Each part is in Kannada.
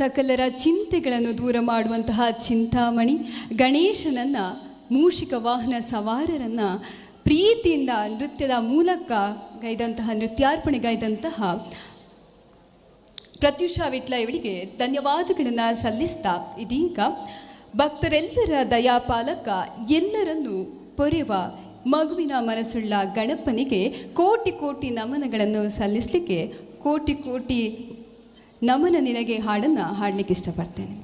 ಸಕಲರ ಚಿಂತೆಗಳನ್ನು ದೂರ ಮಾಡುವಂತಹ ಚಿಂತಾಮಣಿ ಗಣೇಶನನ್ನು, ಮೂಷಿಕ ವಾಹನ ಸವಾರರನ್ನು ಪ್ರೀತಿಯಿಂದ ನೃತ್ಯದ ಮೂಲಕ ನೃತ್ಯಾರ್ಪಣೆಗೈದಂತಹ ಪ್ರತ್ಯುಷಾ ವಿಟ್ಲ ಇವರಿಗೆ ಧನ್ಯವಾದಗಳನ್ನು ಸಲ್ಲಿಸ್ತಾ, ಇದೀಗ ಭಕ್ತರೆಲ್ಲರ ದಯಾಪಾಲಕ, ಎಲ್ಲರನ್ನೂ ಪೊರೆವ ಮಗುವಿನ ಮನಸ್ಸುಳ್ಳ ಗಣಪನಿಗೆ ಕೋಟಿ ಕೋಟಿ ನಮನಗಳನ್ನು ಸಲ್ಲಿಸಲಿಕ್ಕೆ ಕೋಟಿ ಕೋಟಿ ನಮನ ನಿನಗೆ ಹಾಡನ್ನು ಹಾಡಲಿಕ್ಕೆ ಇಷ್ಟಪಡ್ತೇನೆ.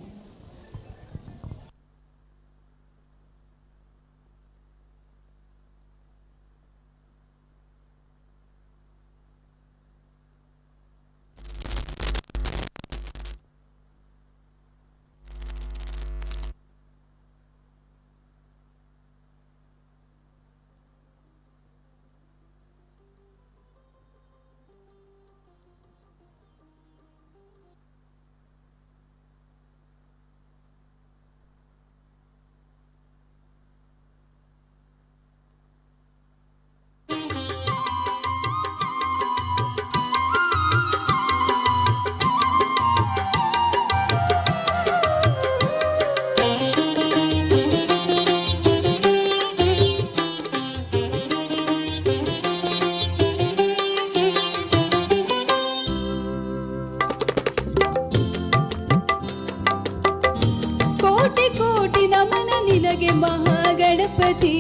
महागणपति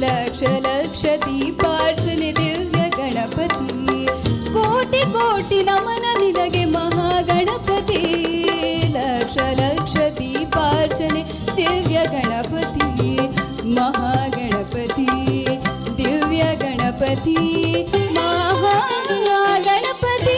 लक्ष लक्ष दीपार्चने दिव्य गणपति कोटि कोटि नमन निनगे महागणपति लक्ष लक्ष दीपार्चने दिव्य गणपति महागणपति दिव्य गणपति महागणपति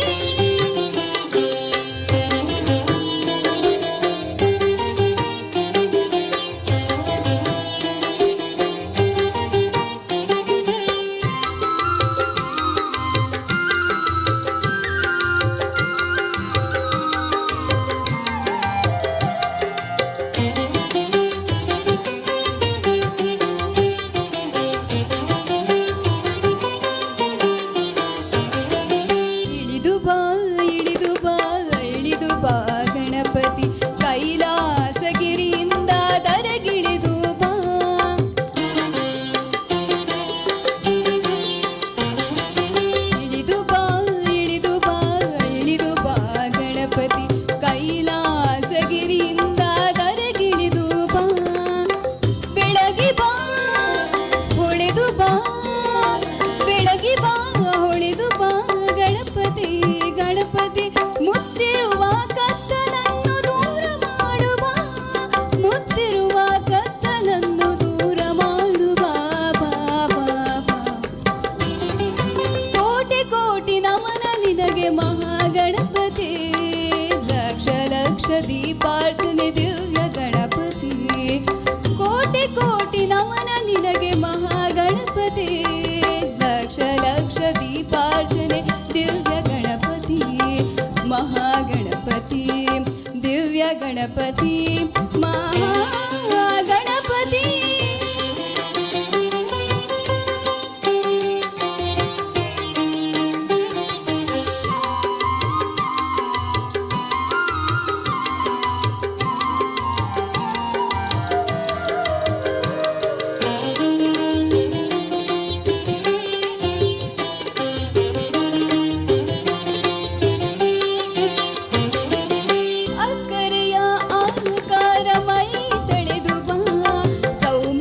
दीपार्चने दिव्य गणपति कोटि कोटि नमन निनगे महागणपति लक्ष लक्ष दीपार्चने दिव्य गणपति महागणपति दिव्य गणपति महागणपति ಸೌಮ್ಯ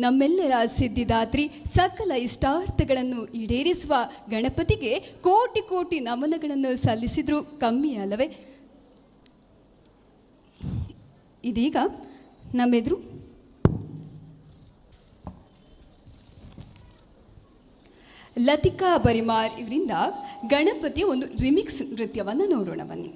ನಮ್ಮೆಲ್ಲರ ಸಿದ್ಧಿದಾತ್ರಿ ಸಕಲ ಇಷ್ಟಾರ್ಥಗಳನ್ನು ಈಡೇರಿಸುವ ಗಣಪತಿಗೆ ಕೋಟಿ ಕೋಟಿ ನಮನಗಳನ್ನು ಸಲ್ಲಿಸಿದ್ರು ಕಮ್ಮಿ ಅಲ್ಲವೇ? ಇದೀಗ ನಮ್ಮೆದುರು ಲತಿಕಾ ಬರಿಮಾರ್ ಇವರಿಂದ ಗಣಪತಿಯ ಒಂದು ರಿಮಿಕ್ಸ್ ನೃತ್ಯವನ್ನು ನೋಡೋಣ ಬನ್ನಿ.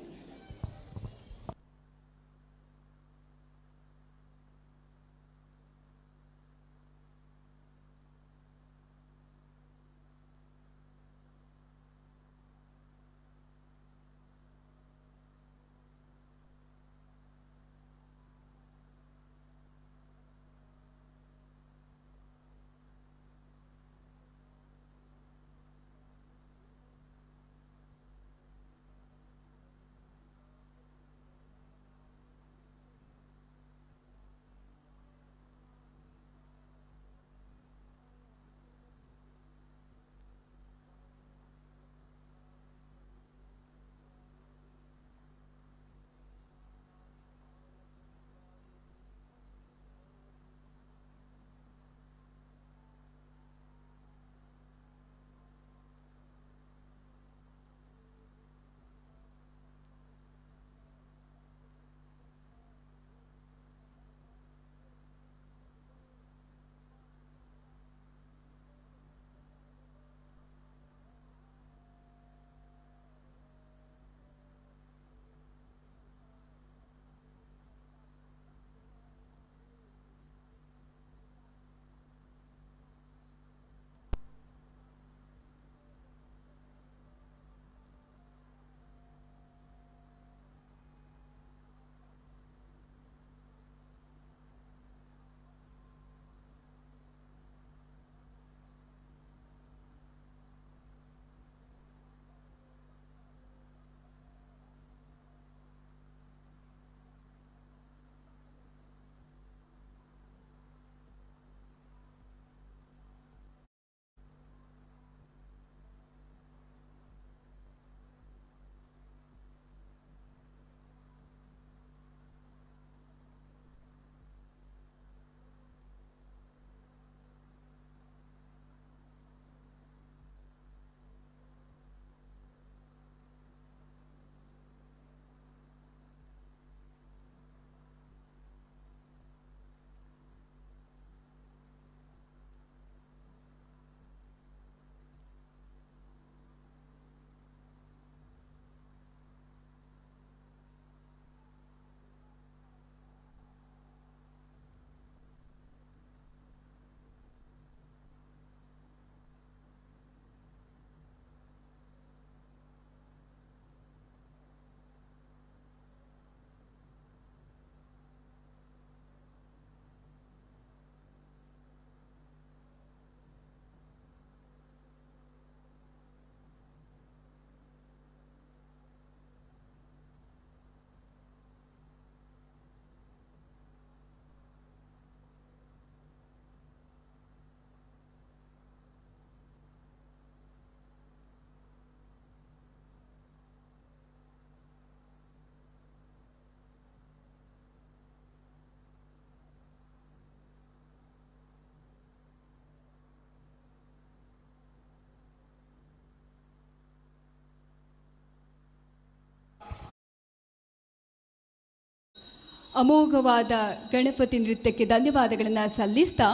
ಅಮೋಘವಾದ ಗಣಪತಿ ನೃತ್ಯಕ್ಕೆ ಧನ್ಯವಾದಗಳನ್ನು ಸಲ್ಲಿಸ್ತಾ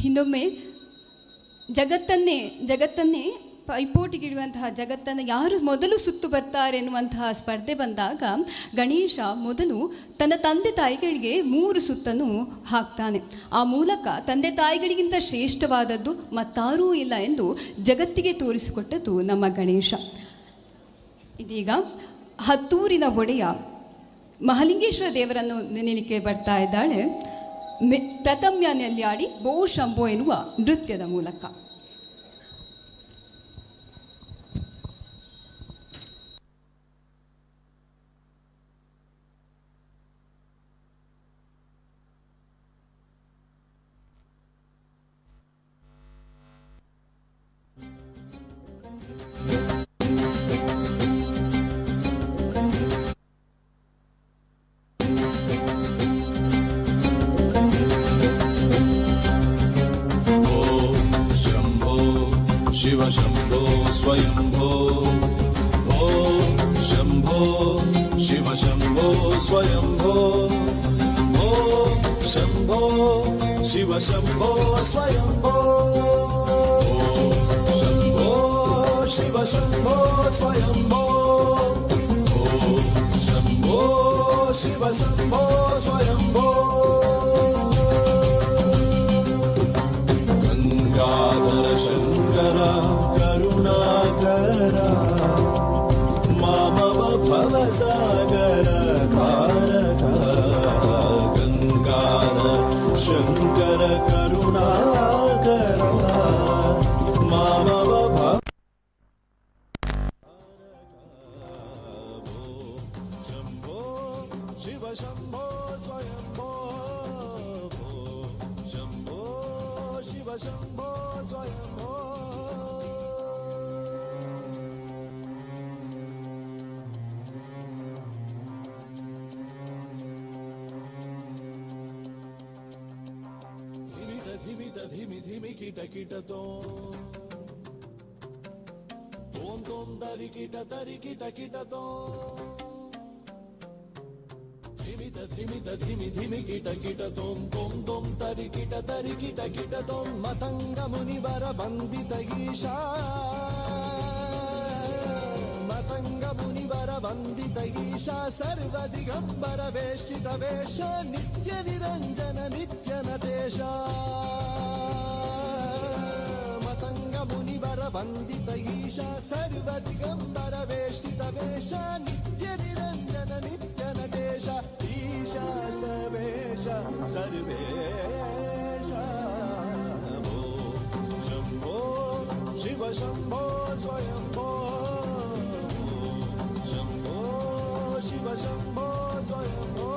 ಇನ್ನೊಮ್ಮೆ ಜಗತ್ತನ್ನೇ ಪೈಪೋಟಿಗಿಡುವಂತಹ ಜಗತ್ತನ್ನು ಯಾರು ಮೊದಲು ಸುತ್ತು ಬರ್ತಾರೆ ಎನ್ನುವಂತಹ ಸ್ಪರ್ಧೆ ಬಂದಾಗ ಗಣೇಶ ಮೊದಲು ತನ್ನ ತಂದೆ ತಾಯಿಗಳಿಗೆ 3 ಸುತ್ತನ್ನು ಹಾಕ್ತಾನೆ. ಆ ಮೂಲಕ ತಂದೆ ತಾಯಿಗಳಿಗಿಂತ ಶ್ರೇಷ್ಠವಾದದ್ದು ಮತ್ತಾರೂ ಇಲ್ಲ ಎಂದು ಜಗತ್ತಿಗೆ ತೋರಿಸಿಕೊಟ್ಟದ್ದು ನಮ್ಮ ಗಣೇಶ. ಇದೀಗ ಹತ್ತೂರಿನ ಒಡೆಯ ಮಹಾಲಿಂಗೇಶ್ವರ ದೇವರನ್ನು ನೆನೆಯಲಿಕ್ಕೆ ಬರ್ತಾ ಇದ್ದಾಳೆ ಪ್ರಥಮ್ಯ ನೆಲ್ಯಾಡಿ ಬೋ ಶಂಭೋ ಎನ್ನುವ ನೃತ್ಯದ ಮೂಲಕ. ಶಿವ ಶಂಭೋ ಸ್ವಯಂಭೋ ಓಂ ಶಂಭೋ ಶಿವ ಶಂಭೋ ಸ್ವಯಂಭೋ ಓಂ ಶಂಭೋ ಶಿವ ಶಂಭೋ ಸ್ವಯಂಭೋ ಶಂಭೋ ಶಿವ ಶಂಭೋ ಸ್ವಯಂಭೋ ಶಂಭೋ ಶಿವ ಶಂಭೋ ಸ್ವಯಂಭೋ ಗಂಗಾಧರ ಶಂಕರ ಕರುಣಾಕರ ಮಾಮವ ಭವಸಾಗರ ತಾರಕ ಗಂಗಾಧರ ಶಂಕರ ಕರುಣಾಕರ ಮಾಮವ ಭವ ಶಂಭೋ ಶಿವ ಶಂಭೋ ಸ್ವಯಂಭೋ ಶಂಭೋ ಶಿವ ಶಂಭೋ ಸ್ವಯಂಭೋ ಧಿಮಿ ಧಿಮಿ ಕಿಟ ಕಿಟತೋ ತೋಂ ತೋಂ ತರಿ ಕಿಟ ಕಿಟತೋ ಧಿಮಿ ಧಿಮಿ ಕಿಟ ತೋಂ ತೋಂ ತೋಂ ತರಿ ಕಿಟ ಕಿಟತೋ ಮತಂಗ ಮುನಿವರ ವಂದಿತ ಈಶಾ ಮತಂಗ ಮುನಿವರ ವಂದಿತ ಈಶಾ ಸರ್ವ ದಿಗಂಬರ ವೇಷ್ಟಿತ ವೇಷ ನಿತ್ಯ ನಿರಂಜನ ನಿತ್ಯ ನಟೇಶ ಮತಂಗ ಮುನಿವರ ವಂದಿತ ಈಶಾ ಸರ್ವ ದಿಗಂಬರ ವೇಷ್ಟಿತ ವೇಷ ನಿತ್ಯ ನಿರಂಜನ ನಿತ್ಯ ನಟೇಶ ಈಶಾ ಸರ್ವೇಶ ಸರ್ವೇಶ ಶಂಭೋ ಶಿವ ಶಂಭೋ ಸ್ವಯಂಭೋ ಶಂಭೋ ಶಿವ ಶಂಭೋ ಸ್ವಯಂಭೋ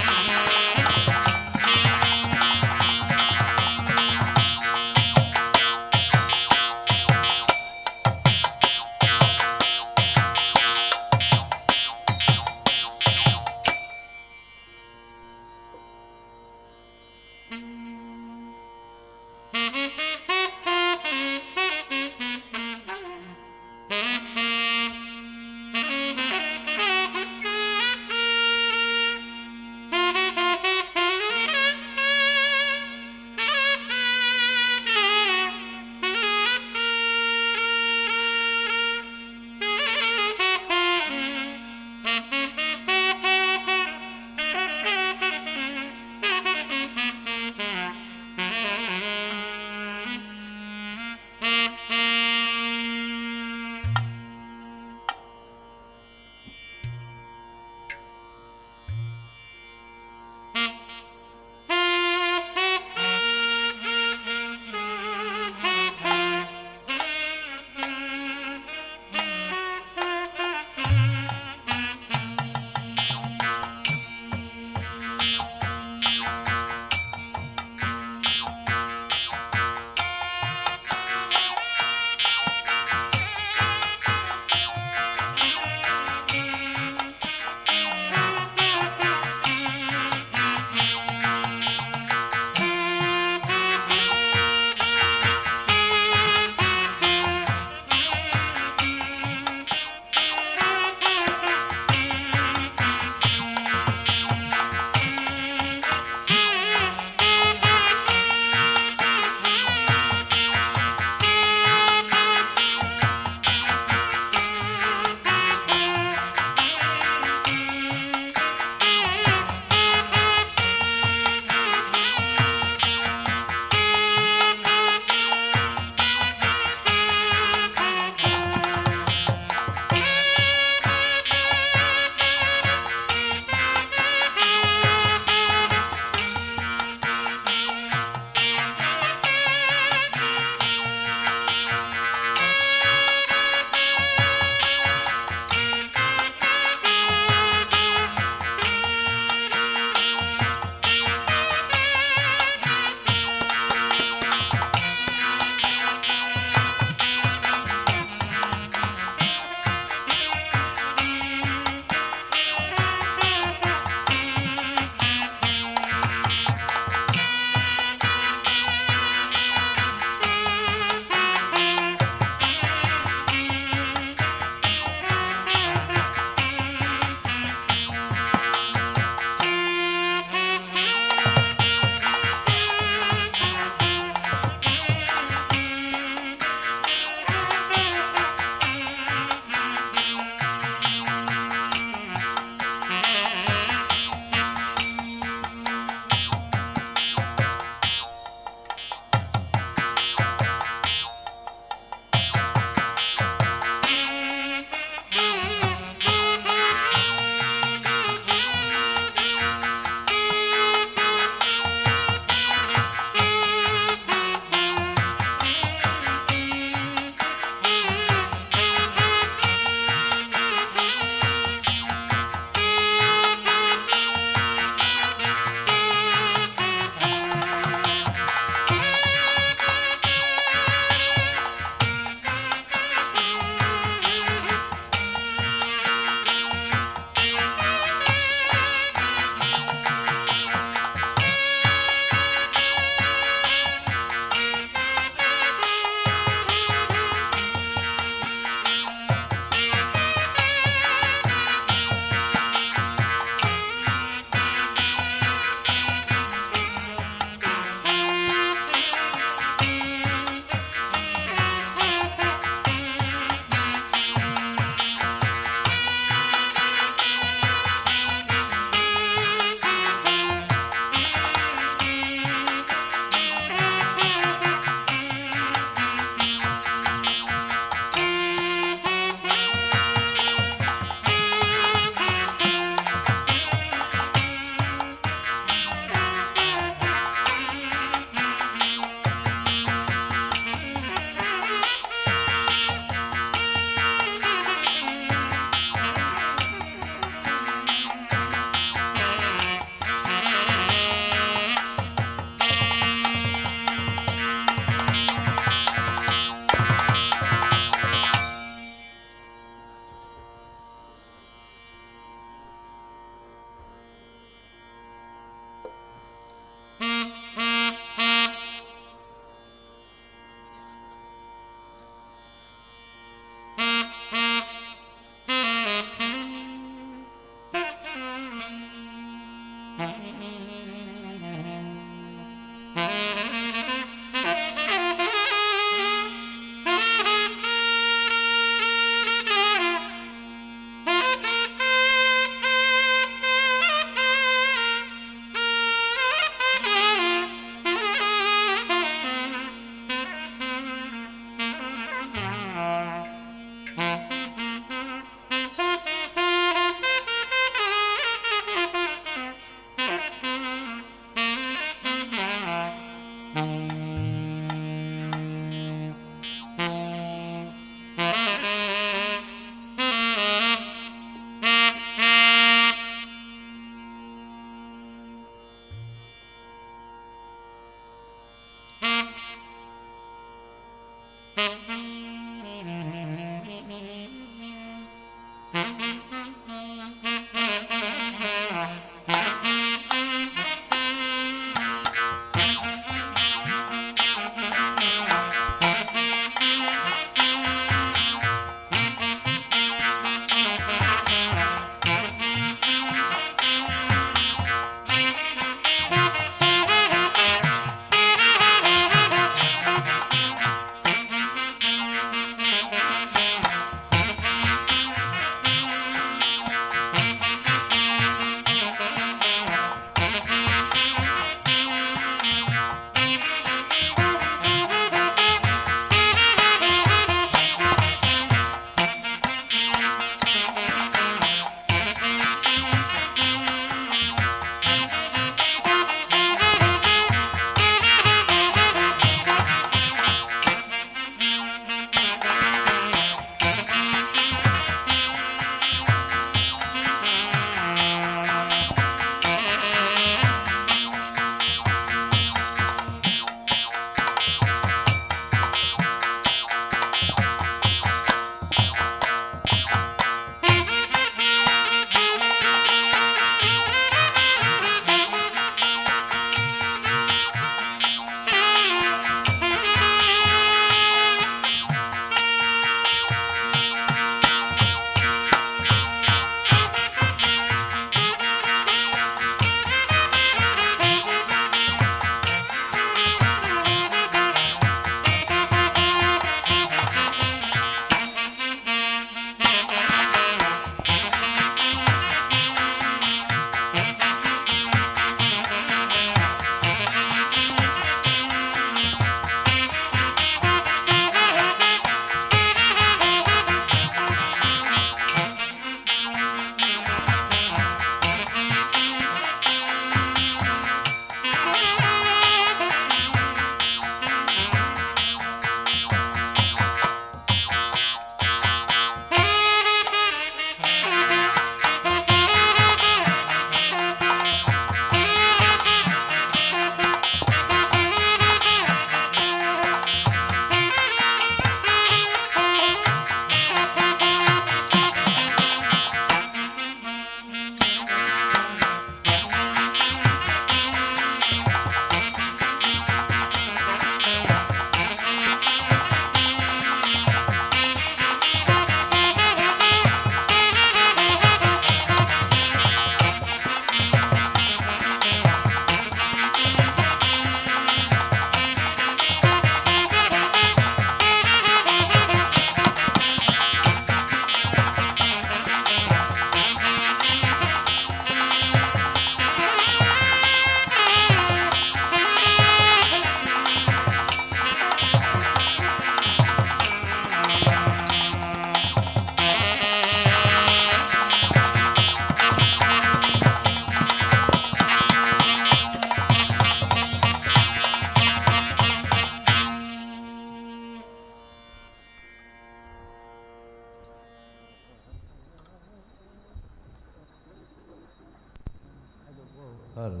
ಹೌದು.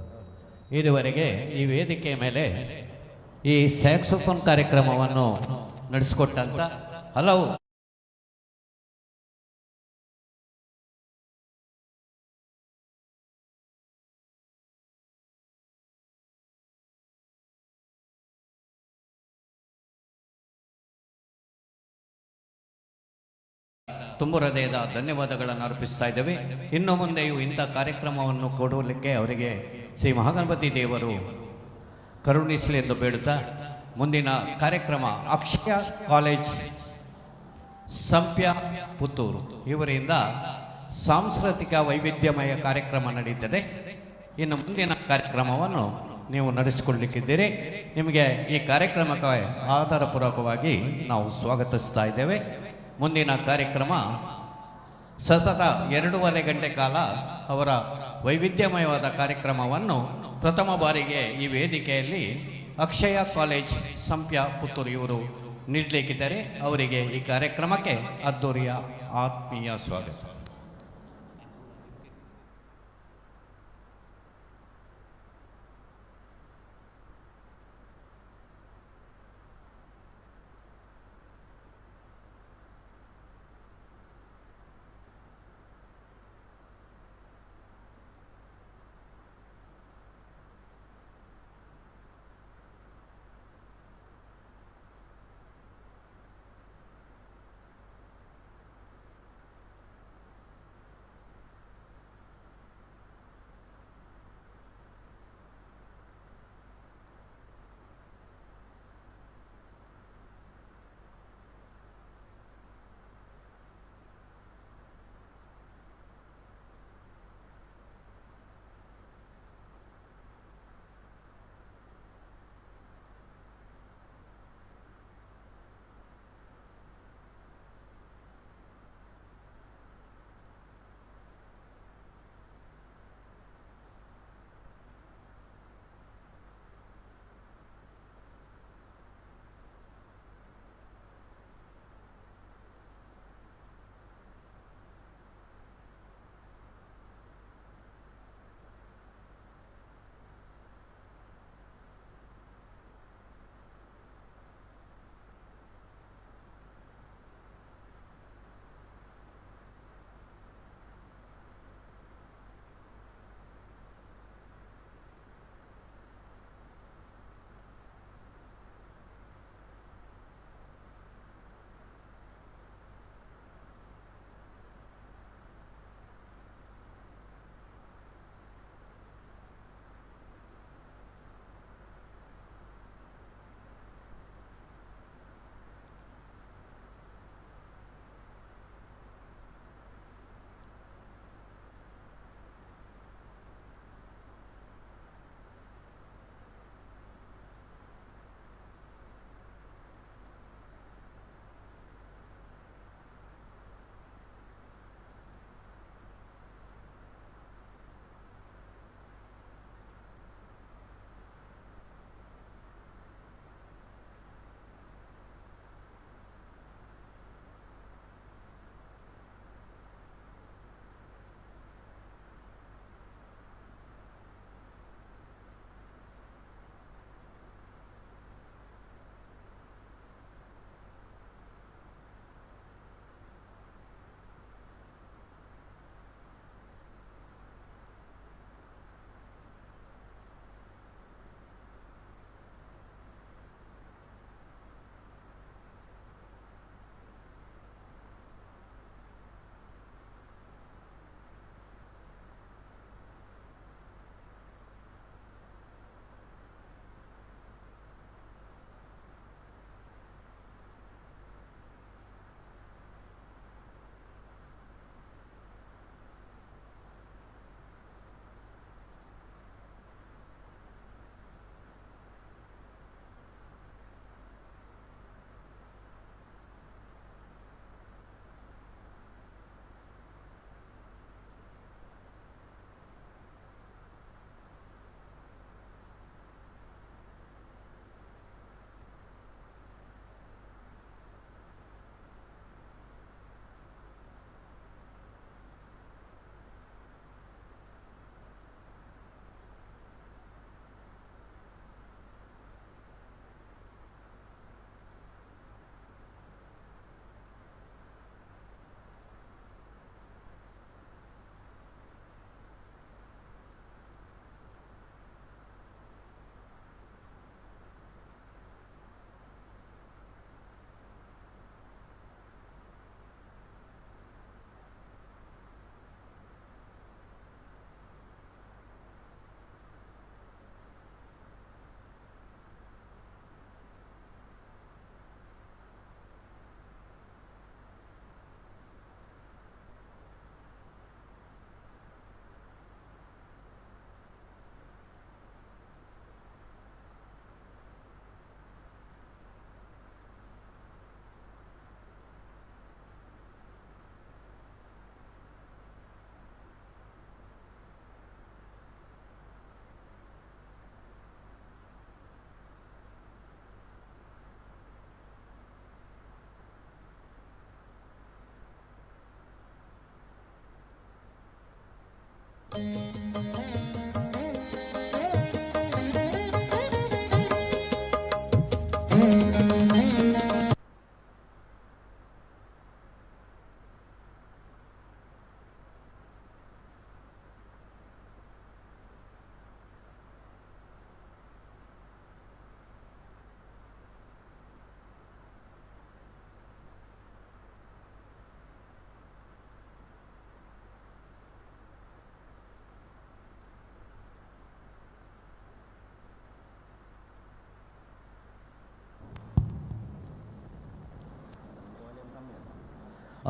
ಇದುವರೆಗೆ ಈ ವೇದಿಕೆಯ ಮೇಲೆ ಈ ಸ್ಯಾಕ್ಸೋಫೋನ್ ಕಾರ್ಯಕ್ರಮವನ್ನು ನಡೆಸಿಕೊಟ್ಟಂತ ಹಲವು ತುಂಬ ಹೃದಯದ ಧನ್ಯವಾದಗಳನ್ನು ಅರ್ಪಿಸ್ತಾ ಇದ್ದೇವೆ. ಇನ್ನು ಮುಂದೆಯೂ ಇಂಥ ಕಾರ್ಯಕ್ರಮವನ್ನು ಕೊಡಲಿಕ್ಕೆ ಅವರಿಗೆ ಶ್ರೀ ಮಹಾಗಣಪತಿ ದೇವರು ಕರುಣಿಸಲಿ ಎಂದು ಬೇಡುತ್ತಾ ಮುಂದಿನ ಕಾರ್ಯಕ್ರಮ ಅಕ್ಷಯ ಕಾಲೇಜ್ ಸಂಪ್ಯ ಪುತ್ತೂರು ಇವರಿಂದ ಸಾಂಸ್ಕೃತಿಕ ವೈವಿಧ್ಯಮಯ ಕಾರ್ಯಕ್ರಮ ನಡೀತದೆ. ಇನ್ನು ಮುಂದಿನ ಕಾರ್ಯಕ್ರಮವನ್ನು ನೀವು ನಡೆಸಿಕೊಳ್ಳಲಿಕ್ಕಿದ್ದೀರಿ. ನಿಮಗೆ ಈ ಕಾರ್ಯಕ್ರಮಕ್ಕೆ ಆಧಾರಪೂರ್ವಕವಾಗಿ ನಾವು ಸ್ವಾಗತಿಸ್ತಾ ಇದ್ದೇವೆ. ಮುಂದಿನ ಕಾರ್ಯಕ್ರಮ ಸತತ 2.5 ಗಂಟೆ ಕಾಲ ಅವರ ವೈವಿಧ್ಯಮಯವಾದ ಕಾರ್ಯಕ್ರಮವನ್ನು ಪ್ರಥಮ ಬಾರಿಗೆ ಈ ವೇದಿಕೆಯಲ್ಲಿ ಅಕ್ಷಯ ಕಾಲೇಜ್ ಸಂಪ್ಯ ಪುತ್ತೂರು ಇವರು ನೀಡಲಿಕ್ಕಿದ್ದಾರೆ. ಅವರಿಗೆ ಈ ಕಾರ್ಯಕ್ರಮಕ್ಕೆ ಅದ್ದೂರಿಯ ಆತ್ಮೀಯ ಸ್ವಾಗತ.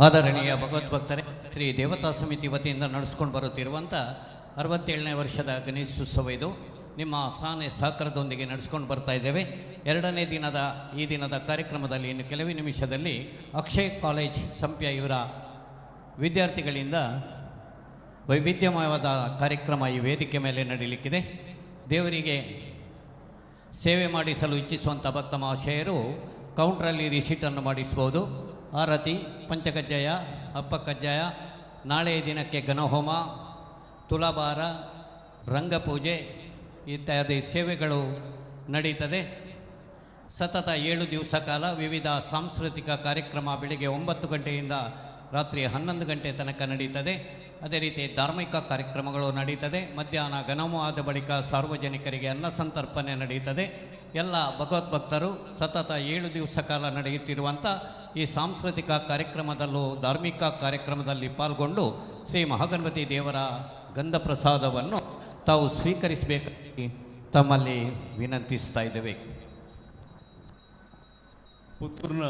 ಆದರಣೀಯ ಭಗವದ್ಭಕ್ತರೇ, ಶ್ರೀ ದೇವತಾ ಸಮಿತಿ ವತಿಯಿಂದ ನಡೆಸ್ಕೊಂಡು ಬರುತ್ತಿರುವಂಥ 67ನೇ ವರ್ಷದ ಗಣೇಶೋತ್ಸವ ಇದು. ನಿಮ್ಮ ಸಹನೆ ಸಹಕಾರದೊಂದಿಗೆ ನಡೆಸ್ಕೊಂಡು ಬರ್ತಾ ಇದ್ದೇವೆ. ಎರಡನೇ ದಿನದ ಈ ದಿನದ ಕಾರ್ಯಕ್ರಮದಲ್ಲಿ ಇನ್ನು ಕೆಲವೇ ನಿಮಿಷದಲ್ಲಿ ಅಕ್ಷಯ್ ಕಾಲೇಜ್ ಸಂಪ್ಯ ಇವರ ವಿದ್ಯಾರ್ಥಿಗಳಿಂದ ವೈವಿಧ್ಯಮಯವಾದ ಕಾರ್ಯಕ್ರಮ ಈ ವೇದಿಕೆ ಮೇಲೆ ನಡೀಲಿಕ್ಕಿದೆ. ದೇವರಿಗೆ ಸೇವೆ ಮಾಡಿಸಲು ಇಚ್ಛಿಸುವಂಥ ಭಕ್ತ ಮಹಾಶಯರು ಕೌಂಟ್ರಲ್ಲಿ ರಿಸೀಟನ್ನು ಮಾಡಿಸ್ಬೋದು. ಆರತಿ, ಪಂಚಕಜ್ಜಾಯ, ಹಬ್ಬ ಕಜ್ಜಾಯ, ನಾಳೆಯ ದಿನಕ್ಕೆ ಘನಹೋಮ, ತುಲಾಭಾರ, ರಂಗಪೂಜೆ ಇತ್ಯಾದಿ ಸೇವೆಗಳು ನಡೀತದೆ. ಸತತ 7 ದಿವಸ ಕಾಲ ವಿವಿಧ ಸಾಂಸ್ಕೃತಿಕ ಕಾರ್ಯಕ್ರಮ ಬೆಳಿಗ್ಗೆ 9 ಗಂಟೆಯಿಂದ ರಾತ್ರಿ 11 ಗಂಟೆ ತನಕ ನಡೀತದೆ. ಅದೇ ರೀತಿ ಧಾರ್ಮಿಕ ಕಾರ್ಯಕ್ರಮಗಳು ನಡೀತದೆ. ಮಧ್ಯಾಹ್ನ ಘನಹೋಮ ಆದ ಬಳಿಕ ಸಾರ್ವಜನಿಕರಿಗೆ ಅನ್ನ ಸಂತರ್ಪಣೆ ನಡೀತದೆ. ಎಲ್ಲ ಭಗವದ್ಭಕ್ತರು ಸತತ 7 ದಿವಸ ಕಾಲ ನಡೆಯುತ್ತಿರುವಂಥ ಈ ಸಾಂಸ್ಕೃತಿಕ ಕಾರ್ಯಕ್ರಮದಲ್ಲೂ ಧಾರ್ಮಿಕ ಕಾರ್ಯಕ್ರಮದಲ್ಲಿ ಪಾಲ್ಗೊಂಡು ಶ್ರೀ ಮಹಾಗಣಪತಿ ದೇವರ ಗಂಧ ಪ್ರಸಾದವನ್ನು ತಾವು ಸ್ವೀಕರಿಸಬೇಕಾಗಿ ತಮ್ಮಲ್ಲಿ ವಿನಂತಿಸ್ತಾ ಇದ್ದೇವೆ. ಪುತ್ತೂರಿನ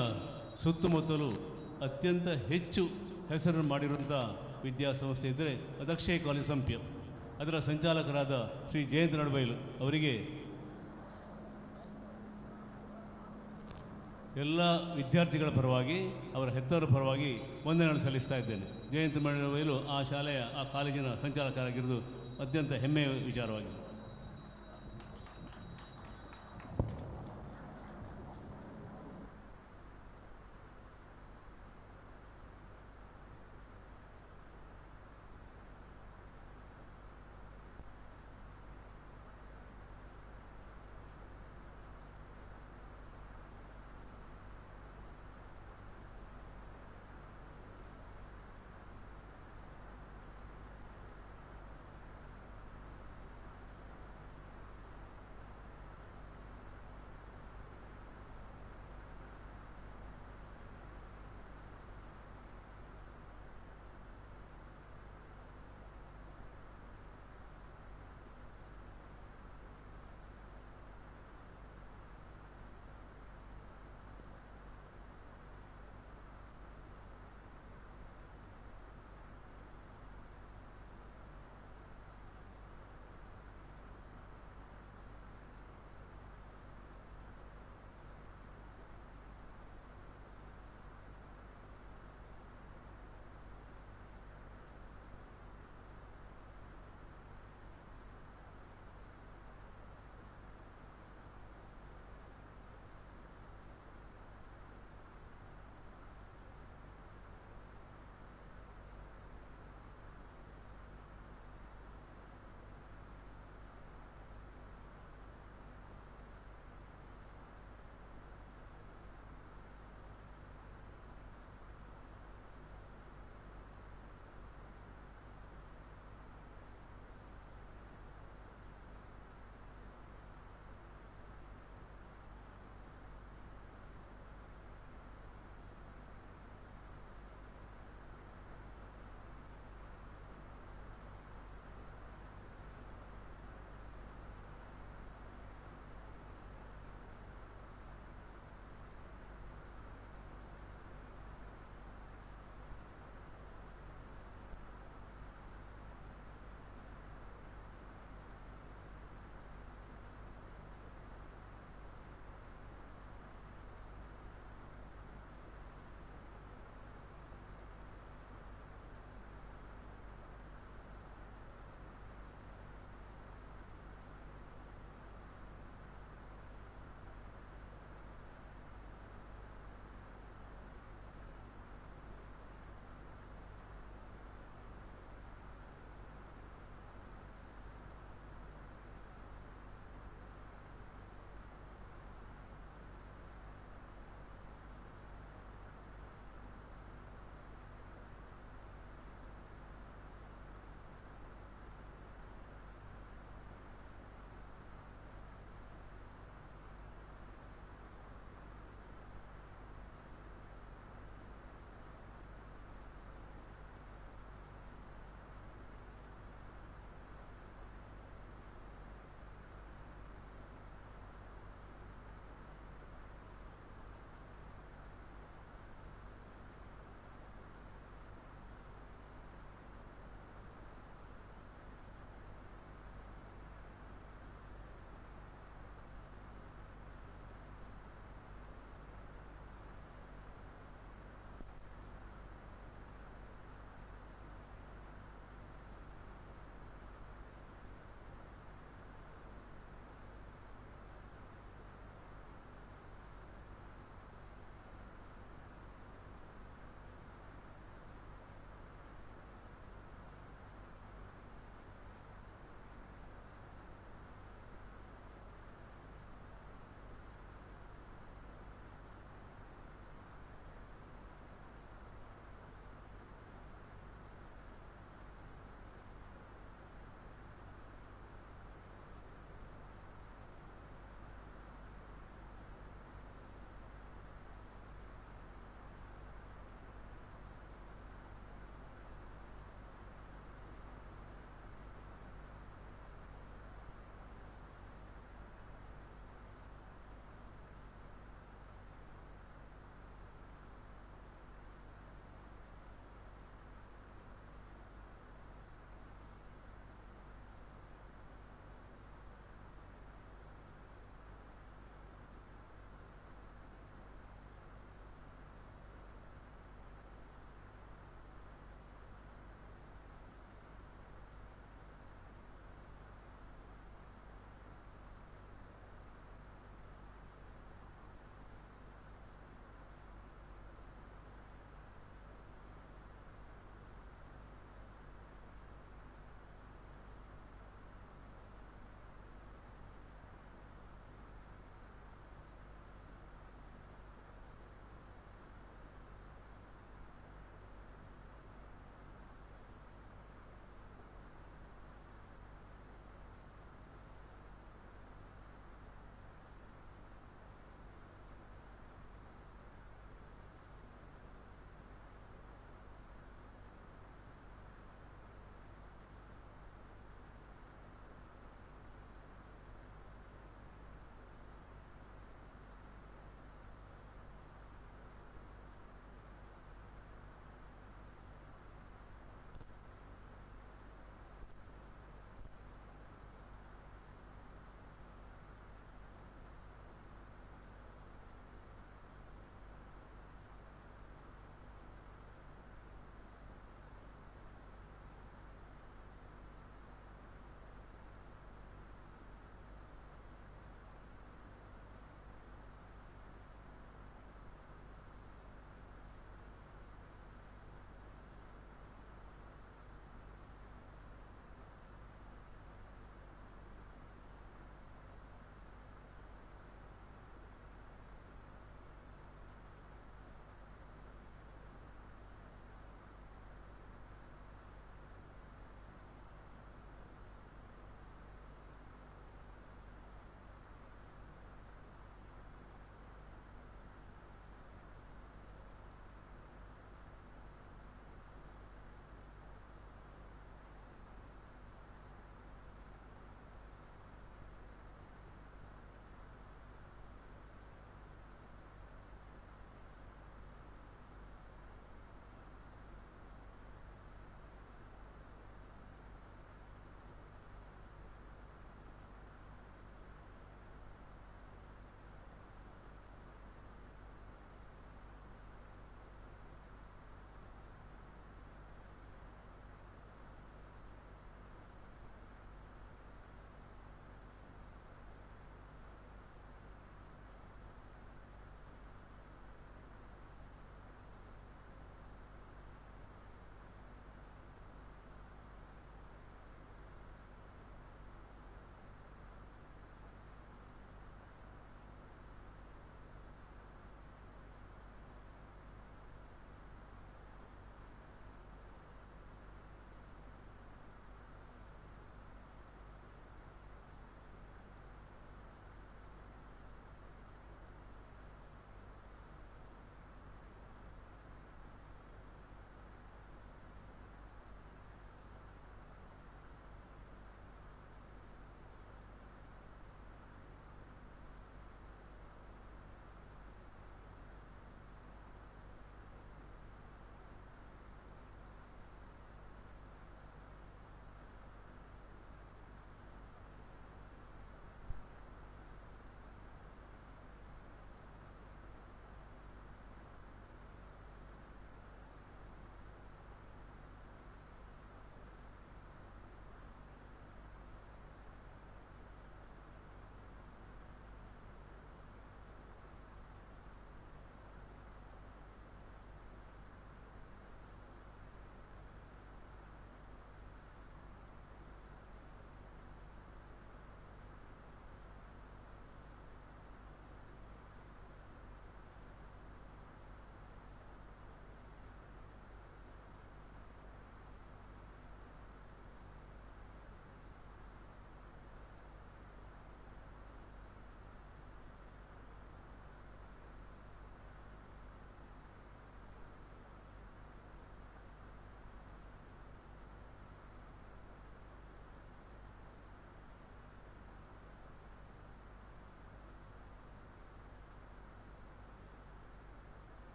ಸುತ್ತಮುತ್ತಲು ಅತ್ಯಂತ ಹೆಚ್ಚು ಹೆಸರನ್ನು ಮಾಡಿರುವಂಥ ವಿದ್ಯಾಸಂಸ್ಥೆ ಇದ್ದರೆ ಅದು ಅಕ್ಷಯ್ ಕಾಲೇಜ್ ಸಂಪ್ಯ. ಅದರ ಸಂಚಾಲಕರಾದ ಶ್ರೀ ಜಯಂತ್ ನಡಬೈಲು ಅವರಿಗೆ ಎಲ್ಲ ವಿದ್ಯಾರ್ಥಿಗಳ ಪರವಾಗಿ, ಅವರ ಹೆತ್ತವರ ಪರವಾಗಿ ವಂದನೆಗಳನ್ನು ಸಲ್ಲಿಸ್ತಾ ಇದ್ದೇನೆ. ಜಯಂತ್ ನಡಬೈಲು ಆ ಶಾಲೆಯ, ಆ ಕಾಲೇಜಿನ ಸಂಚಾಲಕರಾಗಿರೋದು ಅತ್ಯಂತ ಹೆಮ್ಮೆಯ ವಿಚಾರವಾಗಿದೆ.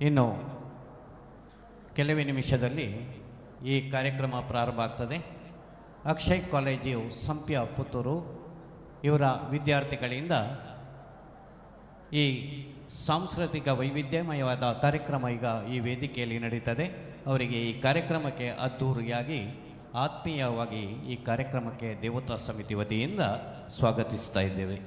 ಇನ್ನು ಕೆಲವೇ ನಿಮಿಷದಲ್ಲಿ ಈ ಕಾರ್ಯಕ್ರಮ ಪ್ರಾರಂಭ ಆಗ್ತದೆ. ಅಕ್ಷಯ್ ಕಾಲೇಜು ಸಂಪ್ಯ ಪುತ್ತೂರು ಇವರ ವಿದ್ಯಾರ್ಥಿಗಳಿಂದ ಈ ಸಾಂಸ್ಕೃತಿಕ ವೈವಿಧ್ಯಮಯವಾದ ಕಾರ್ಯಕ್ರಮ ಈಗ ಈ ವೇದಿಕೆಯಲ್ಲಿ ನಡೀತದೆ. ಅವರಿಗೆ ಈ ಕಾರ್ಯಕ್ರಮಕ್ಕೆ ಅದ್ಧೂರಿಯಾಗಿ ಆತ್ಮೀಯವಾಗಿ ಈ ಕಾರ್ಯಕ್ರಮಕ್ಕೆ ದೇವತಾ ಸಮಿತಿ ವತಿಯಿಂದ ಸ್ವಾಗತಿಸ್ತಾ ಇದ್ದೇವೆ.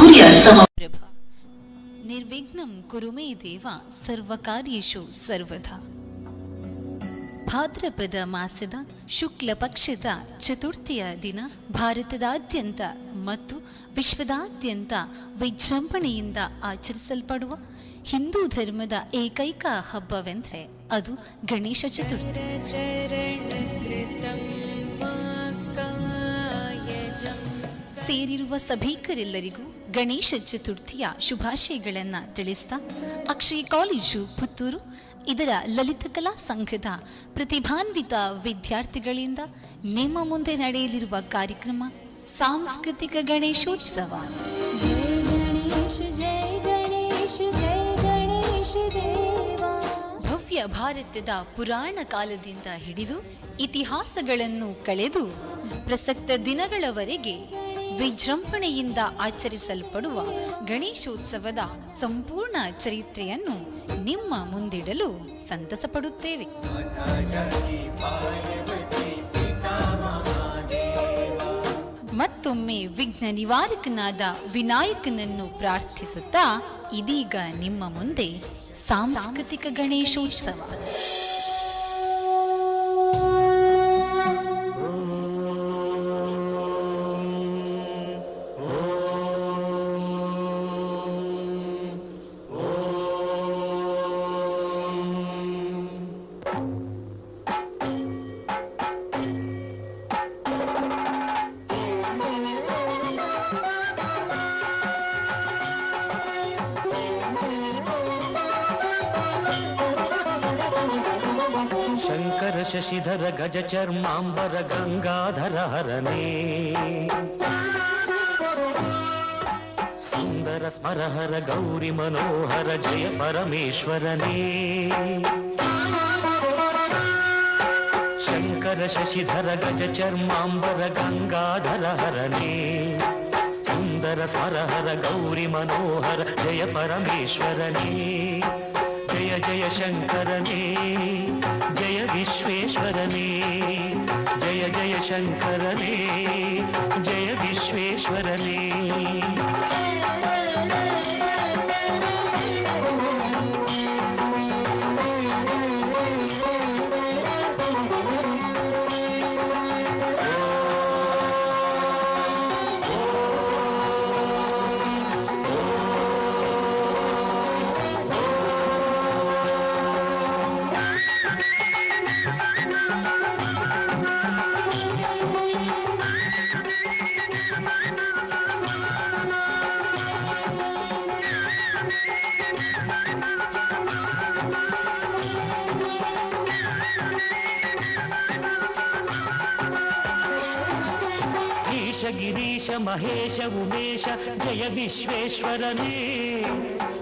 ಸೂರ್ಯ ಪ್ರಭ ನಿರ್ವಿಘ್ನಂ ಕುರು ಮೇ ದೇವ ಸರ್ವಕಾರ್ಯೇಷು ಸರ್ವದಾ. ಭಾದ್ರಪದ ಮಾಸದ ಶುಕ್ಲ ಪಕ್ಷದ ಚತುರ್ಥಿಯ ದಿನ ಭಾರತದಾದ್ಯಂತ ಮತ್ತು ವಿಶ್ವದಾದ್ಯಂತ ವಿಜೃಂಭಣೆಯಿಂದ ಆಚರಿಸಲ್ಪಡುವ ಹಿಂದೂ ಧರ್ಮದ ಏಕೈಕ ಹಬ್ಬವೆಂದರೆ ಅದು ಗಣೇಶ ಚತುರ್ಥಿ. ಸೇರಿರುವ ಸಭಿಕರೆಲ್ಲರಿಗೂ ಗಣೇಶ ಚತುರ್ಥಿಯ ಶುಭಾಶಯಗಳನ್ನು ತಿಳಿಸ್ತಾ ಅಕ್ಷಯ ಕಾಲೇಜು ಪುತ್ತೂರು ಇದರ ಲಲಿತಕಲಾ ಸಂಘದ ಪ್ರತಿಭಾನ್ವಿತ ವಿದ್ಯಾರ್ಥಿಗಳಿಂದ ನಿಮ್ಮ ಮುಂದೆ ನಡೆಯಲಿರುವ ಕಾರ್ಯಕ್ರಮ ಸಾಂಸ್ಕೃತಿಕ ಗಣೇಶೋತ್ಸವ. ಭವ್ಯ ಭಾರತದ ಪುರಾಣ ಕಾಲದಿಂದ ಹಿಡಿದು ಇತಿಹಾಸಗಳನ್ನು ಕಳೆದು ಪ್ರಸಕ್ತ ದಿನಗಳವರೆಗೆ ವಿಜೃಂಭಣೆಯಿಂದ ಆಚರಿಸಲ್ಪಡುವ ಗಣೇಶೋತ್ಸವದ ಸಂಪೂರ್ಣ ಚರಿತ್ರೆಯನ್ನು ನಿಮ್ಮ ಮುಂದಿಡಲು ಸಂತಸ ಪಡುತ್ತೇವೆ. ಮತ್ತೊಮ್ಮೆ ವಿಘ್ನ ನಿವಾರಕನಾದ ವಿನಾಯಕನನ್ನು ಪ್ರಾರ್ಥಿಸುತ್ತಾ ಇದೀಗ ನಿಮ್ಮ ಮುಂದೆ ಸಾಂಸ್ಕೃತಿಕ ಗಣೇಶೋತ್ಸವ. ಶಶಿಧರ ಗಜ ಚರ್ಮಾಂಬರ ಗಂಗಾಧರ ಹರನೇ ಸುಂದರ ಸ್ಮರಹರ ಗೌರಿ ಮನೋಹರ ಜಯ ಪರಮೇಶ್ವರನೇ ಶಂಕರ ಶಶಿಧರ ಗಜ ಚರ್ಮಾಂಬರ ಗಂಗಾಧರ ಹರನೇ ಸುಂದರ ಸ್ಮರಹರ ಗೌರಿ ಮನೋಹರ ಜಯ ಪರಮೇಶ್ವರನೇ ಜಯ ಜಯ ಶಂಕರನೇ ಜಯ ವಿಶ್ವೇಶ್ವರನೇ ಜಯ ಜಯ ಶಂಕರನೇ ಜಯ ವಿಶ್ವೇಶ್ವರನೇ. ಗಿರೀಶ ಮಹೇಶ ಉಮೇಶ ಜಯ ವಿಶ್ವೇಶ್ವರನೇ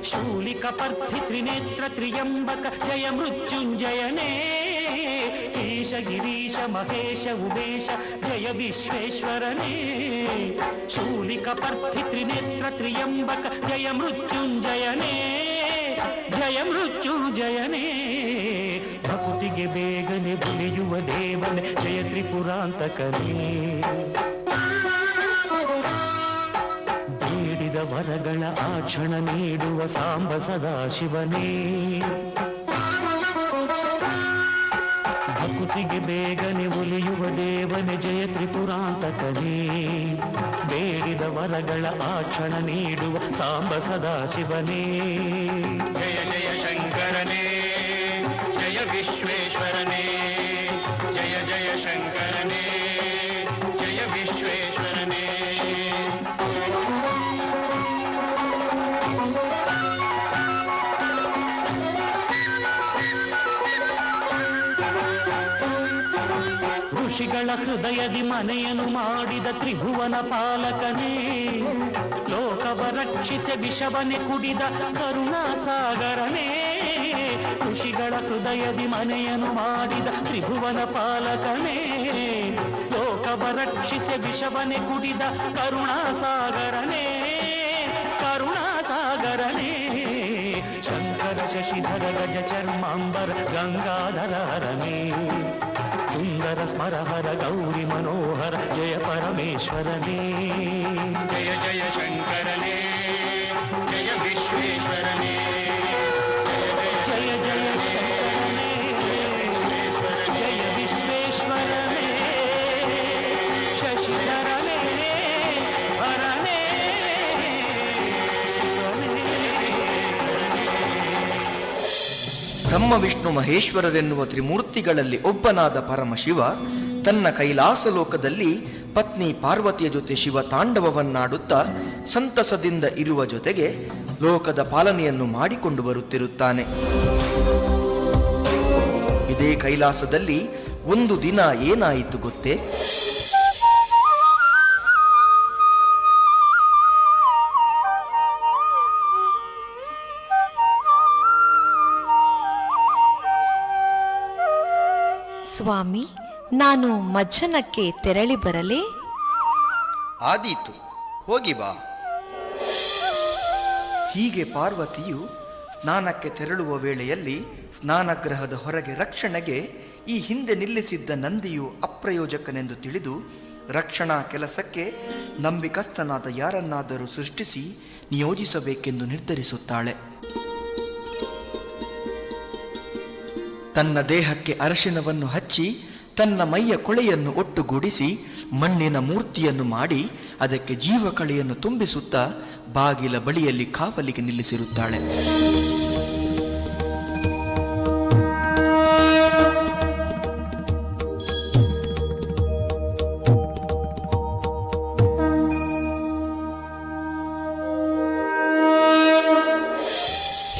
ಶೂಲಿಕ ಪರ್ಥಿ ತ್ರಿನೇತ್ರ ತ್ರಿಯಂಬಕ ಜಯ ಮೃತ್ಯುಂಜಯನೇ ಈಶ ಗಿರೀಶ ಮಹೇಶ ಉಮೇಶ ಜಯ ವಿಶ್ವೇಶ್ವರನೇ ಶೂಲಿಕ ಪರ್ಥಿ ತ್ರಿನೇತ್ರ ತ್ರಿಯಂಬಕ ಜಯ ಮೃತ್ಯುಂಜಯನೇ ಜಯ ಮೃತ್ಯುಂಜಯನೇ ಭಕ್ತಿಗೆ ಬೇಗನೆ ಬುಲಿಯುವ ದೇವನೇ ಜಯ ತ್ರಿಪುರಾಂತಕನೇ ಬೇಡಿದ ವರಗಳ ಆ ಕ್ಷಣ ನೀಡುವ ಸಾಂಬ ಸದಾಶಿವನೇ ಭಕ್ತಿಗೆ ಬೇಗನೆ ಒಲಿಯುವ ದೇವನೇ ಜಯ ತ್ರಿಪುರಾಂತಕನೇ ಬೇಡಿದ ವರಗಳ ಆ ಕ್ಷಣ ನೀಡುವ ಸಾಂಬ ಸದಾಶಿವನೇ ಜಯ ಜಯ ಶಂಕರನೇ ಜಯ ವಿಶ್ವೇಶ್ವರನೇ ಜಯ ಜಯ ಶಂಕರನೇ ಜಯ ವಿಶ್ವೇಶ್ವರನೇ. ಋಷಿಗಳ ಹೃದಯದಿ ಮನೆಯನ್ನು ಮಾಡಿದ ತ್ರಿಭುವನ ಪಾಲಕನೇ ಲೋಕವ ರಕ್ಷಿಸಿ ವಿಷವನೆ ಕುಡಿದ ಕರುಣಾಸಾಗರನೇ ಋಷಿಗಳ ಹೃದಯದಿ ಮನೆಯನ್ನು ಮಾಡಿದ ತ್ರಿಭುವನ ಪಾಲಕನೇ ಲೋಕವ ರಕ್ಷಿಸಿ ವಿಷವನೆ ಕುಡಿದ ಕರುಣಾಸಾಗರನೇ ಕರುಣಾಸಾಗರನೇ ಶಂಕರ ಶಶಿಧರ ಗಜ ಚರ್ಮಾಂಬರ ಗಂಗಾಧರ ಹರನೇ ಸುಂದರ ಸ್ಮರಹರ ಗೌರಿ ಮನೋಹರ ಜಯ ಪರಮೇಶ್ವರನೇ ಜಯ ಜಯ ಶಂಕರನೇ ಜಯ ವಿಶ್ವೇಶ್ವರನೇ ಜಯ ಜಯ ಶಂಕರನೇ ಜಯ ವಿಶ್ವೇಶ್ವರನೇ ಶಶಿಧರನೇ ಹರನೇ ಬ್ರಹ್ಮ ವಿಷ್ಣು ಮಹೇಶ್ವರರೆನ್ನುವ ತ್ರಿಮೂರ್ತಿಗಳಲ್ಲಿ ಒಬ್ಬನಾದ ಪರಮಶಿವ ತನ್ನ ಕೈಲಾಸ ಲೋಕದಲ್ಲಿ ಪತ್ನಿ ಪಾರ್ವತಿಯ ಜೊತೆ ಶಿವ ತಾಂಡವವನ್ನಾಡುತ್ತಾ ಸಂತಸದಿಂದ ಇರುವ ಜೊತೆಗೆ ಲೋಕದ ಪಾಲನೆಯನ್ನು ಮಾಡಿಕೊಂಡು ಬರುತ್ತಿರುತ್ತಾನೆ. ಇದೇ ಕೈಲಾಸದಲ್ಲಿ ಒಂದು ದಿನ ಏನಾಯಿತು ಗೊತ್ತೇ? ಸ್ವಾಮಿ, ನಾನು ಮಜ್ಜನಕ್ಕೆ ತೆರಳಿ ಬರಲೇ? ಆದೀತು, ಹೋಗಿ ಬಾ. ಹೀಗೆ ಪಾರ್ವತಿಯು ಸ್ನಾನಕ್ಕೆ ತೆರಳುವ ವೇಳೆಯಲ್ಲಿ ಸ್ನಾನಗೃಹದ ಹೊರಗೆ ರಕ್ಷಣೆಗೆ ಈ ಹಿಂದೆ ನಿಲ್ಲಿಸಿದ್ದ ನಂದಿಯು ಅಪ್ರಯೋಜಕನೆಂದು ತಿಳಿದು ರಕ್ಷಣಾ ಕೆಲಸಕ್ಕೆ ನಂಬಿಕಸ್ಥನಾದ ಯಾರನ್ನಾದರೂ ಸೃಷ್ಟಿಸಿ ನಿಯೋಜಿಸಬೇಕೆಂದು ನಿರ್ಧರಿಸುತ್ತಾಳೆ. ತನ್ನ ದೇಹಕ್ಕೆ ಅರಶಿನವನ್ನು ಹಚ್ಚಿ ತನ್ನ ಮೈಯ ಕೊಳೆಯನ್ನು ಒಟ್ಟುಗೂಡಿಸಿ ಮಣ್ಣಿನ ಮೂರ್ತಿಯನ್ನು ಮಾಡಿ ಅದಕ್ಕೆ ಜೀವಕಳೆಯನ್ನು ತುಂಬಿಸುತ್ತಾ ಬಾಗಿಲ ಬಳಿಯಲ್ಲಿ ಕಾವಲಿಗೆ ನಿಲ್ಲಿಸಿರುತ್ತಾಳೆ.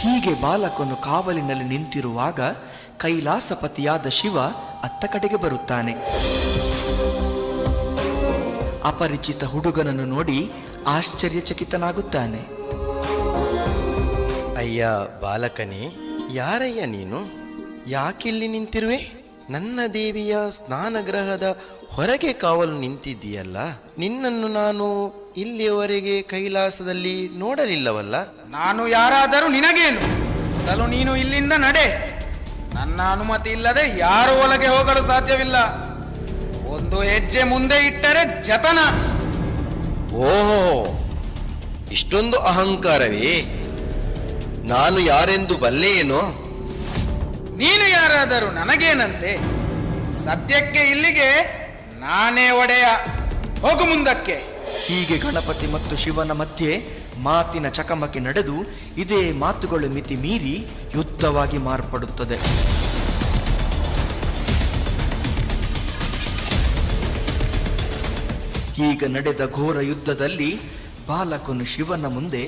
ಹೀಗೆ ಬಾಲಕನು ಕಾವಲಿನಲ್ಲಿ ನಿಂತಿರುವಾಗ ಕೈಲಾಸಪತಿಯಾದ ಶಿವ ಅತ್ತ ಕಡೆಗೆ ಬರುತ್ತಾನೆ. ಅಪರಿಚಿತ ಹುಡುಗನನ್ನು ನೋಡಿ ಆಶ್ಚರ್ಯಚಕಿತನಾಗುತ್ತಾನೆ. ಅಯ್ಯ ಬಾಲಕನೇ, ಯಾರಯ್ಯ ನೀನು? ಯಾಕಿಲ್ಲಿ ನಿಂತಿರುವೆ? ನನ್ನ ದೇವಿಯ ಸ್ನಾನಗೃಹದ ಹೊರಗೆ ಕಾವಲು ನಿಂತಿದ್ದೀಯಲ್ಲ, ನಿನ್ನನ್ನು ನಾನು ಇಲ್ಲಿಯವರೆಗೆ ಕೈಲಾಸದಲ್ಲಿ ನೋಡಲಿಲ್ಲವಲ್ಲ. ನಾನು ಯಾರಾದರೂ ನಿನಗೇನು? ಮೊದಲು ನೀನು ಇಲ್ಲಿಂದ ನಡೆ. ನನ್ನ ಅನುಮತಿ ಇಲ್ಲದೆ ಯಾರು ಒಳಗೆ ಹೋಗಲು ಸಾಧ್ಯವಿಲ್ಲ. ಒಂದು ಹೆಜ್ಜೆ ಮುಂದೆ ಇಟ್ಟರೆ ಜತನ. ಓಹೋ, ಇಷ್ಟೊಂದು ಅಹಂಕಾರವೇ? ನಾನು ಯಾರೆಂದು ಬಲ್ಲೆಯೇನೋ? ನೀನು ಯಾರಾದರೂ ನನಗೇನಂತೆ? ಸದ್ಯಕ್ಕೆ ಇಲ್ಲಿಗೆ ನಾನೇ ಒಡೆಯ. ಹೋಗು ಮುಂದಕ್ಕೆ. ಹೀಗೆ ಗಣಪತಿ ಮತ್ತು ಶಿವನ ಮಧ್ಯೆ ಮಾತಿನ ಚಕಮಕಿ ನಡೆದು ಇದೇ ಮಾತುಗಳು ಮಿತಿ ಮೀರಿ ಯುದ್ಧವಾಗಿ ಮಾರ್ಪಡುತ್ತದೆ. ಹೀಗ ನಡೆದ ಘೋರ ಯುದ್ಧದಲ್ಲಿ ಬಾಲಕನು ಶಿವನ ಮುಂದೆ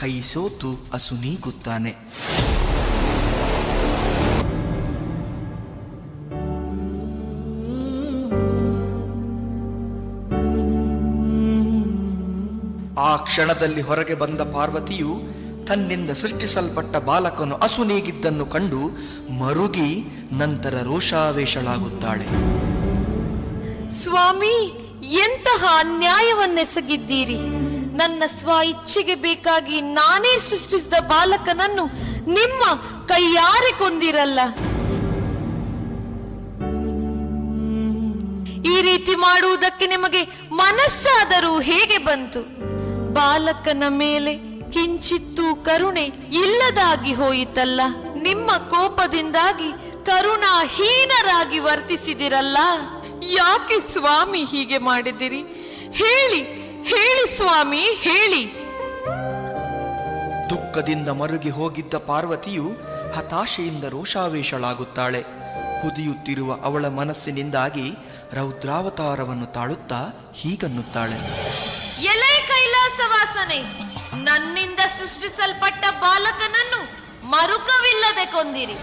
ಕೈ ಸೋತು ಅಸುನೀಗುತ್ತಾನೆ. ಆ ಕ್ಷಣದಲ್ಲಿ ಹೊರಗೆ ಬಂದ ಪಾರ್ವತಿಯು ತನ್ನಿಂದ ಸೃಷ್ಟಿಸಲ್ಪಟ್ಟ ಬಾಲಕನು ಅಸುನೀಗಿದ್ದನ್ನು ಕಂಡು ಮರುಗಿ ನಂತರ ರೋಷಾವೇಶಳಾಗುತ್ತಾಳೆ. ಸ್ವಾಮಿ, ಎಂತಹ ಅನ್ಯಾಯವನ್ನೆಸಗಿದ್ದೀರಿ! ನನ್ನ ಸ್ವ ಇಚ್ಛೆಗೆ ಬೇಕಾಗಿ ನಾನೇ ಸೃಷ್ಟಿಸಿದ ಬಾಲಕನನ್ನು ನಿಮ್ಮ ಕೈಯಾರೆ ಕೊಂದಿರಲ್ಲ. ಈ ರೀತಿ ಮಾಡುವುದಕ್ಕೆ ನಿಮಗೆ ಮನಸ್ಸಾದರೂ ಹೇಗೆ ಬಂತು? ಬಾಲಕನ ಮೇಲೆ ಕಿಂಚಿತ್ತೂ ಕರುಣೆ ಇಲ್ಲದಾಗಿ ಹೋಯಿತಲ್ಲ. ನಿಮ್ಮ ಕೋಪದಿಂದಾಗಿ ಕರುಣಾಹೀನರಾಗಿ ವರ್ತಿಸಿದಿರಲ್ಲ. ಯಾಕೆ ಸ್ವಾಮಿ ಹೀಗೆ ಮಾಡಿದಿರಿ? ಹೇಳಿ ಹೇಳಿ ಸ್ವಾಮಿ, ಹೇಳಿ. ದುಃಖದಿಂದ ಮರುಗಿ ಹೋಗಿದ್ದ ಪಾರ್ವತಿಯು ಹತಾಶೆಯಿಂದ ರೋಷಾವೇಶಳಾಗುತ್ತಾಳೆ. ಕುದಿಯುತ್ತಿರುವ ಅವಳ ಮನಸ್ಸಿನಿಂದಾಗಿ ರೌದ್ರಾವತಾರವನ್ನು ತಾಳುತ್ತಾ ಹೀಗನ್ನುತ್ತಾಳೆ. ಎಲೆ ಕೈಲಾಸವಾಸನೆ, ನನ್ನಿಂದ ಸೃಷ್ಟಿಸಲ್ಪಟ್ಟ ಬಾಲಕನನ್ನು ಮರುಕವಿಲ್ಲದೆ ಕೊಂದಿರಿ.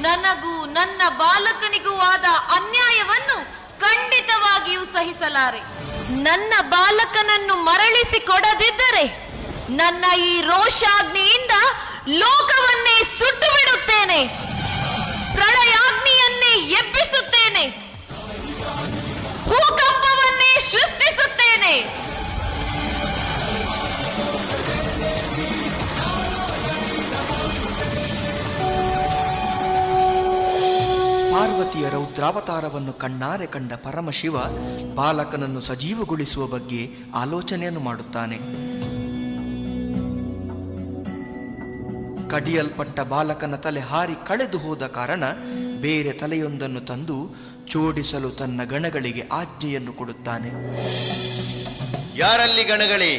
ನನಗೂ ನನ್ನ ಬಾಲಕನಿಗೂ ಆದ ಅನ್ಯಾಯವನ್ನು ಖಂಡಿತವಾಗಿಯೂ ಸಹಿಸಲಾರೆ. ನನ್ನ ಬಾಲಕನನ್ನು ಮರಳಿಸಿ ಕೊಡದಿದ್ದರೆ ನನ್ನ ಈ ರೋಷಾಗ್ನಿಯಿಂದ ಲೋಕವನ್ನೇ ಸುಟ್ಟು ಬಿಡುತ್ತೇನೆ. ಪ್ರಳಯಾಗ್ನಿಯನ್ನೇ ಎಬ್ಬಿಸುತ್ತೇನೆ. ಭೂಕಂಪವನ್ನೇ ಸೃಷ್ಟಿಸುತ್ತೇನೆ. ರುದ್ರಾವತಾರವನ್ನು ಕಣ್ಣಾರೆ ಕಂಡ ಪರಮಶಿವ ಬಾಲಕನನ್ನು ಸಜೀವಗೊಳಿಸುವ ಬಗ್ಗೆ ಆಲೋಚನೆಯನ್ನು ಮಾಡುತ್ತಾನೆ. ಕಡಿಯಲ್ಪಟ್ಟ ಬಾಲಕನ ತಲೆ ಹಾರಿ ಕಳೆದು ಹೋದ ಕಾರಣ ಬೇರೆ ತಲೆಯೊಂದನ್ನು ತಂದು ಜೋಡಿಸಲು ತನ್ನ ಗಣಗಳಿಗೆ ಆಜ್ಞೆಯನ್ನು ಕೊಡುತ್ತಾನೆ. ಯಾರಲ್ಲಿ ಗಣಗಳೇ,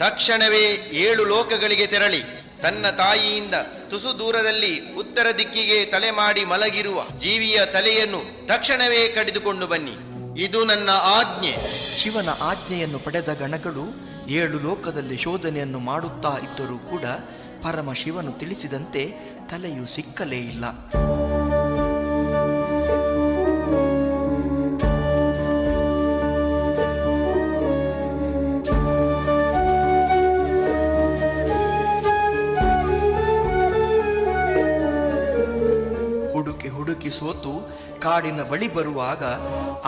ತಕ್ಷಣವೇ 7 ಲೋಕಗಳಿಗೆ ತೆರಳಿ ತನ್ನ ತಾಯಿಯಿಂದ ತುಸು ದೂರದಲ್ಲಿ ಉತ್ತರ ದಿಕ್ಕಿಗೆ ತಲೆ ಮಾಡಿ ಮಲಗಿರುವ ಜೀವಿಯ ತಲೆಯನ್ನು ತಕ್ಷಣವೇ ಕಡಿದುಕೊಂಡು ಬನ್ನಿ. ಇದು ನನ್ನ ಆಜ್ಞೆ. ಶಿವನ ಆಜ್ಞೆಯನ್ನು ಪಡೆದ ಗಣಗಳು 7 ಲೋಕದಲ್ಲಿ ಶೋಧನೆಯನ್ನು ಮಾಡುತ್ತಾ ಇದ್ದರೂ ಕೂಡ ಪರಮಶಿವನು ತಿಳಿಸಿದಂತೆ ತಲೆಯು ಸಿಕ್ಕಲೇ ಇಲ್ಲ. ಹುಡುಕಿ ಸೋತು ಕಾಡಿನ ಬಳಿ ಬರುವಾಗ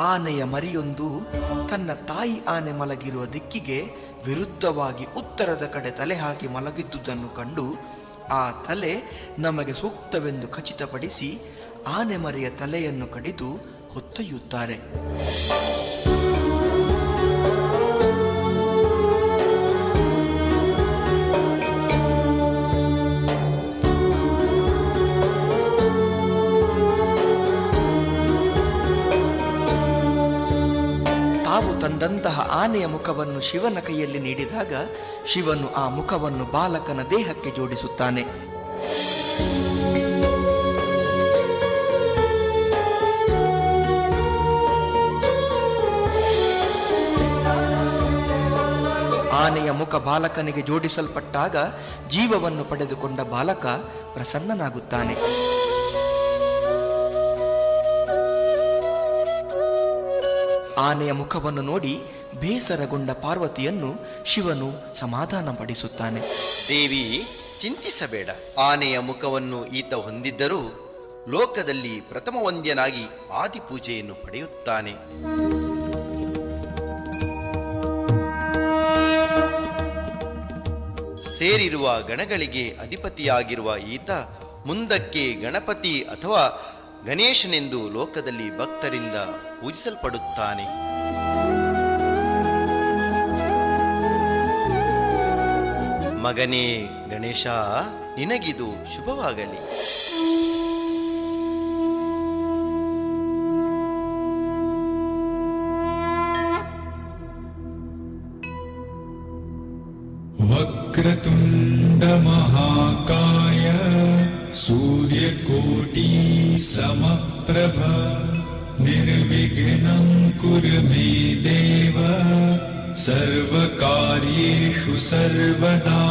ಆನೆಯ ಮರಿಯೊಂದು ತನ್ನ ತಾಯಿ ಆನೆ ಮಲಗಿರುವ ದಿಕ್ಕಿಗೆ ವಿರುದ್ಧವಾಗಿ ಉತ್ತರದ ಕಡೆ ತಲೆ ಹಾಕಿ ಮಲಗಿದ್ದುದನ್ನು ಕಂಡು ಆ ತಲೆ ನಮಗೆ ಸೂಕ್ತವೆಂದು ಖಚಿತಪಡಿಸಿ ಆನೆ ಮರಿಯ ತಲೆಯನ್ನು ಕಡಿದು ಹೊತ್ತೊಯ್ಯುತ್ತಾರೆ. ತಾವು ತಂದಂತಹ ಆನೆಯ ಮುಖವನ್ನು ಶಿವನ ಕೈಯಲ್ಲಿ ನೀಡಿದಾಗ ಶಿವನು ಆ ಮುಖವನ್ನು ಬಾಲಕನ ದೇಹಕ್ಕೆ ಜೋಡಿಸುತ್ತಾನೆ. ಆನೆಯ ಮುಖ ಬಾಲಕನಿಗೆ ಜೋಡಿಸಲ್ಪಟ್ಟಾಗ ಜೀವವನ್ನು ಪಡೆದುಕೊಂಡ ಬಾಲಕ ಪ್ರಸನ್ನನಾಗುತ್ತಾನೆ. ಆನೆಯ ಮುಖವನ್ನು ನೋಡಿ ಬೇಸರಗೊಂಡ ಪಾರ್ವತಿಯನ್ನು ಶಿವನು ಸಮಾಧಾನಪಡಿಸುತ್ತಾನೆ. ದೇವಿ, ಚಿಂತಿಸಬೇಡ. ಆನೆಯ ಮುಖವನ್ನು ಈತ ಹೊಂದಿದ್ದರೂ ಲೋಕದಲ್ಲಿ ಪ್ರಥಮ ವಂದ್ಯನಾಗಿ ಆದಿಪೂಜೆಯನ್ನು ಪಡೆಯುತ್ತಾನೆ. ಸೇರಿರುವ ಗಣಗಳಿಗೆ ಅಧಿಪತಿಯಾಗಿರುವ ಈತ ಮುಂದಕ್ಕೆ ಗಣಪತಿ ಅಥವಾ ಗಣೇಶನೆಂದು ಲೋಕದಲ್ಲಿ ಭಕ್ತರಿಂದ ಪೂಜಿಸಲ್ಪಡುತ್ತಾನೆ. ಮಗನೇ ಗಣೇಶ, ನಿನಗಿದು ಶುಭವಾಗಲಿ. ವಕ್ರತುಂಡ ಮಹಾಕಾಯ ಸೂರ್ಯಕೋಟಿ ಸಮಪ್ರಭ ನಿರ್ವಿಘ್ನಂ ಕುರು ಮೇ ದೇವ ಸರ್ವಕಾರ್ಯೇಷು ಸರ್ವದಾ.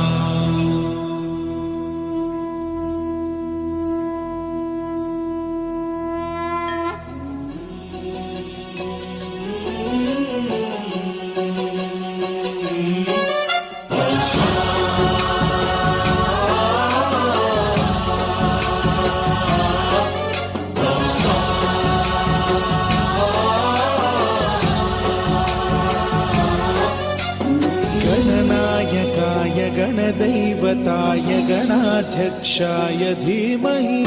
गणदैवताय गणाध्यक्षाय धीमहि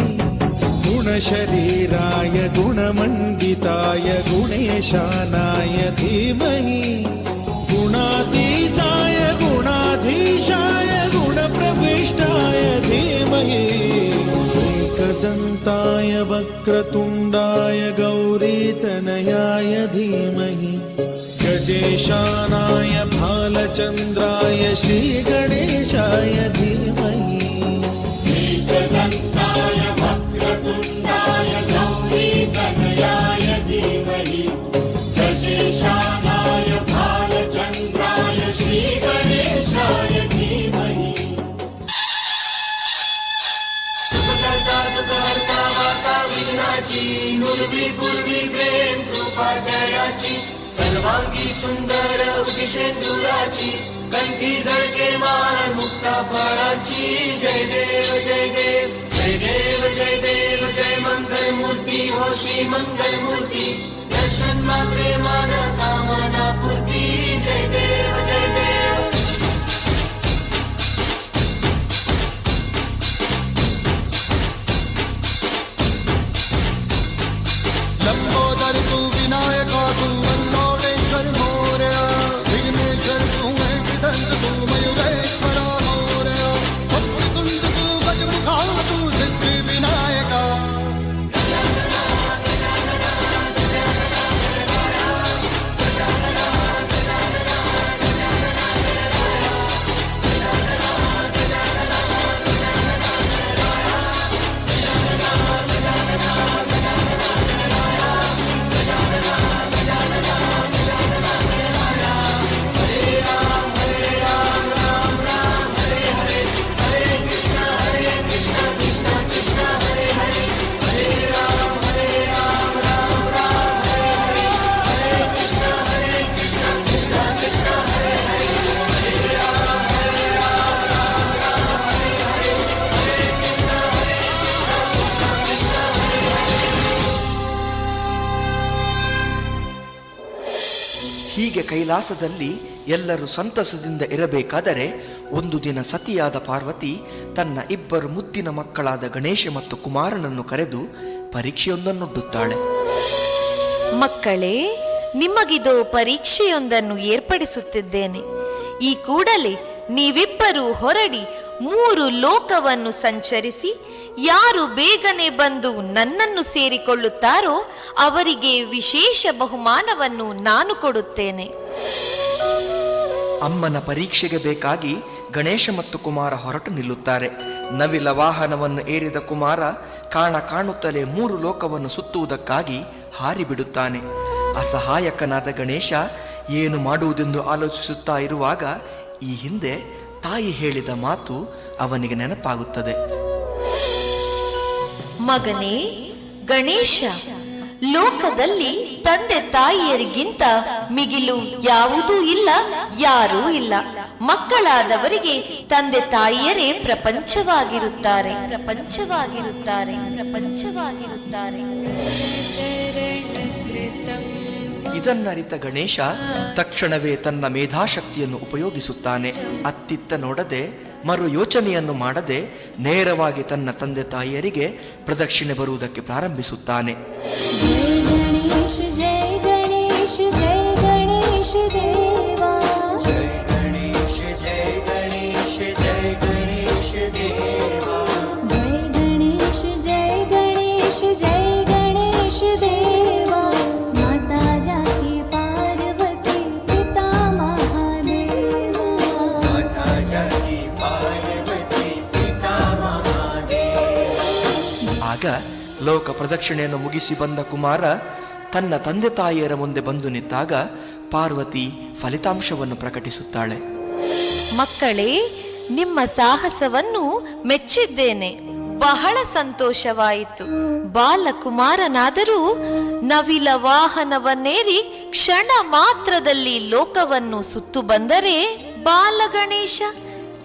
गुणशरीराय गुणमण्डिताय गुणेशानाय धीमहि गुणातीताय गुणाधीशाय गुणप्रविष्टाय धीमहि एकदन्ताय वक्रतुण्डाय गौरीतनयाय धीमहि गजेशानाय भालचन्द्राय श्रीगणेशाय धीमहि एकदन्ताय वक्रतुण्डाय गौरीतनयाय धीमहि गजेशानाय भालचन्द्राय श्रीगणेशाय धीमहि. सुखकर्ता दुःखहर्ता वार्ता विघ्नाची नुर्वी पूर्वी प्रेम कृपा जयाची सर्वांगी सुंदर उदिशेंदुराची कंठी झळके मान मुक्ता फळाची. जय देव जय देव जय देव जय देव जय मंगल मूर्ती हो श्री मंगल मूर्ती दर्शन मात्रे मान कामना पूर्ती. जय देव जय देव. ಹೀಗೆ ಕೈಲಾಸದಲ್ಲಿ ಎಲ್ಲರೂ ಸಂತಸದಿಂದ ಇರಬೇಕಾದರೆ ಒಂದು ದಿನ ಸತಿಯಾದ ಪಾರ್ವತಿ ತನ್ನ ಇಬ್ಬರು ಮುದ್ದಿನ ಮಕ್ಕಳಾದ ಗಣೇಶ ಮತ್ತು ಕುಮಾರನನ್ನು ಕರೆದು ಪರೀಕ್ಷೆಯೊಂದನ್ನೊಡ್ಡುತ್ತಾಳೆ. ಮಕ್ಕಳೇ, ನಿಮಗಿದು ಪರೀಕ್ಷೆಯೊಂದನ್ನು ಏರ್ಪಡಿಸುತ್ತಿದ್ದೇನೆ. ಈ ಕೂಡಲೇ ನೀವಿಬ್ಬರೂ ಹೊರಡಿ 3 ಲೋಕವನ್ನು ಸಂಚರಿಸಿ ಯಾರು ಬೇಗನೆ ಬಂದು ನನ್ನನ್ನು ಸೇರಿಕೊಳ್ಳುತ್ತಾರೋ ಅವರಿಗೆ ವಿಶೇಷ ಬಹುಮಾನವನ್ನು ನಾನು ಕೊಡುತ್ತೇನೆ. ಅಮ್ಮನ ಪರೀಕ್ಷೆಗೆ ಬೇಕಾಗಿ ಗಣೇಶ ಮತ್ತು ಕುಮಾರ ಹೊರಟು ನಿಲ್ಲುತ್ತಾರೆ. ನವಿಲ ವಾಹನವನ್ನು ಏರಿದ ಕುಮಾರ ಕಾಣುತ್ತಲೇ 3 ಲೋಕವನ್ನು ಸುತ್ತುವುದಕ್ಕಾಗಿ ಹಾರಿಬಿಡುತ್ತಾನೆ. ಅಸಹಾಯಕನಾದ ಗಣೇಶ ಏನು ಮಾಡುವುದೆಂದು ಆಲೋಚಿಸುತ್ತಾ ಇರುವಾಗ ಈ ಹಿಂದೆ ತಾಯಿ ಹೇಳಿದ ಮಾತು ಅವನಿಗೆ ನೆನಪಾಗುತ್ತದೆ. ಮಗನೇ ಗಣೇಶ, ಲೋಕದಲ್ಲಿ ತಂದೆ ತಾಯಿಯರಿಗಿಂತ ಮಿಗಿಲು ಯಾವುದೂ ಇಲ್ಲ, ಯಾರೂ ಇಲ್ಲ. ಮಕ್ಕಳಾದವರಿಗೆ ತಂದೆ ತಾಯಿಯರೇ ಪ್ರಪಂಚವಾಗಿರುತ್ತಾರೆ. ಇದನ್ನರಿತ ಗಣೇಶ ತಕ್ಷಣವೇ ತನ್ನ ಮೇಧಾಶಕ್ತಿಯನ್ನು ಉಪಯೋಗಿಸುತ್ತಾನೆ. ಅತ್ತಿತ್ತ ನೋಡದೆ, ಮರು ಯೋಚನೆಯನ್ನು ಮಾಡದೆ ನೇರವಾಗಿ ತನ್ನ ತಂದೆ ತಾಯಿಯರಿಗೆ ಪ್ರದಕ್ಷಿಣೆ ಬರುವುದಕ್ಕೆ ಪ್ರಾರಂಭಿಸುತ್ತಾನೆ. ಆಗ ಲೋಕ ಪ್ರದಕ್ಷಿಣೆಯನ್ನು ಮುಗಿಸಿ ಬಂದ ಕುಮಾರ ತನ್ನ ತಂದೆ ತಾಯಿಯರ ಮುಂದೆ ಬಂದು ನಿಂತಾಗ ಪಾರ್ವತಿ ಫಲಿತಾಂಶವನ್ನು ಪ್ರಕಟಿಸುತ್ತಾಳೆ. ಮಕ್ಕಳೇ, ನಿಮ್ಮ ಸಾಹಸವನ್ನು ಮೆಚ್ಚಿದ್ದೇನೆ. ಬಹಳ ಸಂತೋಷವಾಯಿತು. ಬಾಲಕುಮಾರನಾದರೂ ನವಿಲ ವಾಹನವನ್ನೇರಿ ಕ್ಷಣ ಮಾತ್ರದಲ್ಲಿ ಲೋಕವನ್ನು ಸುತ್ತು ಬಂದರೆ, ಬಾಲಗಣೇಶ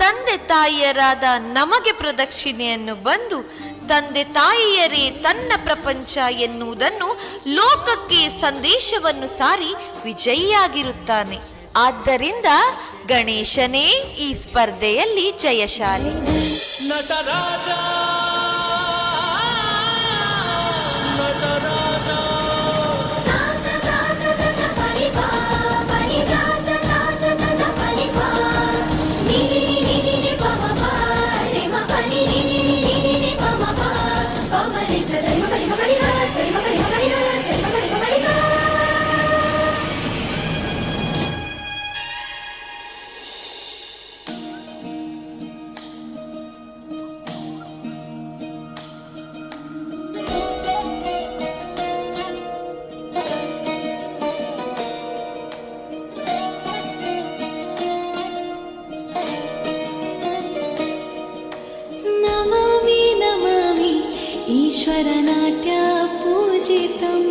ತಂದೆ ತಾಯಿಯರಾದ ನಮಗೆ ಪ್ರದಕ್ಷಿಣೆಯನ್ನು ಬಂದು ತಂದೆ ತಾಯಿಯರೇ ತನ್ನ ಪ್ರಪಂಚ ಎನ್ನುವುದನ್ನು ಲೋಕಕ್ಕೆ ಸಂದೇಶವನ್ನು ಸಾರಿ ವಿಜಯಿಯಾಗಿರುತ್ತಾನೆ. ಆದ್ದರಿಂದ ಗಣೇಶನೇ ಈ ಸ್ಪರ್ಧೆಯಲ್ಲಿ ಜಯಶಾಲಿ. ನಟರಾಜ ಈಶ್ವರನಾಟ್ಯ ಪೂಜಿತಂ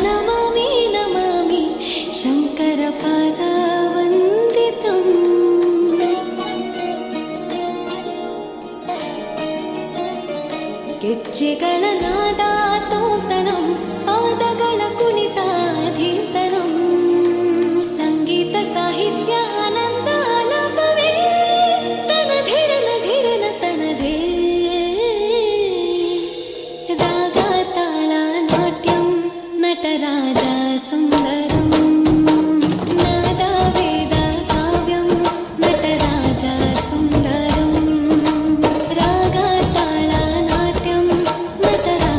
ನಮಾಮಿ ನಮಾಮಿ ಶಂಕರ ಪಾದ ವಂದಿತಂ. ಗೆಜ್ಜೆಗಳ ನಾದ ತೋಂತನಂ, ಪಾದಗಳ ಕುಣಿತಾಧೀಂತನಂ, ಸಂಗೀತ ಸಾಹಿತ್ಯ ಆನಂದ ಆಲಾಪವೇ ತನಧೇರನ ಧೀರನ ತನಧೇ. ರಾಗ ತಾಳ ನಾಟ್ಯಂ ನಟರಾಜ ಸುಂದರಂ, ನಾದ ವೇದ ಕಾವ್ಯಂ ನಟರಾಜ ಸುಂದರಂ. ರಾಗ ತಾಳ ನಾಟ್ಯಂ ನಟರಾಜ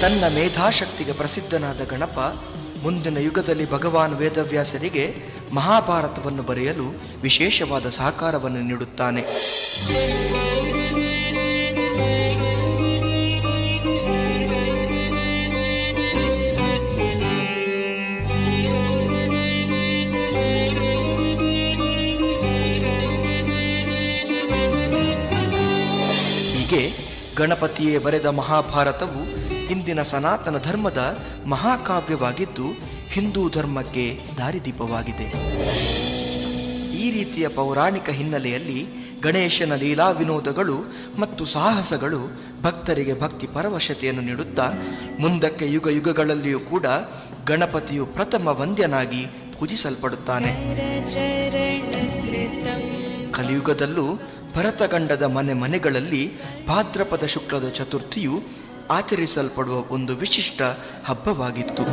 ತನ್ನ ಮೇಧಾಶಕ್ತಿಗೆ ಪ್ರಸಿದ್ಧನಾದ ಗಣಪ ಮುಂದಿನ ಯುಗದಲ್ಲಿ ಭಗವಾನ್ ವೇದವ್ಯಾಸರಿಗೆ ಮಹಾಭಾರತವನ್ನು ಬರೆಯಲು ವಿಶೇಷವಾದ ಸಹಕಾರವನ್ನು ನೀಡುತ್ತಾನೆ. ಹೀಗೆ ಗಣಪತಿಯೇ ಬರೆದ ಮಹಾಭಾರತವು ಇಂದಿನ ಸನಾತನ ಧರ್ಮದ ಮಹಾಕಾವ್ಯವಾಗಿದ್ದು ಹಿಂದೂ ಧರ್ಮಕ್ಕೆ ದಾರಿದೀಪವಾಗಿದೆ. ಈ ರೀತಿಯ ಪೌರಾಣಿಕ ಹಿನ್ನೆಲೆಯಲ್ಲಿ ಗಣೇಶನ ಲೀಲಾ ವಿನೋದಗಳು ಮತ್ತು ಸಾಹಸಗಳು ಭಕ್ತರಿಗೆ ಭಕ್ತಿ ಪರವಶತೆಯನ್ನು ನೀಡುತ್ತಾ ಮುಂದಕ್ಕೆ ಯುಗ ಯುಗಗಳಲ್ಲಿಯೂ ಕೂಡ ಗಣಪತಿಯು ಪ್ರಥಮ ವಂದ್ಯನಾಗಿ ಪೂಜಿಸಲ್ಪಡುತ್ತಾನೆ. ಕಲಿಯುಗದಲ್ಲೂ ಭರತಖಂಡದ ಮನೆ ಮನೆಗಳಲ್ಲಿ ಭಾದ್ರಪದ ಶುಕ್ಲದ ಚತುರ್ಥಿಯು ಆಚರಿಸಲ್ಪಡುವ ಒಂದು ವಿಶಿಷ್ಟ ಹಬ್ಬವಾಗಿತ್ತು.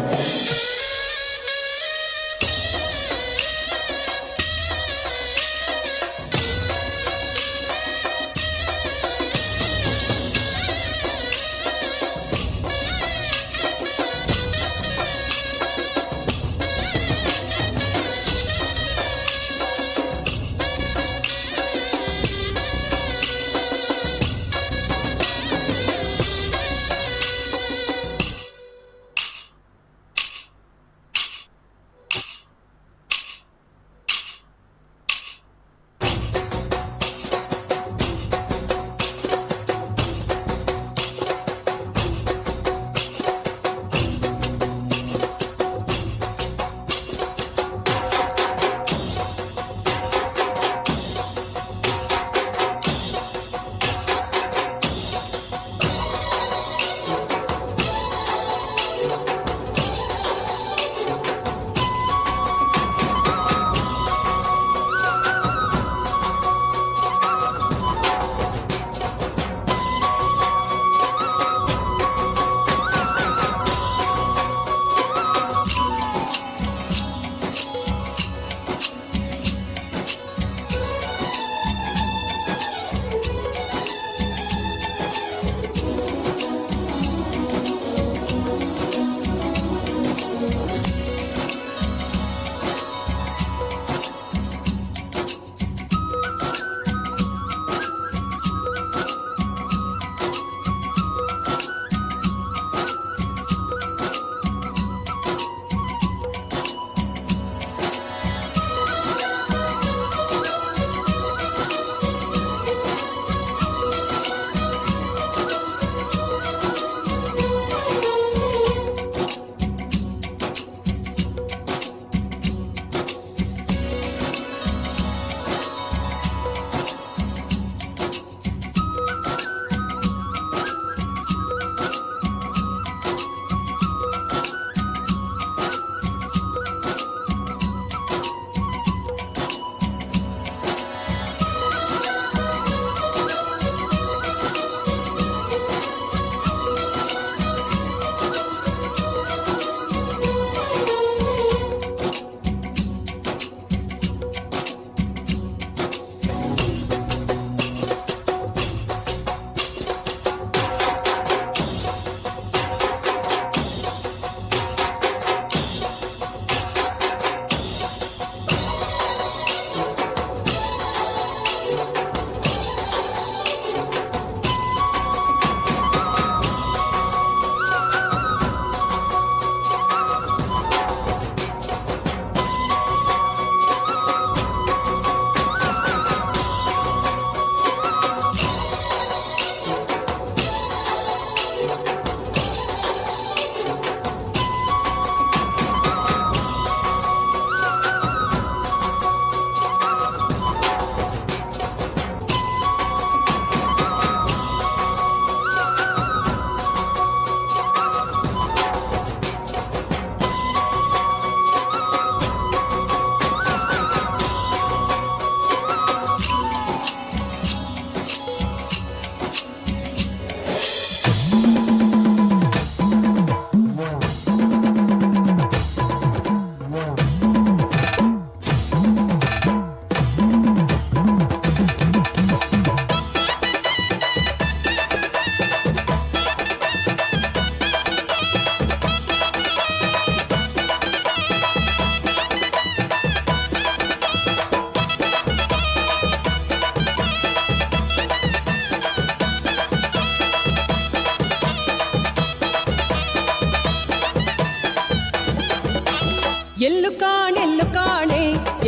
ಎಲ್ಲು ಕಾಣೆ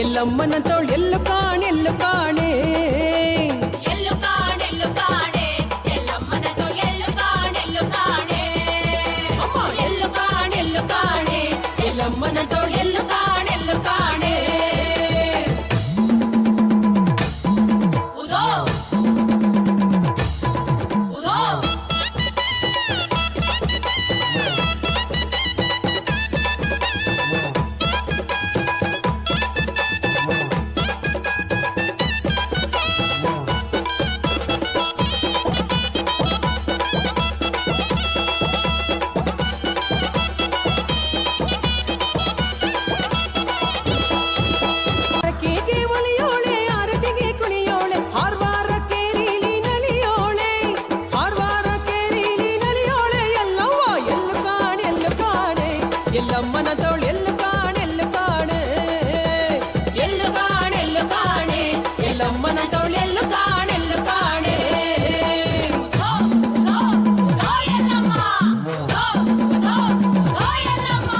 ಎಲ್ಲಮ್ಮನ ತೋಳ್ ಎಲ್ಲು ಕಾಣೆ ಎಲ್ಲು ಕಾಣೆ ಎಲ್ಲು ಕಾಣೆಲ್ಲು ಕಾಣೆ ಎಲ್ಲಮ್ಮನ ತೋಳ್ ಎಲ್ಲು ಕಾಣೆಲ್ಲು ಕಾಣೆ ಅಮ್ಮ ಎಲ್ಲು ಕಾಣೆಲ್ಲು ಕಾಣೆ ಎಲ್ಲಮ್ಮನ ತೋಳ್ ಎಲ್ಲು ಕಾಣೆಲ್ಲು ಕಾಣೆ ಉದೋ ಉದೋ ಕೇಗೆ ಒಲಿಯೋಳೆ ಆರತಿಗೆ ಕುಣಿಯೋಳೆ ಹಾರ್ವಾರ ಕೇರಿಲಿ ನಲಿಯೋಳೆ ಹಾರ್ವಾರ ಕೇರಿಲಿ ನಲಿಯೋಳೆ ಎಲ್ಲವ್ವ ಎಲ್ಲು ಕಾಣೆ ಎಲ್ಲಮ್ಮನ ತೋಳ್ ಎಲ್ಲು ಕಾಣೆ ಎಲ್ಲು ಕಾಣೆಲ್ಲು ಕಾಣೆ ಎಲ್ಲಮ್ಮನ ತೋಳ್ ಎಲ್ಲು ಕಾಣೆ ಉದೋ ಉದೋ ಉದೋ ಎಲ್ಲಮ್ಮ ಉದೋ ಉದೋ ಉದೋ ಎಲ್ಲಮ್ಮ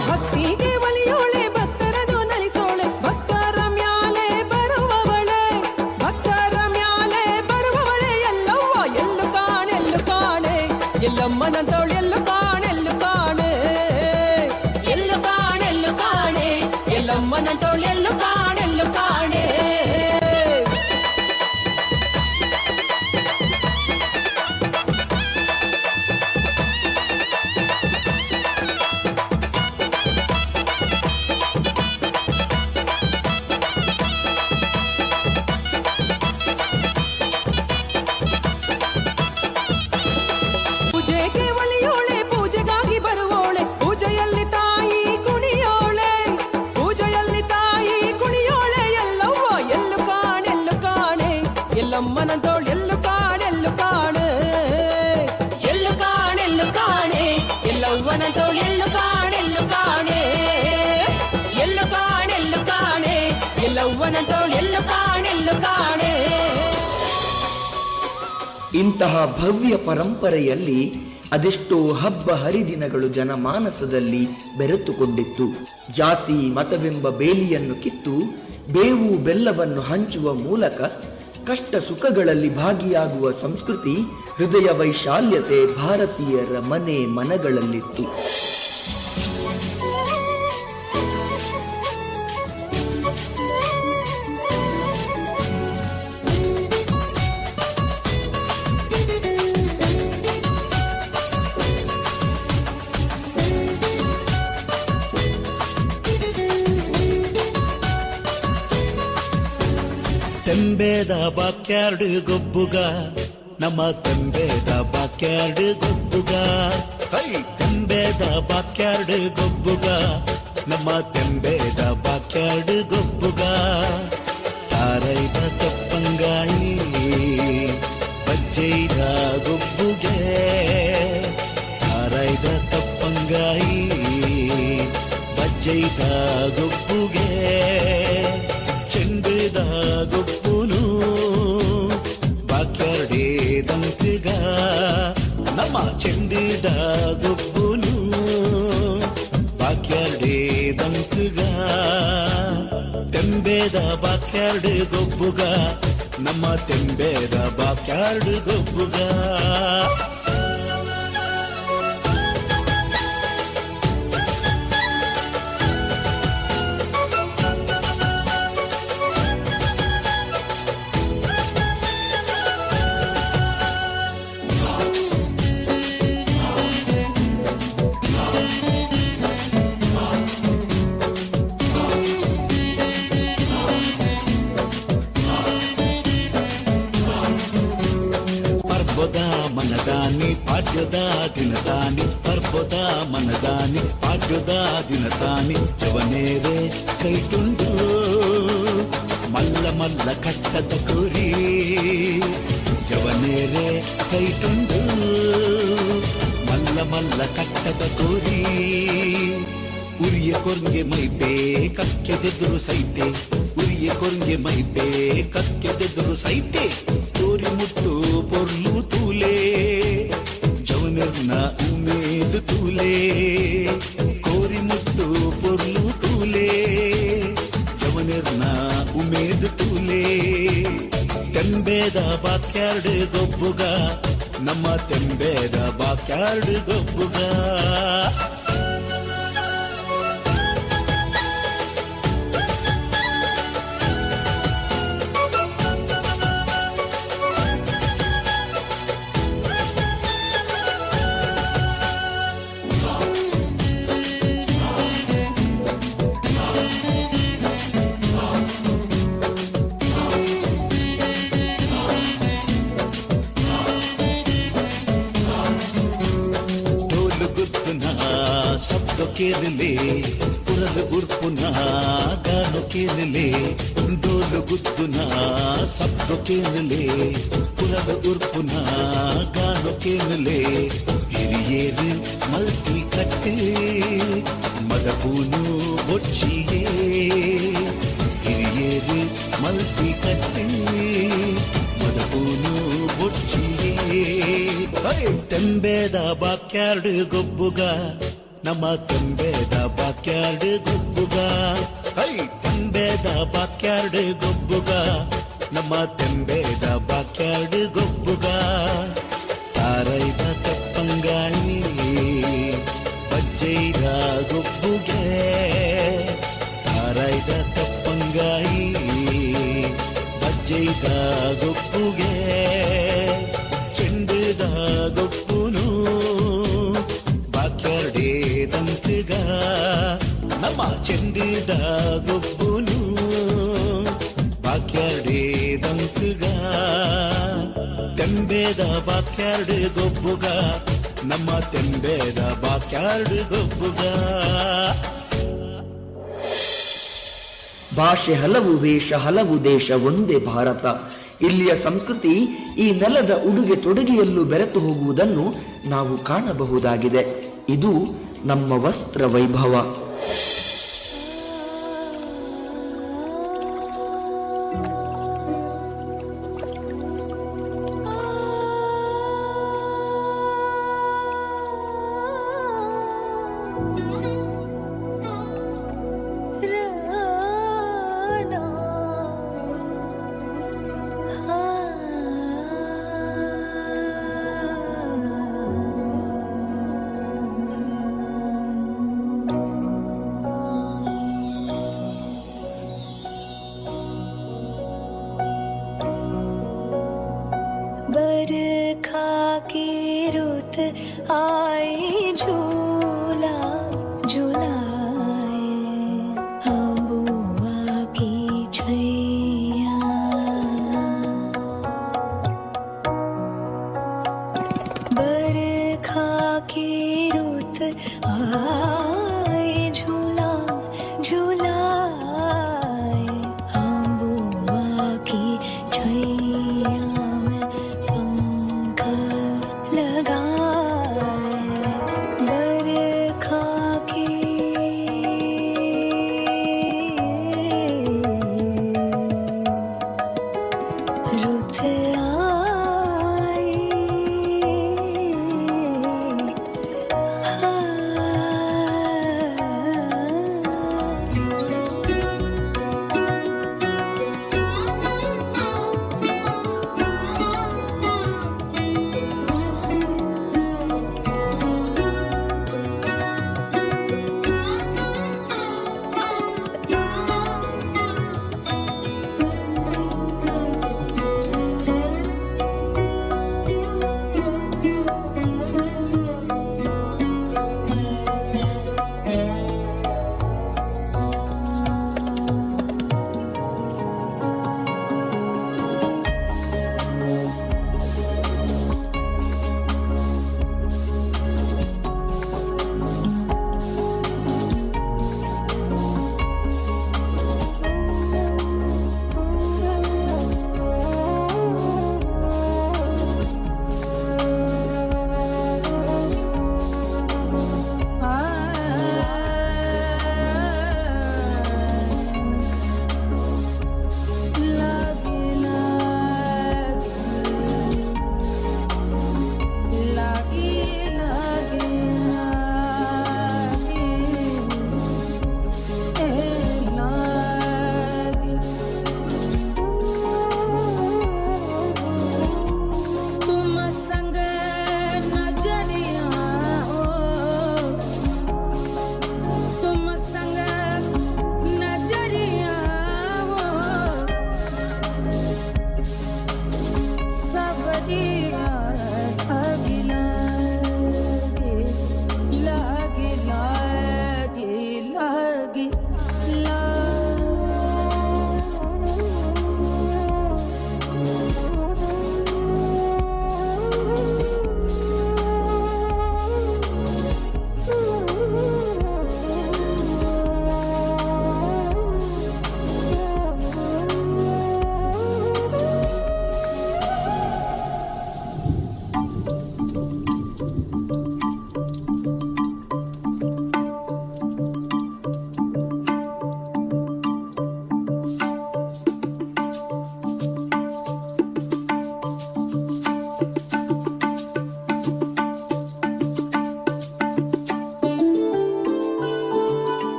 ಭಕ್ತಿಗೆ ಒಲಿಯೋಳೆ ಭಕ್ತರನ್ನು ನಲಿಸೋಳೆ ಭಕ್ತರ ಮ್ಯಾಲೆ ಬರುವವಳೆ ಎಲ್ಲವ್ವ ಎಲ್ಲು ಕಾಣೆ ಎಲ್ಲಮ್ಮನ ತೋಳ್ ಎಲ್ಲು ಕಾಣೆ ಎಲ್ಲು ಕಾಣೆಲ್ಲು ಕಾಣೆ ಎಲ್ಲಮ್ಮನ ತೋಳ್ ಎಲ್ಲು ಕಾಣೆ ಪೂಜೆಗೆ ಒಲಿಯೋಳೆ ಪೂಜೆಗಾಗಿ ಬರುವೋಳೆ ಪೂಜೆಯಲ್ಲಿ ತಾಯಿ ಕುಣಿಯೋಳೆ ಎಲ್ಲವ್ವ ಎಲ್ಲು ಕಾಣೆ ಎಲ್ಲಮ್ಮನ ತೋಳ್ ಎಲ್ಲು ಕಾಣೆ ಎಲ್ಲು ಕಾಣೆ ಎಲ್ಲವ್ವನ ತೋಳ್ ಎಲ್ಲು ಕಾಣೆ ಎಲ್ಲು ಕಾಣೆ ಎಲ್ಲವ್ವನ ತೋಳ್ ಎಲ್ಲು ಕಾಣೆ ಇಂತಹ ಭವ್ಯ ಪರಂಪರೆಯಲ್ಲಿ ಅದೆಷ್ಟೋ ಹಬ್ಬ ಹರಿದಿನಗಳು ಜನಮಾನಸದಲ್ಲಿ ಬೆರೆತುಕೊಂಡಿತ್ತು. ಜಾತಿ ಮತವೆಂಬ ಬೇಲಿಯನ್ನು ಕಿತ್ತು ಬೇವು ಬೆಲ್ಲವನ್ನು ಹಂಚುವ ಮೂಲಕ ಕಷ್ಟ ಸುಖಗಳಲ್ಲಿ ಭಾಗಿಯಾಗುವ ಸಂಸ್ಕೃತಿ, ಹೃದಯ ವೈಶಾಲ್ಯತೆ ಭಾರತೀಯರ ಮನೆ ಮನಗಳಲ್ಲಿತ್ತು. ತೆಂಬೇದ ಬಾಕ್ಯಾರ್ಡ್ ಗೊಬ್ಬುಗ ನಮ್ಮ ತೆಂಬೇದ ಬಾಕ್ಯಾರ್ಡ್ ಗೊಬ್ಬುಗ ತೆಂಬೇದ ಬಾಕ್ಯಾರ್ಡ್ ಗೊಬ್ಬುಗ ನಮ್ಮ ತೆಂಬೇದ ಬಾಕ್ಯಾರ್ಡ್ ಗೊಬ್ಬುಗ ತಾರೈದ ತಪ್ಪಂಗಾಯಿ ಬಜ್ಜೈದ ಗೊಬ್ಬುಗೆ ತಾರೈದ ತಪ್ಪಂಗಾಯಿ ಬಜ್ಜೈದ ಗೊಬ್ಬುಗೆ ಚೆಂಡದ ಗೊಬ್ಬುನು ಬಾಕ್ಯಾರ್ಡೇ ದಂಕಗ ನಮ್ಮ ಚೆಂಡದ ಗೊಬ್ಬುನು ಬಾಕ್ಯಾರ್ಡೇ ದಂಕಗ ತೆಂಬೇದ ಬಾಕ್ಯಾರ್ಡ್ ಗೊಬ್ಬುಗ ನಮ್ಮ ತೆಂಬೇದ ಬಾಕ್ಯಾರ್ಡ್ ಗೊಬ್ಬುಗ ಮನದಾನಿ ಪಾಡ್ಯದ ದಿನದಾನಿ ಪರ್ಬದ ಮನದಾನಿ ಪಾಡ್ಯದ ದಿನದಾನಿ ಜವನೇರೆ ಕೈಟುಂಡು ಮಲ್ಲ ಮಲ್ಲ ಕಟ್ಟದ ಕುರಿ ಜವನೇರೆ ಕೈಟುಂಡು ಮಲ್ಲ ಮಲ್ಲ ಕಟ್ಟದ ಕೋರಿ ಉರಿಯ ಕೊರ್ಗೆ ಮೈಪೆ ಕಕ್ಕೆದೆದುರು ಸೈತೆ ಉರಿಯ ಕೊರ್ಗೆ ಮೈಪೆ ಕಕ್ಕೆದೆದುರು ಸೈತೆ ಕೋರಿ ಮುಟ್ಟು ಪೊರ್ಲು ತೂಲೆ ಜವನರ್ನ ಉಮೇದು ತೂಲೆ ಕೋರಿ ಮುಟ್ಟು ಪೊರ್ಲು ತೂಲೆ ಜವನರ್ನ ಉಮೇದು ತೂಲೆ ತೆಂಬೇದ ಬಾಕ್ಯಾರ್ಡ್ ಗೊಬ್ಬುಗ ನಮ್ಮ ತೆಂಬೇದ ಬಾಕ್ಯಾರ್ಡ್ ಗೊಬ್ಬುಗ ಕೇಳಲೆ ಪುರದ ಉರ್ಪುನ ಗಾನು ಕೇಳಲೆ ಡೋಲು ಗುದ್ದುನ ಸಬ್ದು ಕೇಳಲೆ ಪುರದ ಉರ್ಪುನ ಗಾನು ಕೇಳಲೆ ಹಿರಿಯೇರು ಮಲ್ತಿ ಕಟ್ಟೆ ಮದಪೂನು ಬೊಚ್ಚಿಯೇ ಹಿರಿಯೇರು ಮಲ್ತಿ ಕಟ್ಟೆ ಮದಪೂನು ಬೊಚ್ಚಿಯೇ ತೆಂಬೇದ ಬಾಕ್ಯಾರ್ಡ್ ಗೊಬ್ಬುಗ ನಮ್ಮ ತೆಂಬೇದ ಬಾಕ್ಯಾರ್ಡ್ ಗೊಬ್ಬುಗ ತೆಂಬೇದ ಬಾಕ್ಯಾರ್ಡ್ ಗೊಬ್ಬುಗ ನಮ್ಮ ತೆಂಬೇದ ಬಾಕ್ಯಾರ್ಡ್ ಗೊಬ್ಬುಗ ತಾರೈದ ತಪ್ಪಂಗಾಯಿ ಬಜ್ಜೈದ ಗೊಬ್ಬುಗೆ ತಾರೈದ ತಪ್ಪಂಗಾಯಿ ಬಜ್ಜೈದ ಗೊಬ್ಬುಗೆ ಚೆಂಡದ ಗೊಬ್ಬುನು ಬಾಕ್ಯಾರ್ಡೇ ದಂತಗ ನಮ್ಮ ಚೆಂಡದ ಗೊಬ್ಬುನು ಬಾಕ್ಯಾರ್ಡೇ ದಂತಗ ತೆಂಬೇದ ಬಾಕ್ಯಾರ್ಡ್ ಗೊಬ್ಬುಗ ನಮ್ಮ ತೆಂಬೇದ ಬಾಕ್ಯಾರ್ಡ್ ಗೊಬ್ಬುಗ ಭಾಷೆ ಹಲವು ವೇಷ ಹಲವು ದೇಶ ಒಂದೇ ಭಾರತ. ಇಲ್ಲಿಯ ಸಂಸ್ಕೃತಿ ಈ ನೆಲದ ಉಡುಗೆ ತೊಡುಗೆಯಲ್ಲೂ ಬೆರೆತು ಹೋಗುವುದನ್ನು ನಾವು ಕಾಣಬಹುದಾಗಿದೆ. ಇದು ನಮ್ಮ ವಸ್ತ್ರ ವೈಭವ. बरखा की रुत आए झूला झूलाए अबुआ की छैया बरखा की रुत आए झूला झूलाए अबुआ की छैया लगाए बरखा की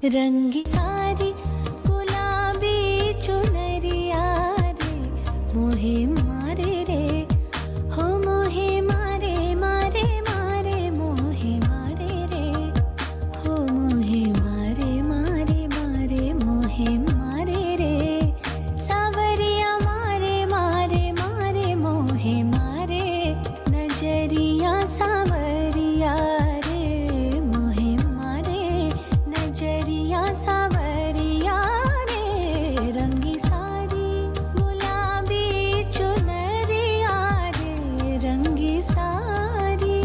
रंगी सारी गुलाबी चुनरिया रे मोहे मारे रे हो मोहे मारे मारे मारे मोहे मारे रे हो मोहे मारे मारे मारे मोहे मारे रे सावरिया मारे मारे मारे मोहे मारे नजरिया सावरिया रे मोहे मारे नजरिया सावरिया रे रंगी सारी गुलाबी चुनरिया रे रंगी सारी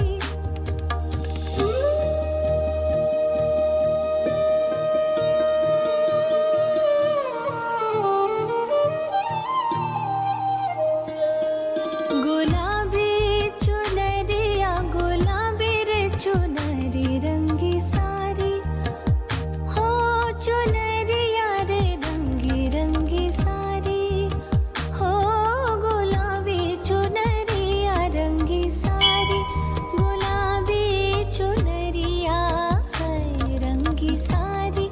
गुलाबी चुनरिया गुलाबी रे चुनरी रंगी सारी हो चुनरिया रे रंगी रंगी सारी हो गुलाबी चुनरिया रंगी सारी गुलाबी चुनरिया है रंगी सारी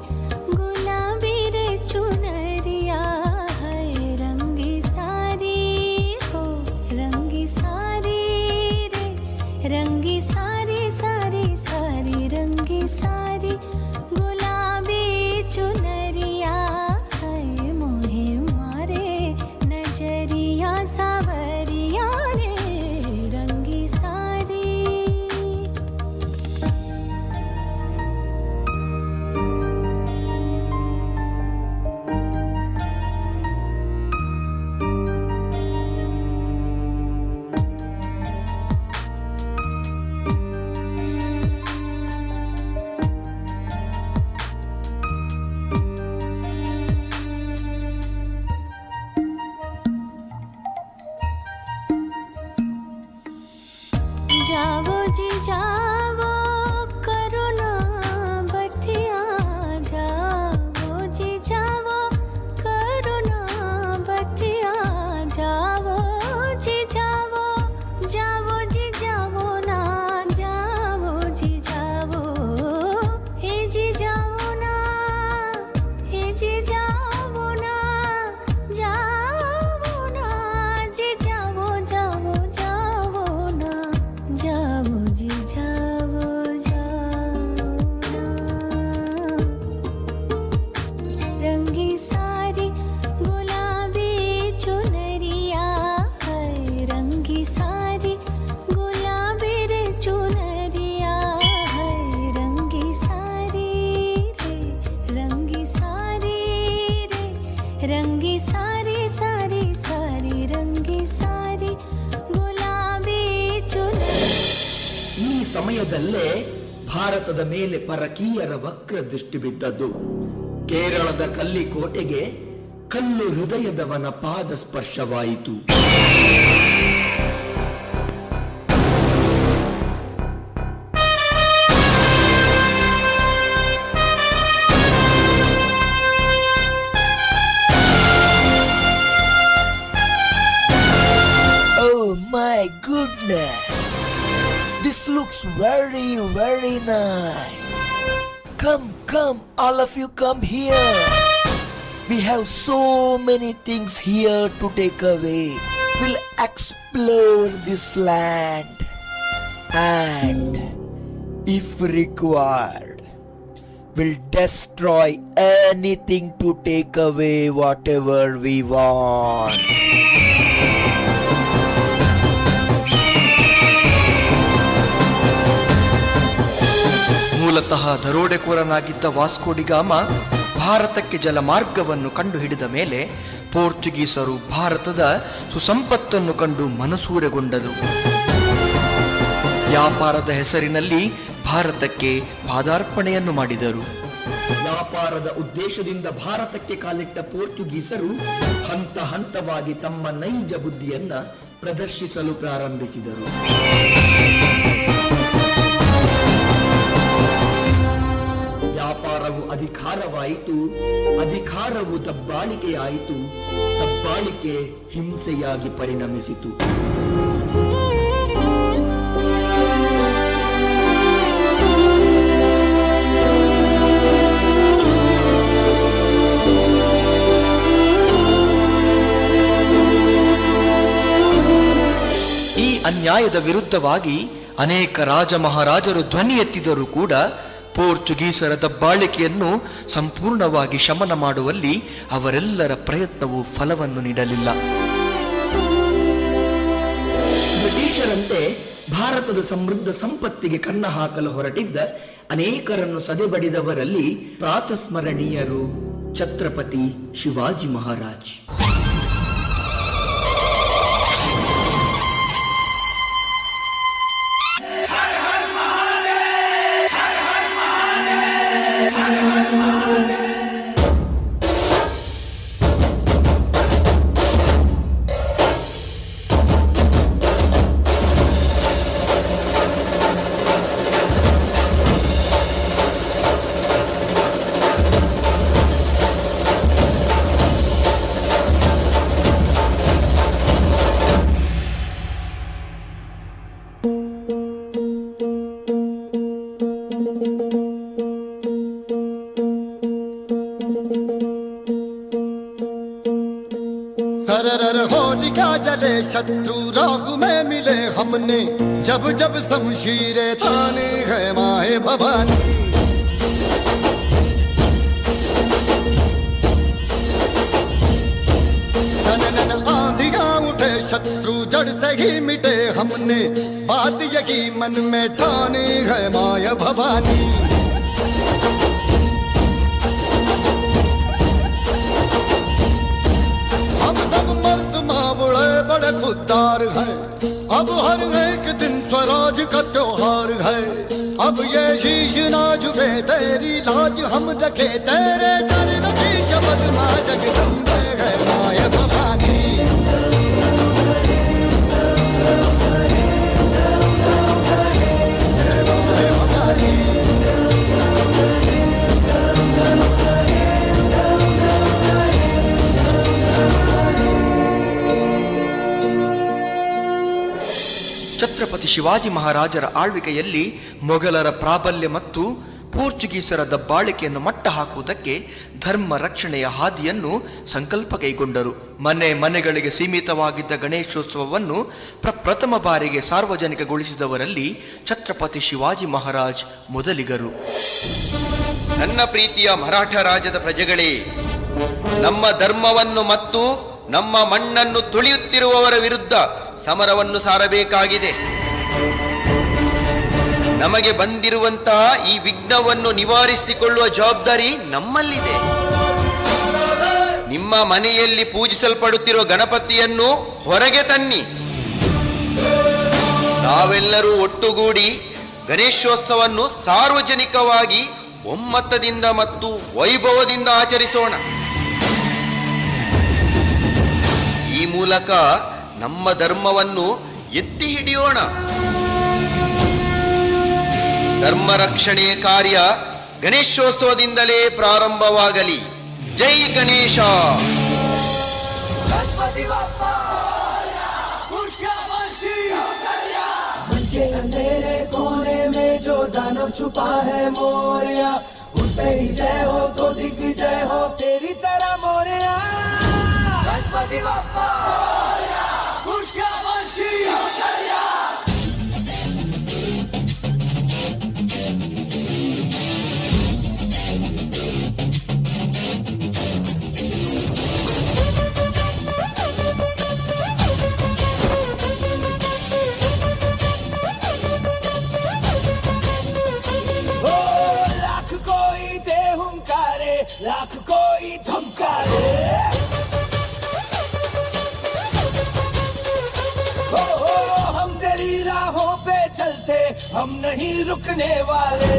गुलाबी रे चुनरिया है रंगी सारी हो रंगी सारी रे रंगी सारी सारी सारी रंगी सारी गुलाबी चुनरिया है मोहे मारे नजरिया सावरिया रे रंगी सारी जावो जी जावो करुणा बतिया जावो जी जावो करुणा बतिया जावो जी जावो जावो जी जावो ना जावो जी जावो हे जी जावो ना हे जी जावो ना जावो ना जी जावो जावो जावो ना जावो जी जावो जाओ ना रंगी सारी गुलाबी चुनरिया है रंगी सारी गुलाबी रे चुनरिया है रंगी सारी रे रंगी सारी रे रंगी सारी सारी सारी रंगी सारी गुलाबी चुनरी ಈ ಸಮಯದಲ್ಲೇ ಭಾರತದ ಮೇಲೆ ಪರಕೀಯರ ವಕ್ರ ದೃಷ್ಟಿ ಬಿದ್ದದ್ದು. ಕೇರಳದ ಕಲ್ಲಿಕೋಟೆಗೆ ಕಲ್ಲು ಹೃದಯದವನ ಪಾದ ಸ್ಪರ್ಶವಾಯಿತು. Oh my goodness! This looks very, very nice. Come, all of you come here. We have so many things here to take away. We'll explore this land. And if required, we'll destroy anything to take away whatever we want. ಮೂಲತಃ ದರೋಡೆಕೋರನಾಗಿದ್ದ ವಾಸ್ಕೋಡಿಗಾಮ ಭಾರತಕ್ಕೆ ಜಲಮಾರ್ಗವನ್ನು ಕಂಡುಹಿಡಿದ ಮೇಲೆ ಪೋರ್ಚುಗೀಸರು ಭಾರತದ ಸುಸಂಪತ್ತನ್ನು ಕಂಡು ಮನಸೂರೆಗೊಂಡರು. ವ್ಯಾಪಾರದ ಹೆಸರಿನಲ್ಲಿ ಭಾರತಕ್ಕೆ ಪಾದಾರ್ಪಣೆಯನ್ನು ಮಾಡಿದರು. ವ್ಯಾಪಾರದ ಉದ್ದೇಶದಿಂದ ಭಾರತಕ್ಕೆ ಕಾಲಿಟ್ಟ ಪೋರ್ಚುಗೀಸರು ಹಂತ ಹಂತವಾಗಿ ತಮ್ಮ ನೈಜ ಬುದ್ಧಿಯನ್ನ ಪ್ರದರ್ಶಿಸಲು ಪ್ರಾರಂಭಿಸಿದರು. ವ್ಯಾಪಾರವು ಅಧಿಕಾರವಾಯಿತು, ಅಧಿಕಾರವು ದಬ್ಬಾಳಿಕೆಯಾಯಿತು, ದಬ್ಬಾಳಿಕೆ ಹಿಂಸೆಯಾಗಿ ಪರಿಣಮಿಸಿತು. ಅನ್ಯಾಯದ ವಿರುದ್ಧವಾಗಿ ಅನೇಕ ರಾಜ ಮಹಾರಾಜರು ಧ್ವನಿ ಎತ್ತಿದರೂ ಕೂಡ ಪೋರ್ಚುಗೀಸರ ದಬ್ಬಾಳಿಕೆಯನ್ನು ಸಂಪೂರ್ಣವಾಗಿ ಶಮನ ಮಾಡುವಲ್ಲಿ ಅವರೆಲ್ಲರ ಪ್ರಯತ್ನವು ಫಲವನ್ನು ನೀಡಲಿಲ್ಲ. ಬ್ರಿಟಿಷರಂತೆ ಭಾರತದ ಸಮೃದ್ಧ ಸಂಪತ್ತಿಗೆ ಕನ್ನ ಹಾಕಲು ಹೊರಟಿದ್ದ ಅನೇಕರನ್ನು ಸದೆಬಡಿದವರಲ್ಲಿ ಪ್ರಾತಸ್ಮರಣೀಯರು ಛತ್ರಪತಿ ಶಿವಾಜಿ ಮಹಾರಾಜ್. सरर होलिका जले शत्रु राह में मिले हमने जब जब शमशीरें ताने है माए भवानी नन आंधियां उठे शत्रु जड़ से ही मिटे हमने बात यही मन में ठाने है माया भवानी बड़े खुददार है अब हर एक दिन स्वराज का त्योहार है अब ये शीश ना झुके तेरी लाज हम रखे तेरे चरण की शपथ मां जगदम्बे है माया भवानी ಛತ್ರಪತಿ ಶಿವಾಜಿ ಮಹಾರಾಜರ ಆಳ್ವಿಕೆಯಲ್ಲಿ ಮೊಘಲರ ಪ್ರಾಬಲ್ಯ ಮತ್ತು ಪೋರ್ಚುಗೀಸರ ದಬ್ಬಾಳಿಕೆಯನ್ನು ಮಟ್ಟ ಹಾಕುವುದಕ್ಕೆ ಧರ್ಮ ರಕ್ಷಣೆಯ ಹಾದಿಯನ್ನು ಸಂಕಲ್ಪ ಕೈಗೊಂಡರು. ಮನೆಗಳಿಗೆ ಸೀಮಿತವಾಗಿದ್ದ ಗಣೇಶೋತ್ಸವವನ್ನು ಪ್ರಥಮ ಬಾರಿಗೆ ಸಾರ್ವಜನಿಕಗೊಳಿಸಿದವರಲ್ಲಿ ಛತ್ರಪತಿ ಶಿವಾಜಿ ಮಹಾರಾಜ್ ಮೊದಲಿಗರು. ನನ್ನ ಪ್ರೀತಿಯ ಮರಾಠ ರಾಜ್ಯದ ಪ್ರಜೆಗಳೇ, ನಮ್ಮ ಧರ್ಮವನ್ನು ಮತ್ತು ನಮ್ಮ ಮಣ್ಣನ್ನು ತುಳಿಯುತ್ತಿರುವವರ ವಿರುದ್ಧ ಸಮರವನ್ನು ಸಾರಬೇಕಾಗಿದೆ. ನಮಗೆ ಬಂದಿರುವಂತಹ ಈ ವಿಘ್ನವನ್ನು ನಿವಾರಿಸಿಕೊಳ್ಳುವ ಜವಾಬ್ದಾರಿ ನಮ್ಮಲ್ಲಿದೆ. ನಿಮ್ಮ ಮನೆಯಲ್ಲಿ ಪೂಜಿಸಲ್ಪಡುತ್ತಿರುವ ಗಣಪತಿಯನ್ನು ಹೊರಗೆ ತನ್ನಿ. ನಾವೆಲ್ಲರೂ ಒಟ್ಟುಗೂಡಿ ಗಣೇಶೋತ್ಸವವನ್ನು ಸಾರ್ವಜನಿಕವಾಗಿ ಒಮ್ಮತದಿಂದ ಮತ್ತು ವೈಭವದಿಂದ ಆಚರಿಸೋಣ. ಈ ಮೂಲಕ ನಮ್ಮ ಧರ್ಮವನ್ನು ಎತ್ತಿ ಹಿಡಿಯೋಣ. ಧರ್ಮ ರಕ್ಷಣೆಯ ಕಾರ್ಯ ಗಣೇಶೋತ್ಸವದಿಂದಲೇ ಪ್ರಾರಂಭವಾಗಲಿ. ಜೈ ಗಣೇಶ. अंधेरे कोने में जो दानव छुपा है मोरया उस पे ही जय हो तो दिग्विजय हो तेरी तरह मोरया. गणपति बप्पा लाख कोई धमकारे हो हम तेरी राहों पे चलते हम नहीं रुकने वाले.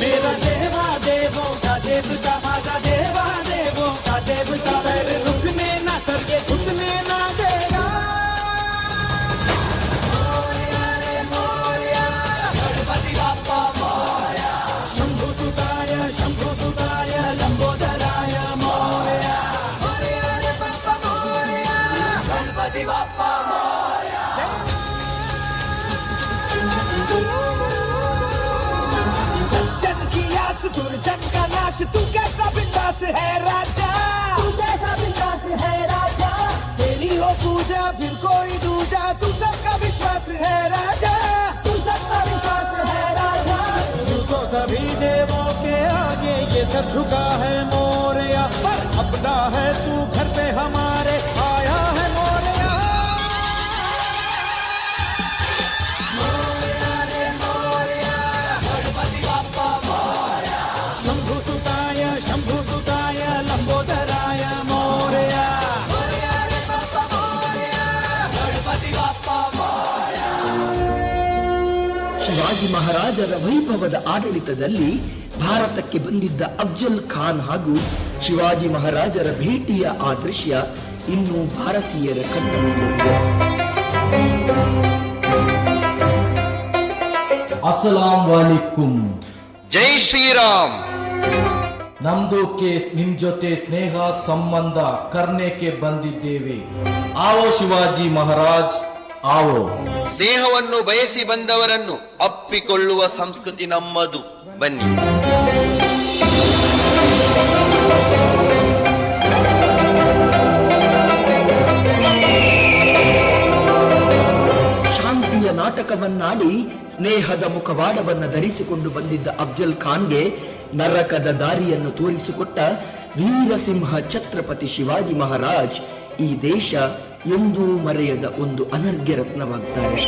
मेरा देवा देवों का देवता माता देवा देवों का देवता पैर रुकने ना सर के झुकने ना देगा. सज्जन की आस दुर्जन का पूजा फिर कोई दूजा, तू सबका विश्वास है राजा, तू सबका विश्वास है राजा। तू तो सभी देवों के आगे ये सब झुका है मोरया, पर अपना है तू घर पे हमारे आया है मोरया। मोरया रे मोरया, गणपति बाप्पा मोरया। शंभु सुताय लंबोदराय मोरया। मोरया रे बाप्पा मोरया, गणपति बाप्पा मोरया। ಶಿವಾಜಿ ಮಹಾರಾಜರ ವೈಭವದ ಆಡಳಿತದಲ್ಲಿ ಭಾರತಕ್ಕೆ ಬಂದಿದ್ದ ಅಫ್ಜಲ್ ಖಾನ್ ಹಾಗೂ ಶಿವಾಜಿ ಮಹಾರಾಜರ ಭೇಟಿಯ ಆ ದೃಶ್ಯ ಇನ್ನೂ ಭಾರತೀಯರ ಕಣ್ಣ ಮುಂದಿದೆ. ಅಸ್ಸಲಾಂ ವಾಲಿಕುಂ. ಜೈ ಶ್ರೀರಾಮ್. ನಮ್ದೋಕೆ ನಿಮ್ ಜೊತೆ ಸ್ನೇಹ ಸಂಬಂಧ ಕರ್ನೆಗೆ ಬಂದಿದ್ದೇವೆ. ಆವೋ ಶಿವಾಜಿ ಮಹಾರಾಜ್ ಆವೋ. ಸ್ನೇಹವನ್ನು ಬಯಸಿ ಬಂದವರನ್ನು ಅಪ್ಪಿಕೊಳ್ಳುವ ಸಂಸ್ಕೃತಿ ನಮ್ಮದು, ಬನ್ನಿ. ಶಾಂತಿಯ ನಾಟಕವನ್ನಾಡಿ ಸ್ನೇಹದ ಮುಖವಾಡವನ್ನು ಧರಿಸಿಕೊಂಡು ಬಂದಿದ್ದ ಅಫ್ಜಲ್ ಖಾನ್ಗೆ ನರಕದ ದಾರಿಯನ್ನು ತೋರಿಸಿಕೊಟ್ಟ ವೀರಸಿಂಹ ಛತ್ರಪತಿ ಶಿವಾಜಿ ಮಹಾರಾಜ್ ಈ ದೇಶ ಎಂದೂ ಮರೆಯದ ಒಂದು ಅನರ್ಘ್ಯ ರತ್ನವಾಗ್ತಾರೆ.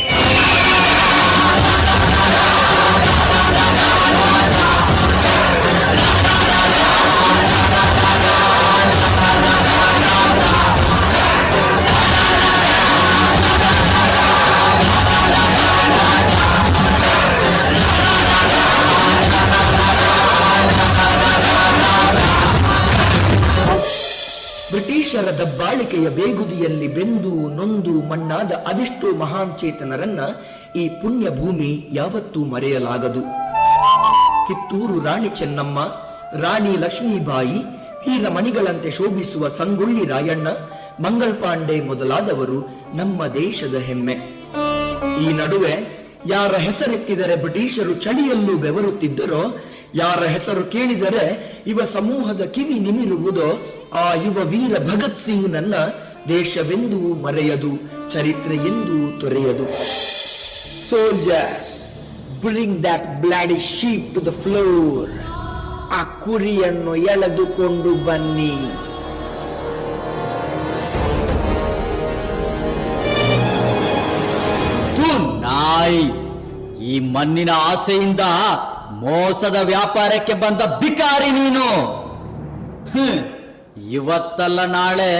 ಬ್ರಿಟಿಷರ ದಬ್ಬಾಳಿಕೆಯ ಬೇಗುದಿಯಲ್ಲಿ ಬೆಂದು ನೊಂದು ಮಣ್ಣಾದ ಅದೆಷ್ಟೋ ಮಹಾನ್ ಚೇತನರನ್ನ ಈ ಪುಣ್ಯ ಭೂಮಿ ಯಾವತ್ತೂ ಮರೆಯಲಾಗದು. ಕಿತ್ತೂರು ರಾಣಿ ಚೆನ್ನಮ್ಮ, ರಾಣಿ ಲಕ್ಷ್ಮೀಬಾಯಿ, ವೀರಮಣಿಗಳಂತೆ ಶೋಭಿಸುವ ಸಂಗೊಳ್ಳಿ ರಾಯಣ್ಣ, ಮಂಗಲ್ ಪಾಂಡೆ ಮೊದಲಾದವರು ನಮ್ಮ ದೇಶದ ಹೆಮ್ಮೆ. ಈ ನಡುವೆ ಯಾರ ಹೆಸರೆತ್ತಿದರೆ ಬ್ರಿಟಿಷರು ಚಳಿಯಲ್ಲೂ ಬೆವರುತ್ತಿದ್ದರೋ, ಯಾರ ಹೆಸರು ಕೇಳಿದರೆ ಇವ ಸಮೂಹದ ಕಿವಿ ನಿಮಿರುವುದೋ, ಆ ಯುವ ವೀರ ಭಗತ್ ಸಿಂಗ್ ನನ್ನ ದೇಶವೆಂದೂ ಮರೆಯದು, ಚರಿತ್ರೆ ಎಂದೂ ತೊರೆಯದು. Soldiers, bring that bloody sheep to the floor. ಆ ಕುರಿಯನ್ನು ಎಳೆದುಕೊಂಡು ಬನ್ನಿ. ನಾಯಿ, ಈ ಮಣ್ಣಿನ ಆಸೆಯಿಂದ ಮೋಸದ ವ್ಯಾಪಾರಕ್ಕೆ ಬಂದ ಬಿಕಾರಿ ನೀನು. ಇವತ್ತಲ್ಲ ನಾಳೆ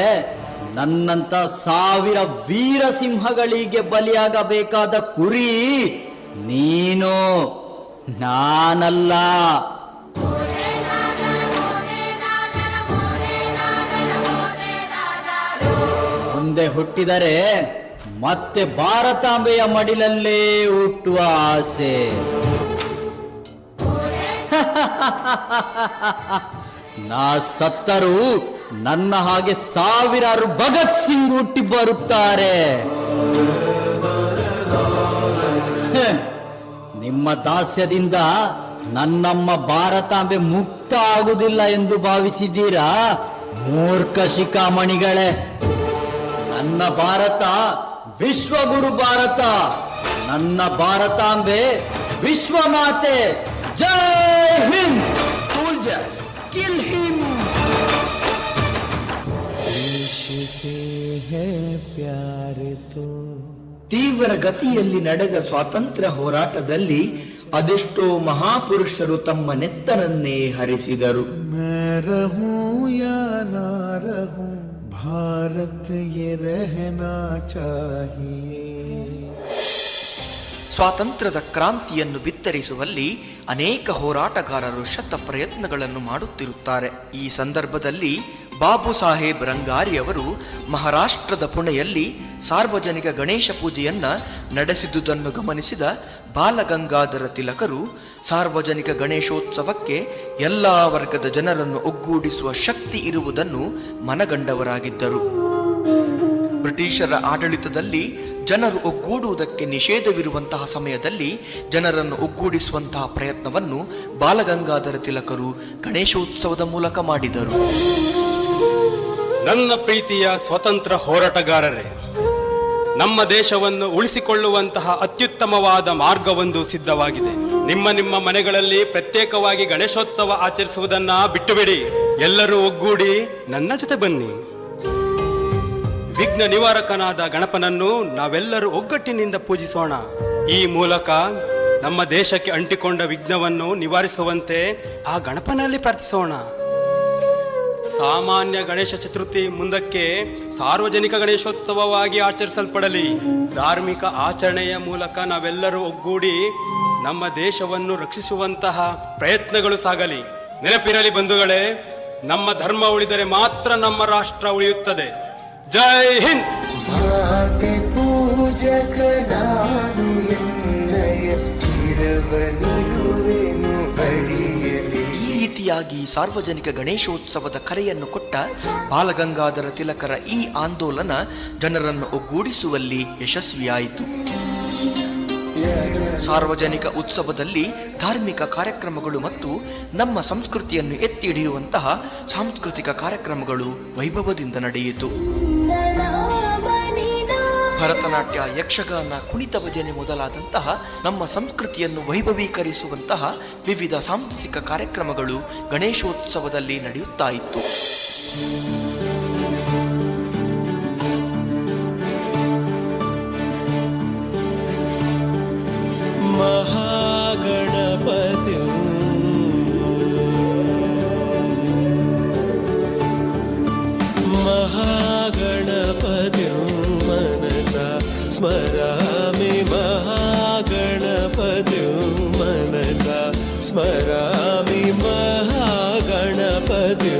ನನ್ನಂತ ಸಾವಿರ ವೀರಸಿಂಹಗಳಿಗೆ ಬಲಿಯಾಗಬೇಕಾದ ಕುರಿ ನೀನು, ನಾನಲ್ಲ. ಮುಂದೆ ಹುಟ್ಟಿದರೆ ಮತ್ತೆ ಭಾರತಾಂಬೆಯ ಮಡಿಲಲ್ಲೇ ಹುಟ್ಟುವ ಆಸೆ. ನಾ ಸತ್ತರೂ ನನ್ನ ಹಾಗೆ ಸಾವಿರಾರು ಭಗತ್ ಸಿಂಗ್ ಹುಟ್ಟಿ ಬರುತ್ತಾರೆ. ನಿಮ್ಮ ದಾಸ್ಯದಿಂದ ನನ್ನಮ್ಮ ಭಾರತಾಂಬೆ ಮುಕ್ತ ಆಗುವುದಿಲ್ಲ ಎಂದು ಭಾವಿಸಿದ್ದೀರಾ? ಮೂರ್ಖ ಶಿಖಾಮಣಿಗಳೇ, ನನ್ನ ಭಾರತ ವಿಶ್ವಗುರು ಭಾರತ, ನನ್ನ ಭಾರತಾಂಬೆ ವಿಶ್ವಮಾತೆ. ಜೈ ಹಿಂದ್. Soldiers, kill him. ತೀವ್ರ ಗತಿಯಲ್ಲಿ ನಡೆದ ಸ್ವಾತಂತ್ರ್ಯ ಹೋರಾಟದಲ್ಲಿ ಅದೆಷ್ಟೋ ಮಹಾಪುರುಷರು ತಮ್ಮ ನೆತ್ತರನ್ನೇ ಹರಿಸಿದರು. ಭಾರತ್ ಯೇ ರಹನಾ ಚಾಹಿಯೇ. ಸ್ವಾತಂತ್ರ್ಯದ ಕ್ರಾಂತಿಯನ್ನು ಬಿತ್ತರಿಸುವಲ್ಲಿ ಅನೇಕ ಹೋರಾಟಗಾರರು ಶತ ಪ್ರಯತ್ನಗಳನ್ನು ಮಾಡುತ್ತಿರುತ್ತಾರೆ. ಈ ಸಂದರ್ಭದಲ್ಲಿ ಬಾಬು ಸಾಹೇಬ್ ರಂಗಾರಿ ಅವರು ಮಹಾರಾಷ್ಟ್ರದ ಪುಣೆಯಲ್ಲಿ ಸಾರ್ವಜನಿಕ ಗಣೇಶ ಪೂಜೆಯನ್ನ ನಡೆಸಿದುದನ್ನು ಗಮನಿಸಿದ ಬಾಲಗಂಗಾಧರ ತಿಲಕರು ಸಾರ್ವಜನಿಕ ಗಣೇಶೋತ್ಸವಕ್ಕೆ ಎಲ್ಲ ವರ್ಗದ ಜನರನ್ನು ಒಗ್ಗೂಡಿಸುವ ಶಕ್ತಿ ಇರುವುದನ್ನು ಮನಗಂಡವರಾಗಿದ್ದರು. ಬ್ರಿಟಿಷರ ಆಡಳಿತದಲ್ಲಿ ಜನರು ಒಗ್ಗೂಡುವುದಕ್ಕೆ ನಿಷೇಧವಿರುವಂತಹ ಸಮಯದಲ್ಲಿ ಜನರನ್ನು ಒಗ್ಗೂಡಿಸುವಂತಹ ಪ್ರಯತ್ನವನ್ನು ಬಾಲಗಂಗಾಧರ ತಿಲಕರು ಗಣೇಶೋತ್ಸವದ ಮೂಲಕ ಮಾಡಿದರು. ನನ್ನ ಪ್ರೀತಿಯ ಸ್ವತಂತ್ರ ಹೋರಾಟಗಾರರೇ, ನಮ್ಮ ದೇಶವನ್ನು ಉಳಿಸಿಕೊಳ್ಳುವಂತಹ ಅತ್ಯುತ್ತಮವಾದ ಮಾರ್ಗವೊಂದು ಸಿದ್ಧವಾಗಿದೆ. ನಿಮ್ಮ ನಿಮ್ಮ ಮನೆಗಳಲ್ಲಿ ಪ್ರತ್ಯೇಕವಾಗಿ ಗಣೇಶೋತ್ಸವ ಆಚರಿಸುವುದನ್ನ ಬಿಟ್ಟುಬಿಡಿ. ಎಲ್ಲರೂ ಒಗ್ಗೂಡಿ ನನ್ನ ಜೊತೆ ಬನ್ನಿ. ವಿಘ್ನ ನಿವಾರಕನಾದ ಗಣಪನನ್ನು ನಾವೆಲ್ಲರೂ ಒಗ್ಗಟ್ಟಿನಿಂದ ಪೂಜಿಸೋಣ. ಈ ಮೂಲಕ ನಮ್ಮ ದೇಶಕ್ಕೆ ಅಂಟಿಕೊಂಡ ವಿಘ್ನವನ್ನು ನಿವಾರಿಸುವಂತೆ ಆ ಗಣಪನಲ್ಲಿ ಪ್ರಾರ್ಥಿಸೋಣ. ಸಾಮಾನ್ಯ ಗಣೇಶ ಚತುರ್ಥಿ ಮುಂದಕ್ಕೆ ಸಾರ್ವಜನಿಕ ಗಣೇಶೋತ್ಸವವಾಗಿ ಆಚರಿಸಲ್ಪಡಲಿ. ಧಾರ್ಮಿಕ ಆಚರಣೆಯ ಮೂಲಕ ನಾವೆಲ್ಲರೂ ಒಗ್ಗೂಡಿ ನಮ್ಮ ದೇಶವನ್ನು ರಕ್ಷಿಸುವಂತಹ ಪ್ರಯತ್ನಗಳು ಸಾಗಲಿ. ನೆನಪಿರಲಿ ಬಂಧುಗಳೇ, ನಮ್ಮ ಧರ್ಮ ಉಳಿದರೆ ಮಾತ್ರ ನಮ್ಮ ರಾಷ್ಟ್ರ ಉಳಿಯುತ್ತದೆ. ಜೈ ಹಿಂದ್. ಪೂಜಕ ನಾನು ಈ ರೀತಿಯಾಗಿ ಸಾರ್ವಜನಿಕ ಗಣೇಶೋತ್ಸವದ ಕರೆಯನ್ನು ಕೊಟ್ಟ ಬಾಲಗಂಗಾಧರ ತಿಲಕರ ಈ ಆಂದೋಲನ ಜನರನ್ನು ಒಗ್ಗೂಡಿಸುವಲ್ಲಿ ಯಶಸ್ವಿಯಾಯಿತು. ಸಾರ್ವಜನಿಕ ಉತ್ಸವದಲ್ಲಿ ಧಾರ್ಮಿಕ ಕಾರ್ಯಕ್ರಮಗಳು ಮತ್ತು ನಮ್ಮ ಸಂಸ್ಕೃತಿಯನ್ನು ಎತ್ತಿ ಹಿಡಿಯುವಂತಹ ಸಾಂಸ್ಕೃತಿಕ ಕಾರ್ಯಕ್ರಮಗಳು ವೈಭವದಿಂದ ನಡೆಯಿತು. ಭರತನಾಟ್ಯ, ಯಕ್ಷಗಾನ, ಕುಣಿತ ಭಜನೆ ಮೊದಲಾದಂತಹ ನಮ್ಮ ಸಂಸ್ಕೃತಿಯನ್ನು ವೈಭವೀಕರಿಸುವಂತಹ ವಿವಿಧ ಸಾಂಸ್ಕೃತಿಕ ಕಾರ್ಯಕ್ರಮಗಳು ಗಣೇಶೋತ್ಸವದಲ್ಲಿ ನಡೆಯುತ್ತಾ ಇತ್ತು. ಮಹಾಗಣಪತಿ मनसा स्मरामि महागणपतिं मनसा स्मरामि महागणपतिं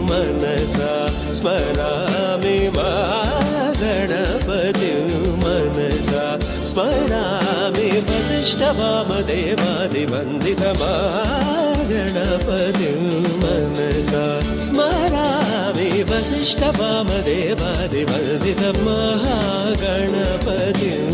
मनसा स्मरामि महागणपतिं मनसा स्मरामि वसिष्ठवामदेवादिवन्दितमागणपतिं मनसा स्मरामि वसिष्ठवामदेवादिवन्दितमहागणपतिं.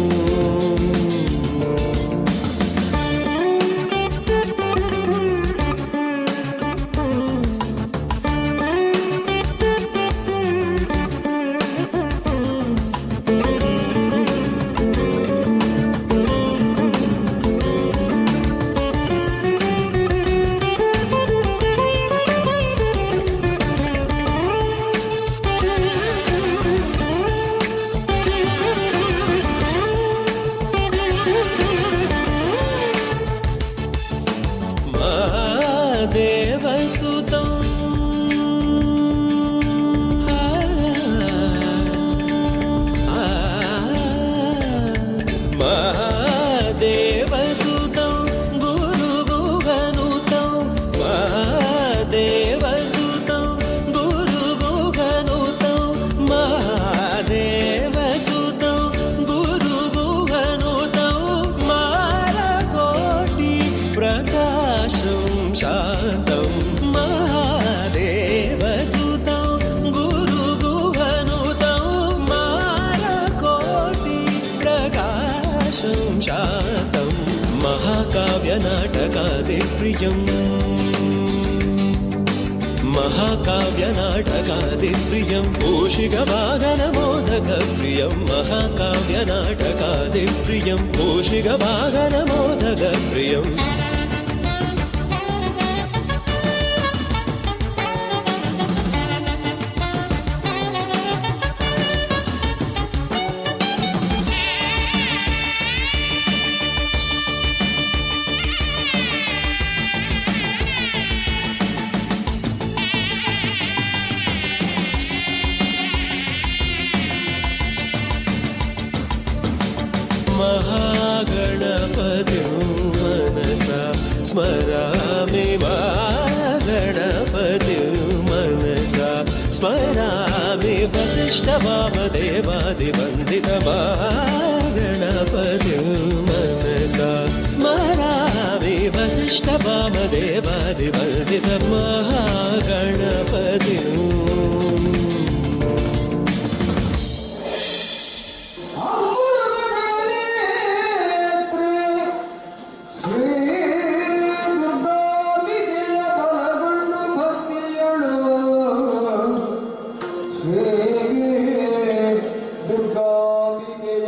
महाकाव्यनाटकादिप्रियं पूषिकवाहनमोदकप्रियं महाकाव्यनाटकादिप्रियं पूषिकवाहनमोदकप्रियम् महागणपतिं मनसा स्मरामि महागणपतिं मनसा स्मरामि वसिष्ठवामदेवादिवन्दितमहागणपतिं मनसा स्मरामि वसिष्ठवामदेवादिवन्दितमहागणपतिं. ದುರ್ಗಾಂಬಿಕೆಯ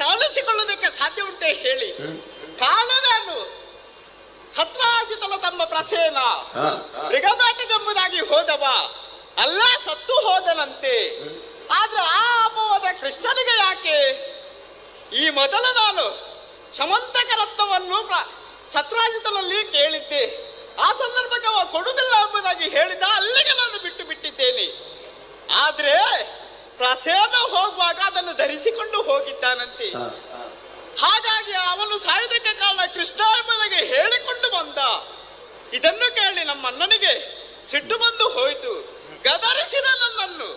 ಕಾಣಿಸಿಕೊಳ್ಳೋದಕ್ಕೆ ಸಾಧ್ಯ ಉಂಟೆ ಹೇಳಿ? ಕಾರಣವೇನು? ಸತ್ರಾಜಿತನ ತಮ್ಮ ಪ್ರಸೇನ ಮೃಗಬೇಟೆಗೆಂಬುದಾಗಿ ಹೋದವ ಅಲ್ಲೇ ಸತ್ತು ಹೋದನಂತೆ. ಆದ್ರೆ ಆ ಅಪವಾದ ಕೃಷ್ಣನಿಗೆ ಯಾಕೆ? ಈ ಮೊದಲು ನಾನು ಶಮಂತಕ ರತ್ನವನ್ನು ಸತ್ರಾಜಿತನಲ್ಲಿ ಕೇಳಿದ್ದೆ. ಆ ಸಂದರ್ಭಕ್ಕೆ ಅವ ಕೊಡುವುದಿಲ್ಲ ಎಂಬುದಾಗಿ ಹೇಳಿದ. ಅಲ್ಲಿಗೆ ನಾನು ಬಿಟ್ಟು ಬಿಟ್ಟಿದ್ದೇನೆ. ಆದ್ರೆ ಪ್ರಸೇನ ಹೋಗುವಾಗ ಅದನ್ನು ಧರಿಸಿಕೊಂಡು ಹೋಗಿದ್ದಾನಂತೆ. ಹಾಗಾಗಿ ಅವನು ಸಾಯುವುದಕ್ಕೆ ಕಾರಣ ಕೃಷ್ಣ ಎಂಬುದಾಗಿ ಹೇಳಿಕೊಂಡು ಬಂದ. ಇದನ್ನು ಕೇಳಿ ನಮ್ಮ ಅಣ್ಣನಿಗೆ ಸಿಟ್ಟು ಬಂದು ಹೋಯಿತು. ಗದರಿಸಿದ ನನ್ನನ್ನು.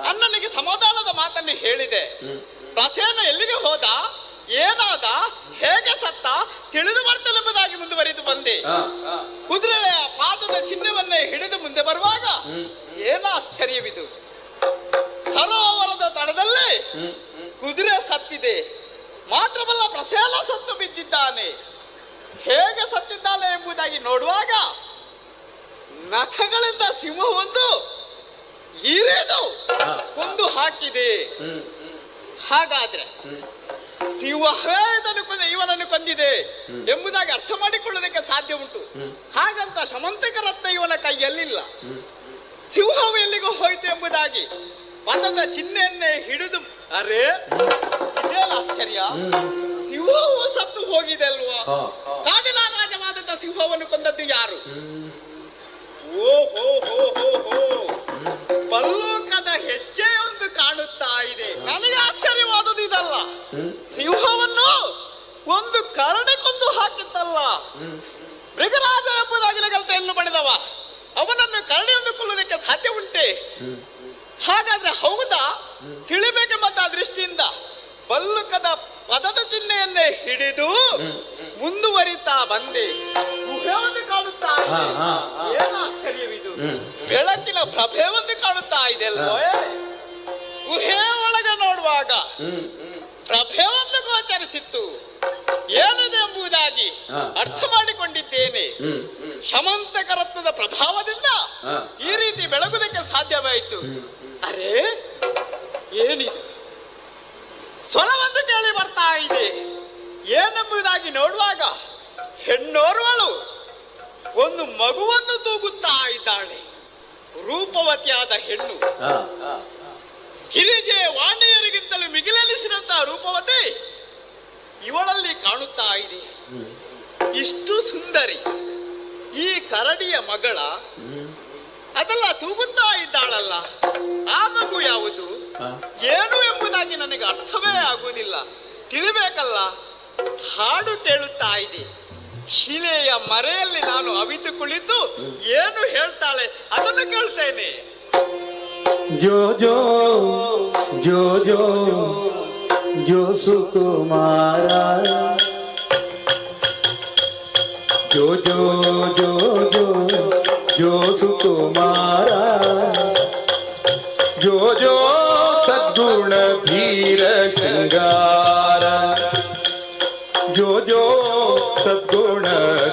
ಅಣ್ಣನಿಗೆ ಸಮಾಧಾನದ ಮಾತನ್ನು ಹೇಳಿದೆ. ಪ್ರಸೇನ ಎಲ್ಲಿಗೆ ಹೋದ, ಏನಾದ, ಹೇಗೆ ಸತ್ತ ತಿಳಿದು ಬರ್ತಲೆಂಬುದಾಗಿ ಮುಂದುವರಿದು ಬಂದೆ. ಕುದುರೆಯ ಪಾದದ ಚಿಹ್ನೆವನ್ನೇ ಹಿಡಿದು ಮುಂದೆ ಬರುವಾಗ ಏನೋ ಆಶ್ಚರ್ಯವಿದು. ಸರೋವರದ ತಳದಲ್ಲಿ ಕುದುರೆ ಸತ್ತಿದೆ. ಮಾತ್ರವಲ್ಲ, ಪ್ರಸೇನ ಸತ್ತು ಬಿದ್ದಿದ್ದಾನೆ. ಹೇಗೆ ಸತ್ತಿದ್ದಾನೆ ಎಂಬುದಾಗಿ ನೋಡುವಾಗ ನಖಗಳಿಂದ ಸಿಂಹವೊಂದು ಇರಿದು ಕೊಂದು ಹಾಕಿದೆ. ಹಾಗಾದ್ರೆ ಸಿಂಹವೇ ಇವನನ್ನು ಕೊಂದಿದೆ ಎಂಬುದಾಗಿ ಅರ್ಥ ಮಾಡಿಕೊಳ್ಳೋದಕ್ಕೆ ಸಾಧ್ಯ ಉಂಟು. ಹಾಗಂತ ಶಮಂತಕ ರತ್ನ ಇವನ ಕೈಯಲ್ಲಿಲ್ಲ. ಸಿಂಹವು ಎಲ್ಲಿಗೂ ಹೋಯಿತು ಎಂಬುದಾಗಿ ಪದದ ಚಿಹ್ನೆಯನ್ನೇ ಹಿಡಿದು, ಅರೆ ಇದೇನು ಆಶ್ಚರ್ಯ, ಸಿಂಹವು ಸತ್ತು ಹೋಗಿದೆ ಅಲ್ವಾ? ಕಾಡಿನ ರಾಜವಾದಂತ ಸಿಂಹವನ್ನು ಕೊಂದದ್ದು ಯಾರು? ಓ ಹೋ ಹೋ ಹೋ ಹೋ, ಪಲ್ಲೂಕದ ಹೆಜ್ಜೆಯೊಂದು ಕಾಣುತ್ತಾ ಇದೆ. ನನಗೆ ಆಶ್ಚರ್ಯವಾದದ್ದು ಇದಲ್ಲ. ಸಿಂಹವನ್ನು ಒಂದು ಕರಡಿ ಕೊಂದು ಹಾಕಿತ್ತಲ್ಲ. ಮೃಗರಾಜ ಎಂಬುದಾಗಿ ಗಲ್ತೆಯನ್ನು ಪಡೆದವ ಅವನನ್ನು ಕರಡಿಯೊಂದು ಕೊಲ್ಲುವುದಕ್ಕೆ ಸಾಧ್ಯ ಉಂಟೆ? ಹಾಗಾದ್ರೆ ಹೌದಾ? ತಿಳಿಬೇಕೆಂಬಂತ ದೃಷ್ಟಿಯಿಂದ ಪಲ್ಲುಕದ ಪದದ ಚಿಹ್ನೆಯನ್ನೇ ಹಿಡಿದು ಮುಂದುವರಿತಾ ಬಂದೆ. ಗುಹೆಯನ್ನು ಕಾಣುತ್ತಾ ಇದೆ. ಏನು ಆಶ್ಚರ್ಯವಿದು! ಬೆಳಕಿನ ಪ್ರಭೆಯನ್ನು ಕಾಣುತ್ತಾ ಇದೆ ಅಲ್ವೋ? ಗುಹೆ ಒಳಗೆ ನೋಡುವಾಗ ಪ್ರಭೆಯನ್ನು ಗೋಚರಿಸಿತ್ತು. ಏನಿದೆ ಎಂಬುದಾಗಿ ಅರ್ಥ ಮಾಡಿಕೊಂಡಿದ್ದೇನೆ. ಶಮಂತಕ ರತ್ನದ ಪ್ರಭಾವದಿಂದ ಈ ರೀತಿ ಬೆಳಗುವುದಕ್ಕೆ ಸಾಧ್ಯವಾಯಿತು. ಅರೆ ಏನಿದು? ಸ್ವರವನ್ನು ಕೇಳಿ ಬರ್ತಾ ಇದೆ. ಏನೆಂಬುದಾಗಿ ನೋಡುವಾಗ ಹೆಣ್ಣೋರ್ವಳು ಒಂದು ಮಗುವನ್ನು ತೂಗುತ್ತಾ ಇದ್ದಾಳೆ. ರೂಪವತಿಯಾದ ಹೆಣ್ಣು. ಗಿರಿಜೆ ವಾಣಿಯರಿಗಿಂತಲೂ ಮಿಗಿಲೆನಿಸಿದಂತಹ ರೂಪವತಿ ಇವಳಲ್ಲಿ ಕಾಣುತ್ತಾ ಇದೆ. ಇಷ್ಟು ಸುಂದರಿ ಈ ಕರಡಿಯ ಮಗಳ ಅದೆಲ್ಲ ತೂಗುತ್ತಾ ಇದ್ದಾಳಲ್ಲ, ಆ ಮಗು ಯಾವುದು, ಏನು ಎಂಬುದಾಗಿ ನನಗೆ ಅರ್ಥವೇ ಆಗುವುದಿಲ್ಲ. ತಿಳಿಬೇಕಲ್ಲ. ಹಾಡು ಕೇಳುತ್ತಾ ಇದೆ. ಶಿಲೆಯ ಮರೆಯಲ್ಲಿ ನಾನು ಅವಿತು ಕುಳಿತು ಏನು ಹೇಳ್ತಾಳೆ ಅದನ್ನು ಕೇಳ್ತೇನೆ. ಜೋ ಜೋ ಜೋ ಜೋ ಜೋ ಸುಕುಮಾರ, ಜೋ ಜೋ ಜೋ ಜೋ ಜೋ ಸುಕುಮಾರ, ಜೋ ಜೋ ಸದ್ಗುಣ ಧೀರ ಶೃಂಗಾರ, ಜೋ ಜೋ ಸದ್ಗುಣ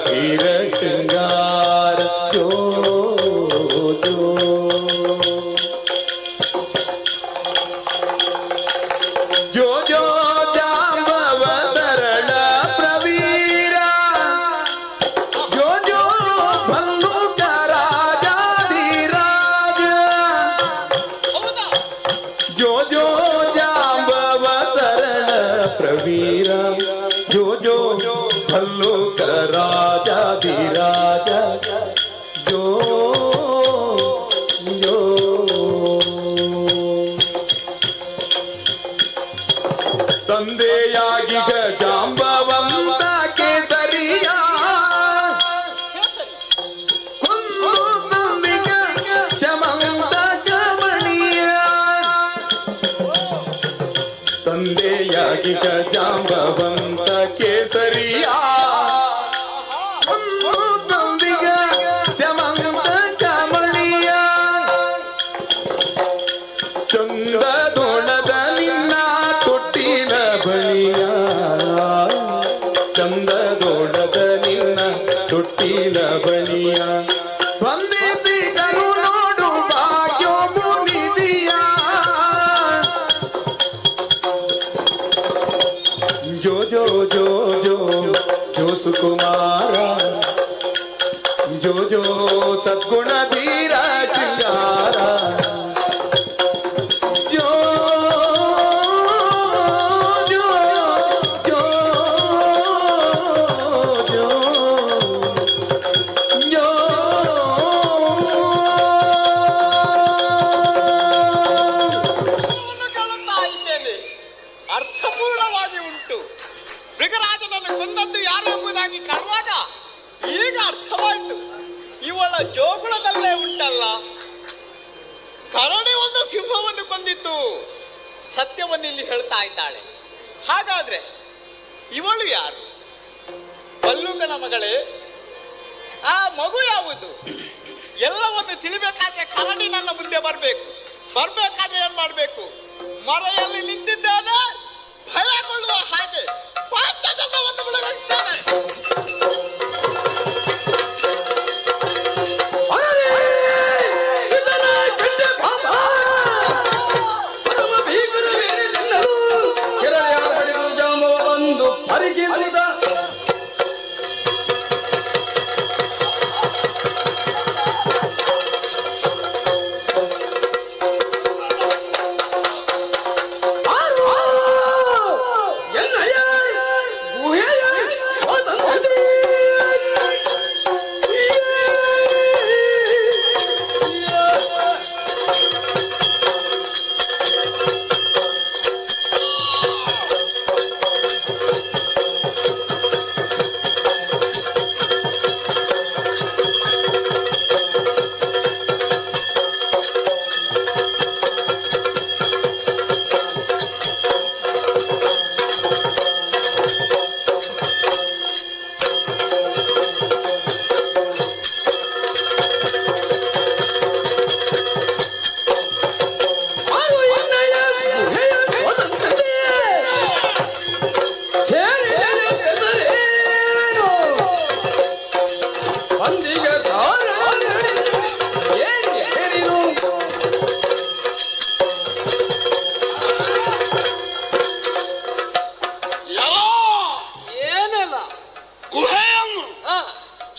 ಧೀರ ಶೃಂಗಾರ, ಜೋ ಜೋ ಜೋ ಜೋ ಜಾಂಬವತರಣ ಪ್ರವೀರ, ಜೋ ಜೋ ಭಲ್ಲುಕ ರಾಜಾಧಿರಾಜ, ಜೋ ಜೋ ಜಾಂಬವತರಣ ಪ್ರವೀರ, ಜೋ ಜೋ ಭಲ್ಲುಕ ರಾಜಾಧಿರಾಜ, ಜೋ ಜೋ ತಂದೆಯಾಗಿ ಜಾಂಬವಂತ ಕೇಸರಿಯ, ಶಮಂತ ಕಮಣಿಯ, ತಂದೆಯಾಗಿ ಜಾಂಬವಂತ ಕೇಸರಿಯ, ಶಮಂತ ಕಮಣಿಯ, ಚಂದದೊಣದ ನಿನ್ನ ತೊಟ್ಟಿನ ಬಳಿಯ, ಚಂದದೊಣದ ನಿನ್ನ ತೊಟ್ಟಿನ ಬಳಿಯ, ಬಂದಿದ್ದರು ನೋಡು ಭಾಗ್ಯೋ ಮುನಿದಿಯ, ಜೋ ಜೋ ಜೋ ಜೋ ಜೋ ಸುಕುಮಾರ ಜೋ ಜೋ ಸದ್ಗುಣ ಧೀರ ಶೃಂಗಾರ ಜೋ ಜೋ ಜೋ ಜೋ ಜೋ ಕೇಳುತ್ತಾ ಇದ್ದೇನೆ, ಅರ್ಥಪೂರ್ಣವಾಗಿ ಉಂಟು. ಮೃಗರಾಜನನ್ನು ಕೊಂದದ್ದು ಯಾರು ಎಂಬುದಾಗಿ ಕಾಣುವಾಗ ಈಗ ಅರ್ಥವಾಯಿತು. ಇವಳ ಜೋಗುಳದಲ್ಲೇ ಉಂಟಲ್ಲ, ಕರಡಿ ಒಂದು ಸಿಂಹವನ್ನು ಕೊಂದಿತ್ತು. ಸತ್ಯವನ್ನು ಇಲ್ಲಿ ಹೇಳ್ತಾ ಇದ್ದಾಳೆ. ಹಾಗಾದ್ರೆ ಇವಳು ಯಾರು? ಬಲ್ಲುಕನ ಮಗಳೇ, ಆ ಮಗು ಯಾವುದು? ಎಲ್ಲವನ್ನು ತಿಳಿಬೇಕಾದ್ರೆ ಕರಡಿ ನನ್ನ ಮುಂದೆ ಬರಬೇಕು. ಬರ್ಬೇಕಾದ್ರೆ ಏನ್ ಮಾಡ್ಬೇಕು? ಮರೆಯಲ್ಲಿ ನಿಂತಿದ್ದೇನೆ, ಭಯಗೊಳ್ಳುವ ಹಾಗೆ ಪಾಂಚಜನ್ಯವನ್ನು ಬೆಳಗಿಸ್ತೇನೆ.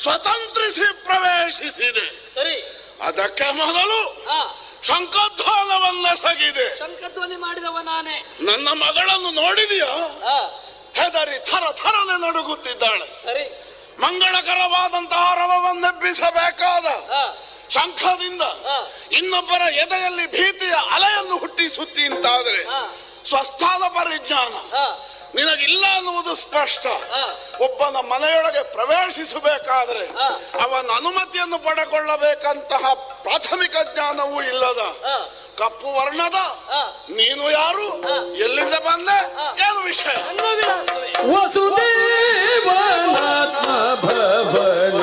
ಸ್ವತಂತ್ರಿಸಿ ಪ್ರವೇಶಿಸಿದೆ. ಸರಿ, ಅದಕ್ಕೆ ಮೊದಲು ಶಂಖಧ್ವನವನ್ನೆಸಗಿದೆ. ಶಂಖಧ್ವನಿ ಮಾಡಿದವ ನಾನೇ. ನನ್ನ ಮಗಳನ್ನು ನೋಡಿದೆಯಾ? ಹೆದರಿ ಥರ ಥರನೆ ನಡುಗುತ್ತಿದ್ದಾಳೆ. ಸರಿ, ಮಂಗಳಕರವಾದಂತಹ ರವವನ್ನೆಬ್ಬಿಸಬೇಕಾದ ಶಂಖದಿಂದ ಇನ್ನೊಬ್ಬರ ಎದೆಯಲ್ಲಿ ಭೀತಿಯ ಅಲೆಯನ್ನು ಹುಟ್ಟಿಸುತ್ತಿ ಅಂತಾದರೆ ಸ್ವಸ್ಥಾನ ಪರಿಜ್ಞಾನ ನಿನಗಿಲ್ಲ ಅನ್ನುವುದು ಸ್ಪಷ್ಟ. ಒಬ್ಬನ ಮನೆಯೊಳಗೆ ಪ್ರವೇಶಿಸಬೇಕಾದ್ರೆ ಅವನ ಅನುಮತಿಯನ್ನು ಪಡೆಕೊಳ್ಳಬೇಕಂತಹ ಪ್ರಾಥಮಿಕ ಜ್ಞಾನವೂ ಇಲ್ಲದ ಕಪ್ಪು ವರ್ಣದ ನೀನು ಯಾರು, ಎಲ್ಲಿಂದ ಬಂದೆ, ಏನು ವಿಷಯ? ವಸುದೇವನಾತ್ಮ ಭವನ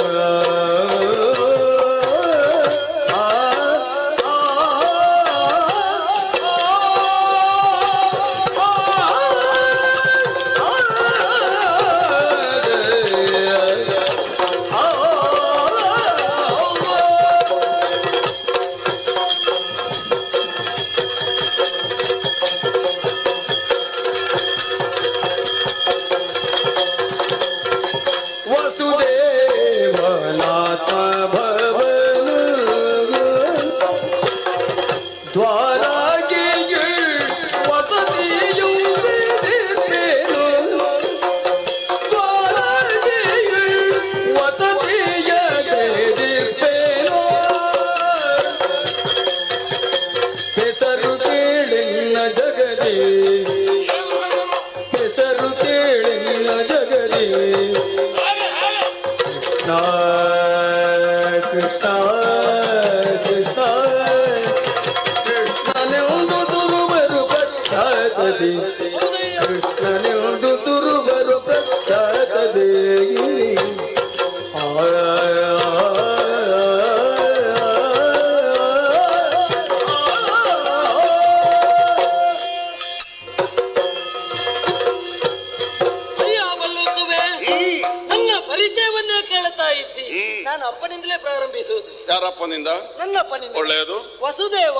ನಾನು ಅಪ್ಪನಿಂದಲೇ ಪ್ರಾರಂಭಿಸುವುದು. ಯಾರಪ್ಪನಿಂದ? ನನ್ನಪ್ಪನಿಂದ. ಒಳ್ಳೆಯದು. ವಸುದೇವ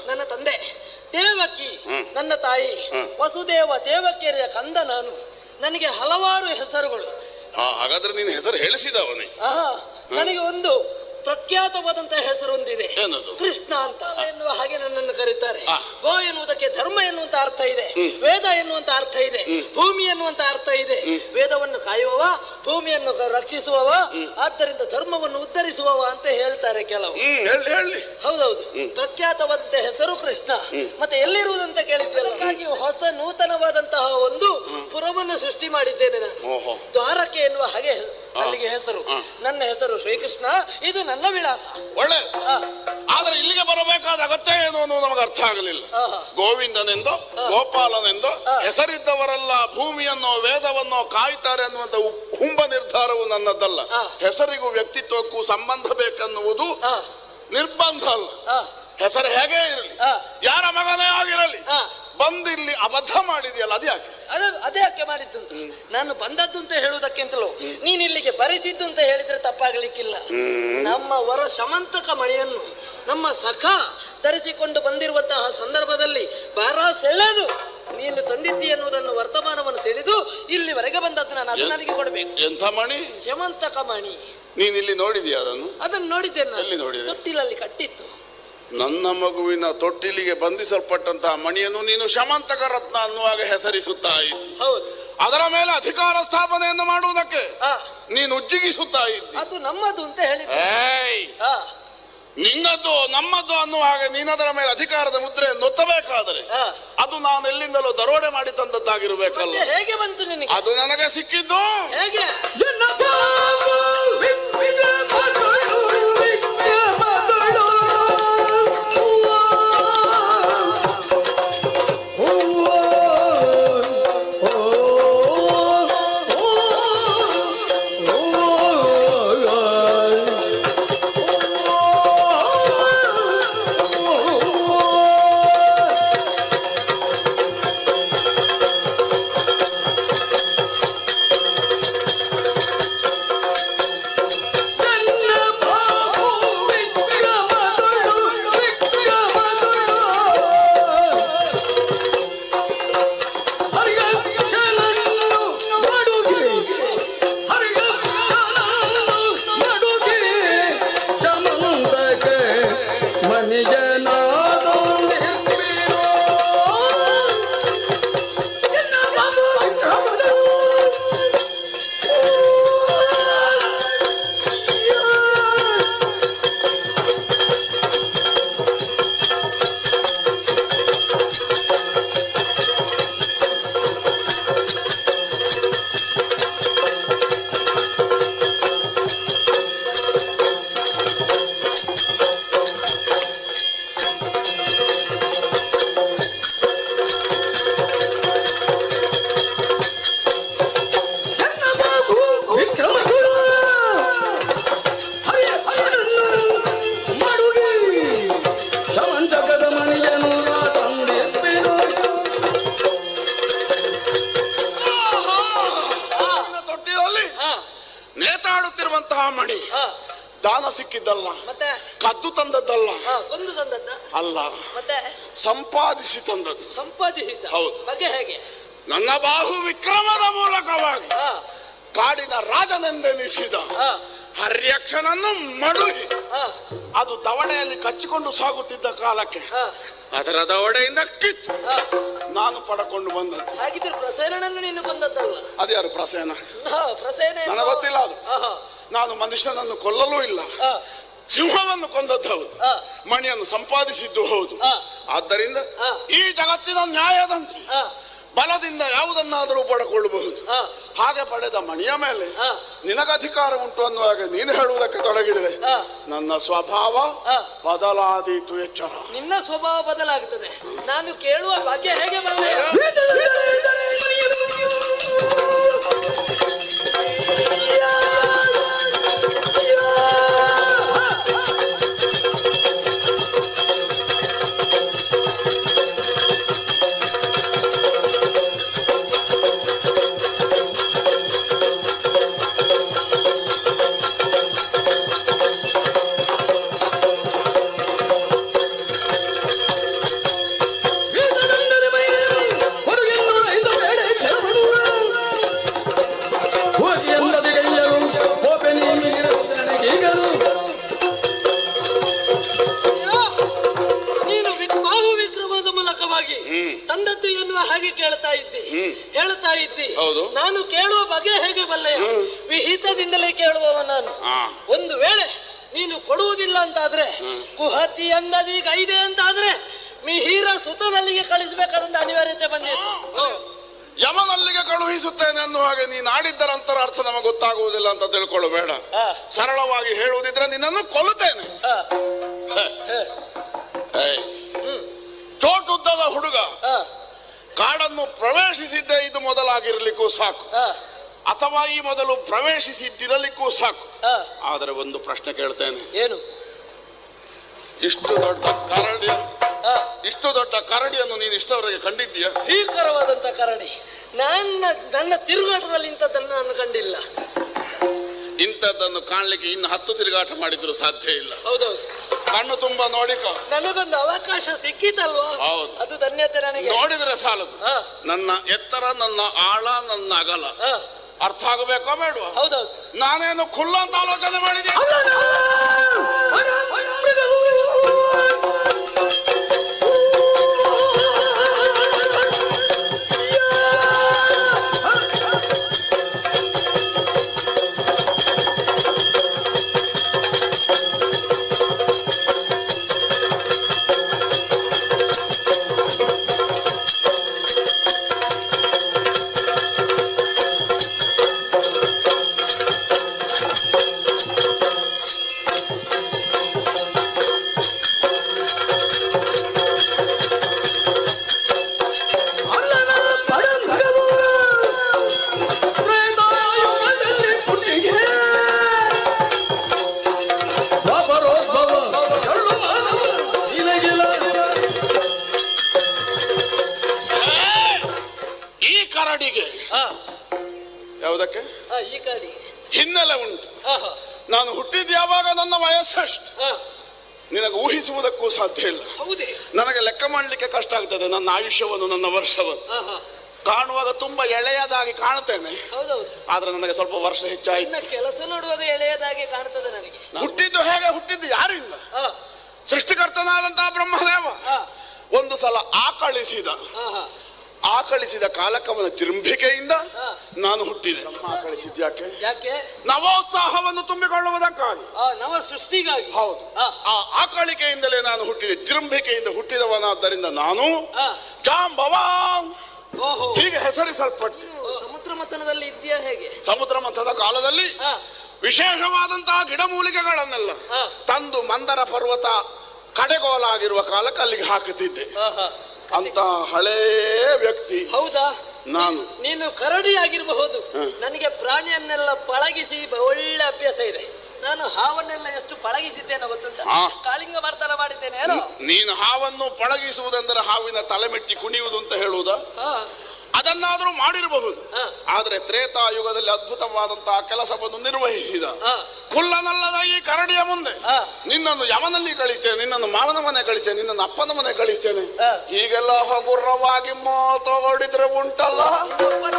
ನನ್ನ ತಂದೆ, ದೇವಕಿ ನನ್ನ ತಾಯಿ. ವಸುದೇವ ದೇವಕಿಯರ ಕಂದ ನಾನು. ನನಗೆ ಹಲವಾರು ಹೆಸರುಗಳು. ಹಾಗಾದ್ರೆ ನೀನು ಹೆಸರು ಹೇಳಿಸಿದವನೇ? ನನಗೆ ಒಂದು ಪ್ರಖ್ಯಾತವಾದಂತಹ ಹೆಸರೊಂದಿದೆ, ಕೃಷ್ಣ ಅಂತ ಎನ್ನುವ ಹಾಗೆ ನನ್ನನ್ನು ಕರೀತಾರೆ. ಗೋ ಎನ್ನುವುದಕ್ಕೆ ಧರ್ಮ ಎನ್ನುವಂತ ಅರ್ಥ ಇದೆ, ವೇದ ಎನ್ನುವಂತ ಅರ್ಥ ಇದೆ, ಭೂಮಿ ಎನ್ನುವಂತ ಅರ್ಥ ಇದೆ. ವೇದವನ್ನು ಕಾಯುವವ, ಭೂಮಿಯನ್ನು ರಕ್ಷಿಸುವವ, ಆದ್ದರಿಂದ ಧರ್ಮವನ್ನು ಉದ್ಧರಿಸುವವ ಅಂತ ಹೇಳ್ತಾರೆ ಕೆಲವು. ಹೌದೌದು, ಪ್ರಖ್ಯಾತವಾದಂತಹ ಹೆಸರು ಕೃಷ್ಣ. ಮತ್ತೆ ಎಲ್ಲಿರುವುದಂತ ಕೇಳಿದ್ದೆ, ಅದಕ್ಕಾಗಿ ಹೊಸ ನೂತನವಾದಂತಹ ಒಂದು ಪುರವನ್ನು ಸೃಷ್ಟಿ ಮಾಡಿದ್ದೇನೆ ನಾನು. ದ್ವಾರಕೆ ಎನ್ನುವ ಹಾಗೆ ಅಲ್ಲಿಗೆ ಹೆಸರು. ನನ್ನ ಹೆಸರು ಶ್ರೀಕೃಷ್ಣ, ಇದು ನನ್ನ ವಿಳಾಸ. ಒಳ್ಳೆ, ಆದ್ರೆ ಇಲ್ಲಿಗೆ ಬರಬೇಕಾದ ಅಗತ್ಯ ಏನು ಅನ್ನೋದು ನಮಗೆ ಅರ್ಥ ಆಗಲಿಲ್ಲ. ಗೋವಿಂದನೆಂದೋ ಗೋಪಾಲನೆಂದೋ ಹೆಸರಿದ್ದವರೆಲ್ಲ ಭೂಮಿಯನ್ನೋ ವೇದವನ್ನೋ ಕಾಯ್ತಾರೆ ಅನ್ನುವಂತ ಹುಂಬ ನಿರ್ಧಾರವು ನನ್ನದಲ್ಲ. ಹೆಸರಿಗೂ ವ್ಯಕ್ತಿತ್ವಕ್ಕೂ ಸಂಬಂಧ ಬೇಕನ್ನುವುದು ನಿರ್ಬಂಧ ಅಲ್ಲ. ಹೆಸರು ಹೇಗೆ ಇರಲಿ, ಯಾರ ಮಗನೇ ಆಗಿರಲಿ, ಬಂದಿಲ್ಲಿ ಅಬದ್ಧ ಮಾಡಿದೆಯಲ್ಲ, ಅದು ಯಾಕೆ? ಅದೇ ಯಾಕೆ ಮಾಡಿದ್ದು? ನಾನು ಬಂದದ್ದು ಅಂತ ಹೇಳುವುದಕ್ಕಿಂತಲೂ ನೀನ್ ಇಲ್ಲಿಗೆ ಬರಿಸಿದ್ದು ಅಂತ ಹೇಳಿದ್ರೆ ತಪ್ಪಾಗಲಿಕ್ಕಿಲ್ಲ. ನಮ್ಮ ವರ ಶಮಂತಕ ಮಣಿಯನ್ನು ನಮ್ಮ ಸಖ ಧರಿಸಿಕೊಂಡು ಬಂದಿರುವಂತಹ ಸಂದರ್ಭದಲ್ಲಿ ಬಾರ ಸೆಳೆದು ನೀನು ತಂದಿದ್ದಿ ಎನ್ನುವುದನ್ನು ವರ್ತಮಾನವನ್ನು ತಿಳಿದು ಇಲ್ಲಿವರೆಗೆ ಬಂದದ್ದು ನಾನು. ಅದು ನನಗೆ ಕೊಡಬೇಕು. ಎಂಥ ಮಣಿ? ಶಮಂತಕ ಮಣಿ. ನೀನ್ ಇಲ್ಲಿ ನೋಡಿದ್ಯಾ ಅದನ್ನು? ಅದನ್ನು ನೋಡಿದ್ದೇನೆ. ಎಲ್ಲಿ ನೋಡಿದೆ? ತೊಟ್ಟಿಲಲ್ಲಿ ಕಟ್ಟಿತ್ತು. ನನ್ನ ಮಗುವಿನ ತೊಟ್ಟಿಲಿಗೆ ಬಂಧಿಸಲ್ಪಟ್ಟಂತಹ ಮಣಿಯನ್ನು ನೀನು ಶಮಂತಕ ರತ್ನ ಅನ್ನುವಾಗ ಹೆಸರಿಸುತ್ತಾ ಇದ್ದಿ. ಹೌದು. ಅದರ ಮೇಲೆ ಅಧಿಕಾರ ಸ್ಥಾಪನೆಯನ್ನು ಮಾಡುವುದಕ್ಕೆ ನೀನು ಉಜ್ಜಿಗಿಸುತ್ತಾ ಇದ್ದಿ. ಅದು ನಮ್ಮದು ಅಂತ ಹೇಳಿ. ನಿನ್ನದ್ದು ನಮ್ಮದ್ದು ಅನ್ನುವ ಹಾಗೆ ನೀನದರ ಮೇಲೆ ಅಧಿಕಾರದ ಮುದ್ರೆ ನೊತ್ತಬೇಕಾದರೆ ಅದು ನಾನು ಎಲ್ಲಿಂದಲೂ ದರೋಡೆ ಮಾಡಿ ತಂದದ್ದಾಗಿರ್ಬೇಕಲ್ಲ. ಹೇಗೆ ಬಂತು ನಿನಗೆ? ಅದು ನನಗೆ ಸಿಕ್ಕಿದ್ದು ಹೇಗೆ? ಮಣಿ ದಾನ ಸಿಕ್ಕಿದ್ದಲ್ಲ, ಕದ್ದು ತಂದದ್ದಲ್ಲ, ಅಲ್ಲ, ಸಂಪಾದಿಸಿ ತಂದದ್ದು. ಸಂಪಾದಿಸಿದ್ದ? ಹೌದು. ಬಗೆ ಹೇಗೆ? ನನ್ನ ಬಾಹು ವಿಕ್ರಮದ ಮೂಲಕವಾಗಿ ಕಾಡಿನ ರಾಜನೆಂದೆನಿಸಿದ ಹರ್ಯಕ್ಷನನ್ನು ಮಡುಹಿ ಅದು ದವಡೆಯಲ್ಲಿ ಕಚ್ಚಿಕೊಂಡು ಸಾಗುತ್ತಿದ್ದ ಕಾಲಕ್ಕೆ ಅದರ ದವಡೆಯಿಂದ ಕಿತ್ತು ನಾನು ಪಡ್ಕೊಂಡು ಬಂದದ್ದು. ಹಾಗಿದ್ರೆ ಪ್ರಸೇನನನ್ನು ನೀನು ಬಂದದ್ದಲ್ಲ? ಅದ್ಯಾರು ಪ್ರಸೇನ? ನನಗೆ ಗೊತ್ತಿಲ್ಲ ಅದು. ನಾನು ಮನುಷ್ಯನನ್ನು ಕೊಲ್ಲಲೂ ಇಲ್ಲ, ಸಿಂಹವನ್ನು ಕೊಂದದ್ದು ಹೌದು, ಮಣಿಯನ್ನು ಸಂಪಾದಿಸಿದ್ದು ಹೌದು. ಆದ್ದರಿಂದ ಈ ಜಗತ್ತಿನ ನ್ಯಾಯದಂತೆ ಬಲದಿಂದ ಯಾವುದನ್ನಾದರೂ ಪಡೆಕೊಳ್ಳಬಹುದು. ಹಾಗೆ ಪಡೆದ ಮಣಿಯ ಮೇಲೆ ನಿನಗಧಿಕಾರ ಉಂಟು ಅನ್ನುವಾಗ ನೀನು ಹೇಳುವುದಕ್ಕೆ ತೊಡಗಿದರೆ ನನ್ನ ಸ್ವಭಾವ ಬದಲಾದೀತು. ಎಚ್ಚರ. ನಿನ್ನ ಸ್ವಭಾವ ಬದಲಾಗುತ್ತದೆ. ನಾನು ಕೇಳುವ ಭಾಗ್ಯ ಹೇಗೆ ಬಂದೆ? ಹೊರಗೆ ಹೇಳುತ್ತಾ ಇದ್ದಿ. ಹೌದು. ನಾನು ಕೇಳುವ ಬಗೆ ಹೇಗೆ ಬಲ್ಲೆಯ? ವಿಹಿತದಿಂದಲೇ ಕೇಳುವವ ನಾನು. ಒಂದು ವೇಳೆ ನೀನು ಕೊಡುವುದಿಲ್ಲ ಅಂತಾದ್ರೆ, ಕುಹತಿ ಅಂದದೀಗ ಇದೆ ಅಂತಾದ್ರೆ ಮಿಹಿರ ಸುತನಲ್ಲಿಗೆ ಕಳಿಸಬೇಕಾದಂತ ಅನಿವಾರ್ಯತೆ ಬಂದಿತ್ತು. ಯಮನಲ್ಲಿಗೆ ಕಳುಹಿಸುತ್ತೇನೆ ಅನ್ನುವ ಹಾಗೆ ನೀನು ಆಡಿದ್ದರ ಅಂತರ ಅರ್ಥ ನಮಗೆ ಗೊತ್ತಾಗುವುದಿಲ್ಲ ಅಂತ ತಿಳ್ಕೊಳ್ಳಬೇಡ. ಸರಳವಾಗಿ ಹೇಳುವುದಿದ್ರೆ ನಿನ್ನನ್ನು ಕೊಲ್ಲುತ್ತೇನೆ. ಚೋಟುದ್ದದ ಹುಡುಗ ಕಾಡನ್ನು ಪ್ರವೇಶಿಸಿದ್ದೇ ಇದು ಮೊದಲಾಗಿರ್ಲಿಕ್ಕೂ ಸಾಕು, ಅಥವಾ ಈ ಮೊದಲು ಪ್ರವೇಶಿಸಿದ್ದಿರಲಿಕ್ಕೂ ಸಾಕು. ಆದರೆ ಒಂದು ಪ್ರಶ್ನೆ ಕೇಳ್ತೇನೆ. ಏನು? ಇಷ್ಟು ದೊಡ್ಡ ಕರಡಿಯನ್ನು ನೀನು ಇಷ್ಟವರೆಗೆ ಕಂಡಿದ್ದೀಯಾ? ಭೀಕರವಾದಂತ ಕರಡಿ. ನನ್ನ ತಿರುಗಾಟದಲ್ಲಿ ಇಂಥದ್ದನ್ನು ನಾನು ಕಂಡಿಲ್ಲ. ಇಂಥದ್ದನ್ನು ಕಾಣ್ಲಿಕ್ಕೆ ಇನ್ನು 10 ತಿರುಗಾಟ ಮಾಡಿದ್ರು ಸಾಧ್ಯ ಇಲ್ಲ. ಹೌದೌದು. ಕಣ್ಣು ತುಂಬಾ ನೋಡಿಕೋ. ನನ್ನದೊಂದು ಅವಕಾಶ ಸಿಕ್ಕಿತಲ್ವಾ? ಹೌದು. ಅದು ಧನ್ಯತೆ ನನಗೆ. ನೋಡಿದ್ರೆ ಸಾಲದು. ನನ್ನ ಎತ್ತರ, ನನ್ನ ಆಳ, ನನ್ನ ಅಗಲ ಅರ್ಥ ಆಗಬೇಕೋ ಬೇಡುವ? ಹೌದೌದು. ನಾನೇನು ಖುಲ್ಲ ಅಂತ ಆಲೋಚನೆ ಮಾಡಿದೆ. ಯಾವುದಕ್ಕೆ ಈ ಕರಡಿ ಹಿನ್ನೆಲೆ ಉಂಟು. ನಾನು ಹುಟ್ಟಿದ ಯಾವಾಗ, ನನ್ನ ವಯಸ್ಸಷ್ಟು ನಿನಗೆ ಊಹಿಸುವುದಕ್ಕೂ ಸಾಧ್ಯ ಇಲ್ಲ. ನನಗೆ ಲೆಕ್ಕ ಮಾಡಲಿಕ್ಕೆ ಕಷ್ಟ ಆಗ್ತದೆ. ನನ್ನ ಆಯುಷ್ಯವನ್ನು, ನನ್ನ ವರ್ಷವನ್ನು ಕಾಣುವಾಗ ತುಂಬಾ ಎಳೆಯದಾಗಿ ಕಾಣುತ್ತೇನೆ. ಆದ್ರೆ ನನಗೆ ಸ್ವಲ್ಪ ವರ್ಷ ಹೆಚ್ಚಾಯ್ತು. ಕೆಲಸ ನೋಡುವಾಗ ಎಳೆಯದಾಗಿ ಕಾಣುತ್ತದೆ ನನಗೆ. ಹುಟ್ಟಿದ್ದು ಹೇಗೆ ಹುಟ್ಟಿದ್ದು? ಯಾರಿಂದ? ಸೃಷ್ಟಿಕರ್ತನಾದಂತಹ ಬ್ರಹ್ಮದೇವ ಒಂದು ಸಲ ಆಕಳಿಸಿದ ಕಾಲಕವನ ಜಿಂಭಿಕೆಯಿಂದ ನಾನು ಹುಟ್ಟಿದೆ. ಯಾಕೆ? ನವೋತ್ಸಾಹವನ್ನು ತುಂಬಿಕೊಳ್ಳುವುದಕ್ಕಾಗಿ, ನವ ಸೃಷ್ಟಿಗಾಗಿ. ಹೌದು. ಆ ಆಕಳಿಕೆಯಿಂದಲೇ ನಾನು ಹುಟ್ಟಿದೆ. ಜಿಂಭಿಕೆಯಿಂದ ಹುಟ್ಟಿದವನಾದ್ದರಿಂದ ನಾನು ಜಾಂಬವಾನ್ ಹೀಗೆ ಹೆಸರಿಸಲ್ಪಟ್ಟೆ. ಸಮುದ್ರ ಮಥನದಲ್ಲಿ ಇದೆಯಾ ಹೇಗೆ? ಸಮುದ್ರ ಮಥನದ ಕಾಲದಲ್ಲಿ ವಿಶೇಷವಾದಂತಹ ಗಿಡಮೂಲಿಕೆಗಳನ್ನೆಲ್ಲ ತಂದು ಮಂದರ ಪರ್ವತ ಕಡೆಗೋಲಾಗಿರುವ ಕಾಲಕ್ಕೆ ಅಲ್ಲಿಗೆ ಹಾಕುತ್ತಿದ್ದೆ. ಅಂತ ಹಳೇ ವ್ಯಕ್ತಿ. ಹೌದಾ? ನಾನು. ನೀನು ಕರಡಿ ಆಗಿರಬಹುದು. ನನಗೆ ಪ್ರಾಣಿಯನ್ನೆಲ್ಲ ಪಳಗಿಸಿ ಒಳ್ಳೆ ಅಭ್ಯಾಸ ಇದೆ. ನಾನು ಹಾವನ್ನೆಲ್ಲ ಎಷ್ಟು ಪಳಗಿಸಿದ್ದೇನೆ ಗೊತ್ತುಂಟ? ಕಾಳಿಂಗ ಬರ್ತಾರ ಮಾಡಿದ್ದೇನೆ. ನೀನು ಹಾವನ್ನು ಪಳಗಿಸುವುದೆಂದರೆ ಹಾವಿನ ತಲೆ ಮೆಟ್ಟಿ ಕುಣಿಯುವುದು ಅಂತ ಹೇಳುವುದಾ? ಅದನ್ನಾದ್ರೂ ಮಾಡಿರಬಹುದು. ಆದ್ರೆ ತ್ರೇತಾಯುಗದಲ್ಲಿ ಅದ್ಭುತವಾದಂತಹ ಕೆಲಸವನ್ನು ನಿರ್ವಹಿಸಿದ ಕುಲ್ಲನಲ್ಲದ ಈ ಕರಡಿಯ ಮುಂದೆ ನಿನ್ನನ್ನು ಯಮನಲ್ಲಿ ಕಳಿಸ್ತೇನೆ, ನಿನ್ನನ್ನು ಮಾವನ ಮನೆ ಕಳಿಸ್ತೇನೆ, ನಿನ್ನನ್ನು ಅಪ್ಪನ ಮನೆ ಕಳಿಸ್ತೇನೆ, ಹೀಗೆಲ್ಲ ಹಗುರವಾಗಿ ತಗೊಂಡಿದ್ರೆ ಉಂಟಲ್ಲ. ಒಳ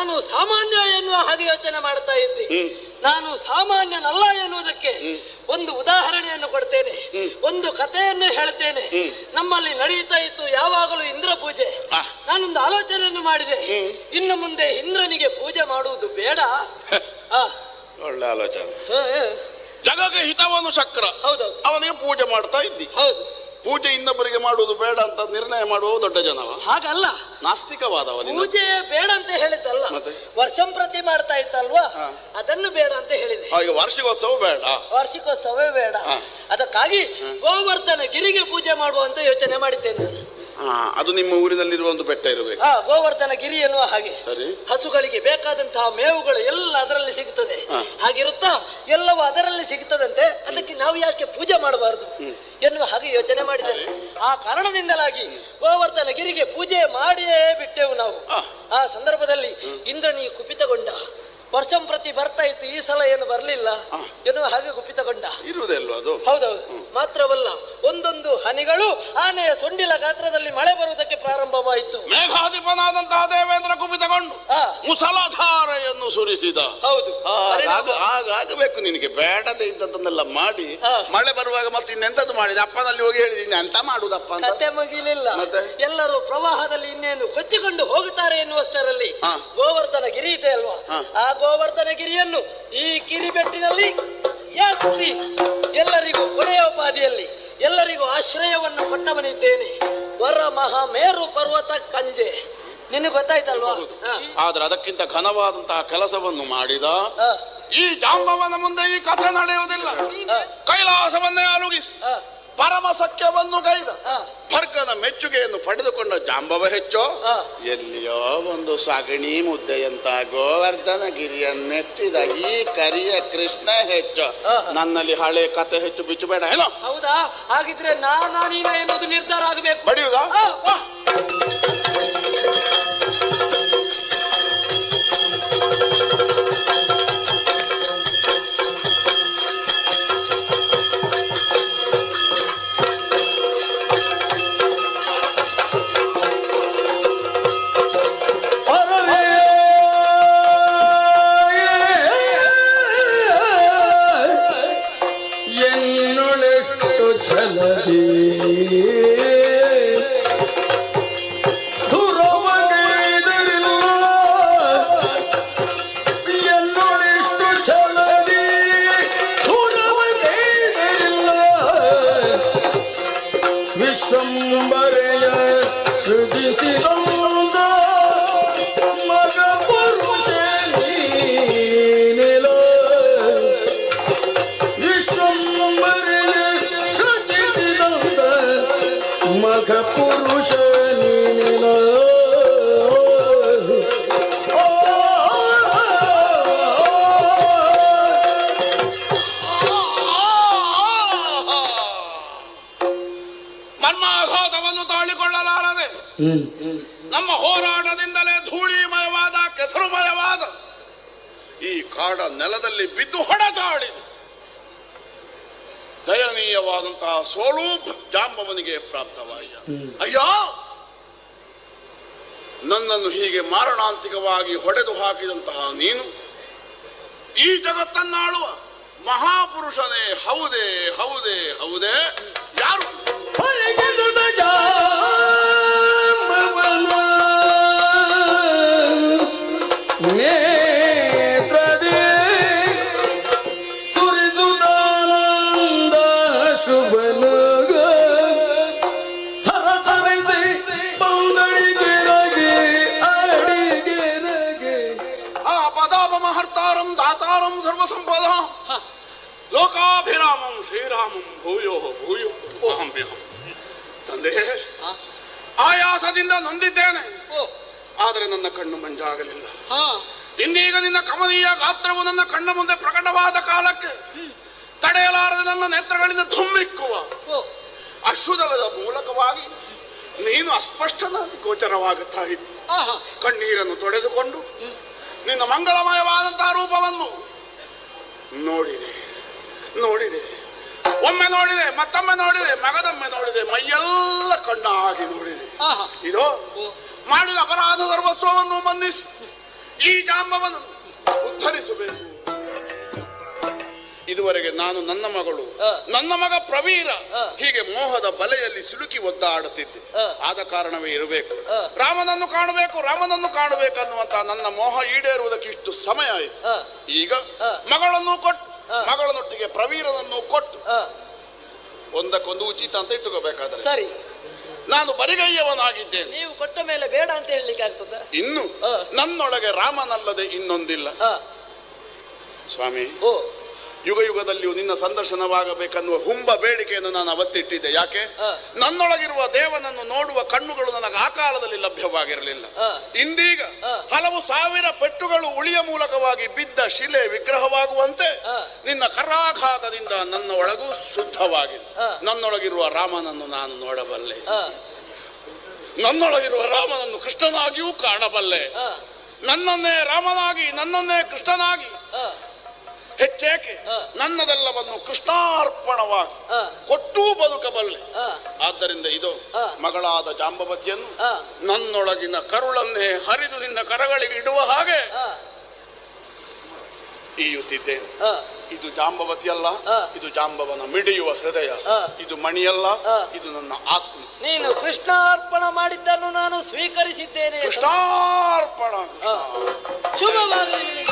ನಾನು ಸಾಮಾನ್ಯ ಎನ್ನುವ ಹಾಗೆ ಯೋಚನೆ ಮಾಡ್ತಾ ಇದ್ದೆ. ನಾನು ಸಾಮಾನ್ಯನಲ್ಲ ಎನ್ನುವುದಕ್ಕೆ ಒಂದು ಉದಾಹರಣೆಯನ್ನು ಕೊಡ್ತೇನೆ, ಒಂದು ಕಥೆಯನ್ನು ಹೇಳ್ತೇನೆ. ನಮ್ಮಲ್ಲಿ ನಡೆಯುತ್ತಾ ಇತ್ತು ಯಾವಾಗಲೂ ಇಂದ್ರ ಪೂಜೆ. ನಾನೊಂದು ಆಲೋಚನೆಯನ್ನು ಮಾಡಿದೆ, ಇನ್ನು ಮುಂದೆ ಇಂದ್ರನಿಗೆ ಪೂಜೆ ಮಾಡುವುದು ಬೇಡ. ಒಳ್ಳೆ ಆಲೋಚನೆ. ಜಗಕ್ಕೆ ಹಿತವನು ಚಕ್ರ. ಹೌದೌದು. ಅವನಿಗೆ ಪೂಜೆ ಮಾಡ್ತಾ ಇದ್ದಿ. ಹೌದು. ಪೂಜೆ ಇನ್ನೊಬ್ಬರಿಗೆ ಮಾಡುವುದು ಬೇಡ ಅಂತ ನಿರ್ಣಯ ಮಾಡುವ ದೊಡ್ಡ ಜನವ. ಹಾಗಲ್ಲ, ನಾಸ್ತಿಕವಾದವ. ಪೂಜೆ ಬೇಡ ಅಂತ ಹೇಳಿದ್ದಲ್ಲ, ವರ್ಷಂಪ್ರತಿ ಮಾಡ್ತಾ ಇತ್ತಲ್ವಾ, ಅದನ್ನು ಬೇಡ ಅಂತ ಹೇಳಿದೆ. ಈಗ ವಾರ್ಷಿಕೋತ್ಸವ ಬೇಡ, ವಾರ್ಷಿಕೋತ್ಸವವೇ ಬೇಡ. ಅದಕ್ಕಾಗಿ ಗೋವರ್ಧನ ಗಿರಿಗೆ ಪೂಜೆ ಮಾಡುವಂತ ಯೋಚನೆ ಮಾಡಿದ್ದೇನೆ ನಾನು. ಅದು ನಿಮ್ಮ ಊರಿನಲ್ಲಿರುವ ಒಂದು ಬೆಟ್ಟ ಇರಬೇಕು. ಗೋವರ್ಧನ ಗಿರಿ ಎನ್ನುವ ಹಾಗೆ ಸರಿ. ಹಸುಗಳಿಗೆ ಬೇಕಾದಂತಹ ಮೇವುಗಳು ಎಲ್ಲ ಅದರಲ್ಲಿ ಸಿಗುತ್ತದೆ. ಹಾಗಿರುತ್ತಾ ಎಲ್ಲವೂ ಅದರಲ್ಲಿ ಸಿಗುತ್ತದಂತೆ. ಅದಕ್ಕೆ ನಾವು ಯಾಕೆ ಪೂಜೆ ಮಾಡಬಾರದು ಎನ್ನುವ ಹಾಗೆ ಯೋಚನೆ ಮಾಡಿದ್ದೇನೆ. ಆ ಕಾರಣದಿಂದಲಾಗಿ ಗೋವರ್ಧನ ಗಿರಿಗೆ ಪೂಜೆ ಮಾಡಿಯೇ ಬಿಟ್ಟೆವು ನಾವು. ಆ ಸಂದರ್ಭದಲ್ಲಿ ಇಂದ್ರನಿಗೆ ಕುಪಿತಗೊಂಡ. ವರ್ಷಂಪ್ರತಿ ಬರ್ತಾ ಇತ್ತು, ಈ ಸಲ ಏನು ಬರಲಿಲ್ಲ ಎನ್ನುವ ಹಾಗೆ ಕುಪಿತಗೊಂಡ. ಅದು ಹೌದೌದು. ಮಾತ್ರವಲ್ಲ, ಒಂದೊಂದು ಹನಿಗಳು ಆನೆಯ ಸೊಂಡಿಲ ಗಾತ್ರದಲ್ಲಿ ಮಳೆ ಬರುವುದಕ್ಕೆ ಪ್ರಾರಂಭವಾಯಿತು. ಮೇಘಾಧಿಪನಾದಂತಹ ದೇವೇಂದ್ರ ಕುಪಿತಗೊಂಡು ಮುಸಲಧಾರೆಯನ್ನು ಸುರಿಸಿದ. ಹೌದು. ಆಗಬೇಕು ನಿನಗೆ ಬೇಡದೆ ಇದ್ದದನ್ನೆಲ್ಲ ಮಾಡಿ ಮಳೆ ಬರುವಾಗ ಮತ್ತೆ ಇನ್ನೆಂತದ್ದು ಮಾಡಿದ? ಅಪ್ಪನಲ್ಲಿ ಹೋಗಿ ಹೇಳಿದೀನಿ ಎಂತ ಮಾಡುದಪ್ಪ ಅಂತ. ಕತೆ ಮುಗಿಲಿಲ್ಲ. ಎಲ್ಲರೂ ಪ್ರವಾಹದಲ್ಲಿ ಇನ್ನೇನು ಕೊಚ್ಚಿಕೊಂಡು ಹೋಗುತ್ತಾರೆ ಎನ್ನುವಷ್ಟರಲ್ಲಿ ಗೋವರ್ಧನ ಗಿರಿ ಇದೆ ಅಲ್ವಾ, ಆ ಗೋವರ್ಧನ ಗಿರಿಯನ್ನು ಈ ಕಿರಿಬೆಟ್ಟಿನಲ್ಲಿ ಎತ್ತಿ ಎಲ್ಲರಿಗೂ ಕೊನೆಯೋಪಾದಿಯಲ್ಲಿ ಎಲ್ಲರಿಗೂ ಆಶ್ರಯವನ್ನು ಕೊಟ್ಟವನಿದ್ದೇನೆ. ವರ ಮಹಾಮೇರು ಪರ್ವತ ಕಂಜೆ. ನಿನಗೆ ಗೊತ್ತಾಯ್ತಲ್ವಾ? ಆದ್ರೆ ಅದಕ್ಕಿಂತ ಘನವಾದಂತಹ ಕೆಲಸವನ್ನು ಮಾಡಿದ ಈ ಜಾಂಬವನ ಮುಂದೆ ಈ ಕಥೆ ನಡೆಯುವುದಿಲ್ಲ. ಕೈಲಾಸವನ್ನೇ ಅನುಗಿಸಿ ಪರಮ ಸಖ್ಯವನ್ನು ಗೈದ ಭರ್ಗನ ಮೆಚ್ಚುಗೆಯನ್ನು ಪಡೆದುಕೊಂಡ ಜಾಂಬವ ಹೆಚ್ಚೋ ಎಲ್ಲಿಯೋ ಒಂದು ಸಗಣಿ ಮುದ್ದೆಯಂತ ಗೋವರ್ಧನ ಗಿರಿಯನ್ನೆತ್ತಿದ ಈ ಕರಿಯ ಕೃಷ್ಣ ಹೆಚ್ಚು. ನನ್ನಲ್ಲಿ ಹಳೆ ಕಥೆ ಹೆಚ್ಚು ಬಿಚ್ಚು ಬೇಡ. ಏನೋ ಹೌದಾ? ಹಾಗಿದ್ರೆ ನಾನೀನ ಎನ್ನುವುದು ನಿರ್ಧಾರ ಆಗಬೇಕು. ಬಡಿಯುವುದಾ? ಮರ್ಮಾಘಾತವನ್ನು ತಾಳಿಕೊಳ್ಳಲಾರದೆ ನಮ್ಮ ಹೋರಾಟದಿಂದಲೇ ಧೂಳಿಮಯವಾದ ಕೆಸರುಮಯವಾದ ಈ ಕಾಡ ನೆಲದಲ್ಲಿ ಬಿದ್ದು ಹೊಡೆದಾಡಿದೆ. ದಯನೀಯವಾದಂತಹ ಸೋಲು ಜಾಂಬವನಿಗೆ ಪ್ರಾಪ್ತವಾಯಿತು. ಅಯ್ಯ, ನನ್ನನ್ನು ಹೀಗೆ ಮಾರಣಾಂತಿಕವಾಗಿ ಹೊಡೆದು ಹಾಕಿದಂತಹ ನೀನು ಈ ಜಗತ್ತನ್ನಾಳುವ ಮಹಾಪುರುಷನೇ ಹೌದೇ ಹೌದೇ ಹೌದೇ? ಯಾರು? ಪದಾಪಮಹರ್ತಾರಂ ದಾತಾರಂ ಸರ್ವಸಂಪದ ಲೋಕಾಭಿರಾಮಂ ಶ್ರೀರಾಮಂ ಭೂಯೋ ಭೂಯೋ ಅಹಂ ಬಿಹಂ. ತಂದೆ, ಆಯಾಸದಿಂದ ನೊಂದಿದ್ದೇನೆ, ಆದರೆ ನನ್ನ ಕಣ್ಣು ಮಂಜಾಗಲಿಲ್ಲ. ಇನ್ನೀಗ ನಿನ್ನ ಕಮನೀಯ ಗಾತ್ರವು ನನ್ನ ಕಣ್ಣ ಮುಂದೆ ಪ್ರಕಟವಾದ ಕಾಲಕ್ಕೆ ತಡೆಯಲಾರದೆ ನನ್ನ ನೇತ್ರಗಳಿಂದ ಧುಮ್ಮಿಕ್ಕುವ ಅಶ್ರುದಲದ ಮೂಲಕವಾಗಿ ನೀನು ಅಸ್ಪಷ್ಟನಾಗಿ ಗೋಚರವಾಗುತ್ತಾ ಇತ್ತು. ಕಣ್ಣೀರನ್ನು ತೊಡೆದುಕೊಂಡು ನಿನ್ನ ಮಂಗಳಮಯವಾದಂತಹ ರೂಪವನ್ನು ನೋಡಿದೆ ನೋಡಿದೆ ಒಮ್ಮೆ ನೋಡಿದೆ, ಮತ್ತೊಮ್ಮೆ ನೋಡಿದೆ, ಮಗದೊಮ್ಮೆ ನೋಡಿದೆ, ಮೈಯೆಲ್ಲ ಕಣ್ಣಾಗಿ ನೋಡಿದೆ. ಇದು ಮಾಡಿದ ಅಪರಾಧ ಸರ್ವಸ್ವವನ್ನು ಬಂಧಿಸಿ ಈ ಜಾಂಬವನ್ನು ಉದ್ಧರಿಸಬೇಕು. ಇದುವರೆಗೆ ನಾನು ನನ್ನ ಮಗಳು, ನನ್ನ ಮಗ ಪ್ರವೀರ ಹೀಗೆ ಮೋಹದ ಬಲೆಯಲ್ಲಿ ಸಿಲುಕಿ ಒದ್ದಾಡುತ್ತಿದ್ದೆ. ಆದ ಕಾರಣವೇ ಇರಬೇಕು ರಾಮನನ್ನು ಕಾಣಬೇಕು, ರಾಮನನ್ನು ಕಾಣಬೇಕು ಅನ್ನುವಂತ ನನ್ನ ಮೋಹ ಈಡೇರುವುದಕ್ಕೆ ಇಷ್ಟು ಸಮಯ ಆಯಿತು. ಈಗ ಮಗಳನ್ನು ಕೊಟ್ಟು, ಮಗಳನ್ನೊಟ್ಟಿಗೆ ಪ್ರವೀರನನ್ನು ಕೊಟ್ಟು ಒಂದಕ್ಕೊಂದು ಉಚಿತ ಅಂತ ಇಟ್ಟುಕೋಬೇಕಾದ್ರೆ ಸರಿ. ನಾನು ಬರಿಗೈಯವನಾಗಿದ್ದೇನೆ. ನೀವು ಕೊಟ್ಟ ಮೇಲೆ ಬೇಡ ಅಂತ ಹೇಳಲಿಕ್ಕೆ ಆಗ್ತದ? ಇನ್ನು ನನ್ನೊಳಗೆ ರಾಮನಲ್ಲದೆ ಇನ್ನೊಂದಿಲ್ಲ. ಸ್ವಾಮಿ, ಯುಗ ಯುಗದಲ್ಲಿಯೂ ನಿನ್ನ ಸಂದರ್ಶನವಾಗಬೇಕನ್ನುವ ಹುಂಬ ಬೇಡಿಕೆಯನ್ನು ನಾನು ಅವತ್ತಿಟ್ಟಿದ್ದೆ. ಯಾಕೆ? ನನ್ನೊಳಗಿರುವ ದೇವನನ್ನು ನೋಡುವ ಕಣ್ಣುಗಳು ನನಗೆ ಆ ಕಾಲದಲ್ಲಿ ಲಭ್ಯವಾಗಿರಲಿಲ್ಲ. ಇಂದೀಗ ಹಲವು ಸಾವಿರ ಪೆಟ್ಟುಗಳು ಉಳಿಯ ಮೂಲಕವಾಗಿ ಬಿದ್ದ ಶಿಲೆ ವಿಗ್ರಹವಾಗುವಂತೆ ನಿನ್ನ ಕರಾಘಾತದಿಂದ ನನ್ನ ಒಳಗೂ ಶುದ್ಧವಾಗಿದೆ. ನನ್ನೊಳಗಿರುವ ರಾಮನನ್ನು ನಾನು ನೋಡಬಲ್ಲೆ, ನನ್ನೊಳಗಿರುವ ರಾಮನನ್ನು ಕೃಷ್ಣನಾಗಿಯೂ ಕಾಣಬಲ್ಲೆ. ನನ್ನನ್ನೇ ರಾಮನಾಗಿ, ನನ್ನನ್ನೇ ಕೃಷ್ಣನಾಗಿ, ಹೆಚ್ಚೇಕೆ ನನ್ನದೆಲ್ಲವನ್ನು ಕೃಷ್ಣಾರ್ಪಣವಾಗಿ ಕೊಟ್ಟೂ ಬದುಕಬಲ್ಲೆ. ಆದ್ದರಿಂದ ಇದು ಮಗಳಾದ ಜಾಂಬವತಿಯನ್ನು ನನ್ನೊಳಗಿನ ಕರುಳನ್ನೇ ಹರಿದು ನಿನ್ನ ಕರಗಳಿಗೆ ಇಡುವ ಹಾಗೆ ಈಯುತ್ತಿದ್ದೇನೆ. ಇದು ಜಾಂಬವತಿ ಅಲ್ಲ, ಇದು ಜಾಂಬವನ ಮಿಡಿಯುವ ಹೃದಯ. ಇದು ಮಣಿಯಲ್ಲ, ಇದು ನನ್ನ ಆತ್ಮ. ನೀನು ಕೃಷ್ಣಾರ್ಪಣ ಮಾಡಿದ್ದನ್ನು ನಾನು ಸ್ವೀಕರಿಸಿದ್ದೇನೆ. ಕೃಷ್ಣಾರ್ಪಣ. ಶುಭವಾಗಲಿ.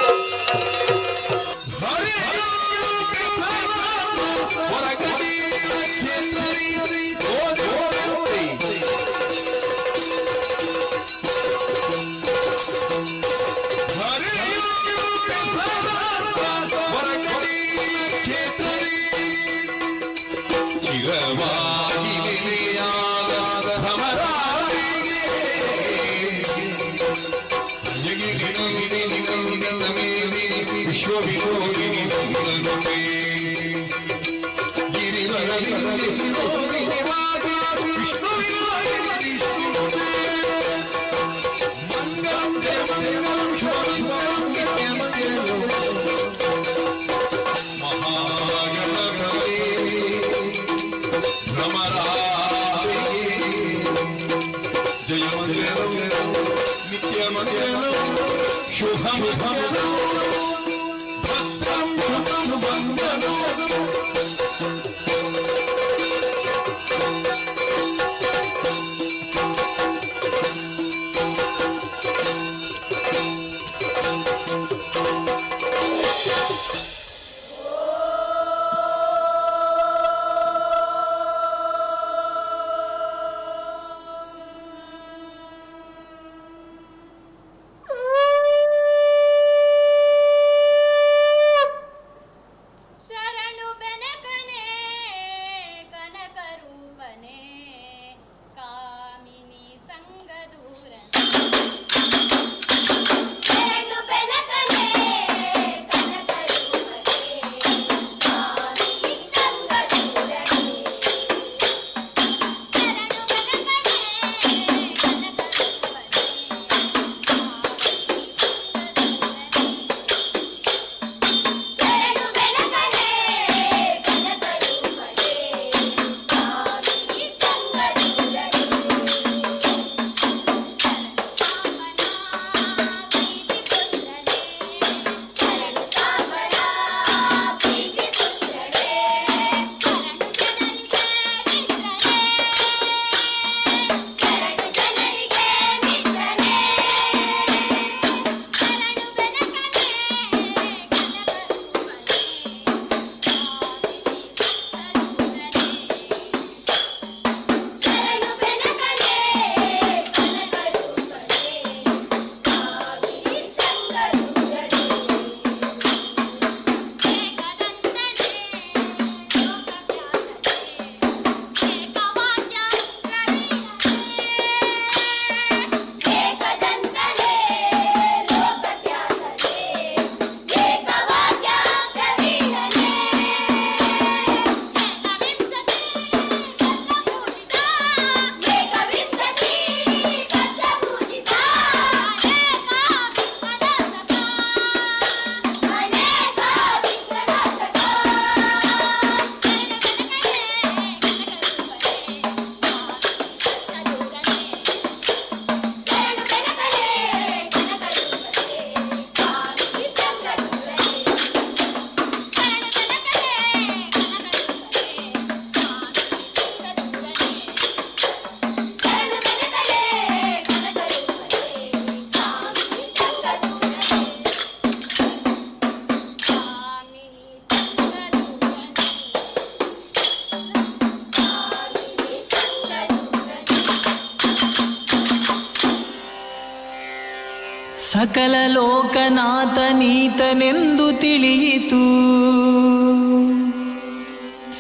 ಸಕಲ ಲೋಕನಾಥ ನೀತನೆಂದು ತಿಳಿಯಿತು.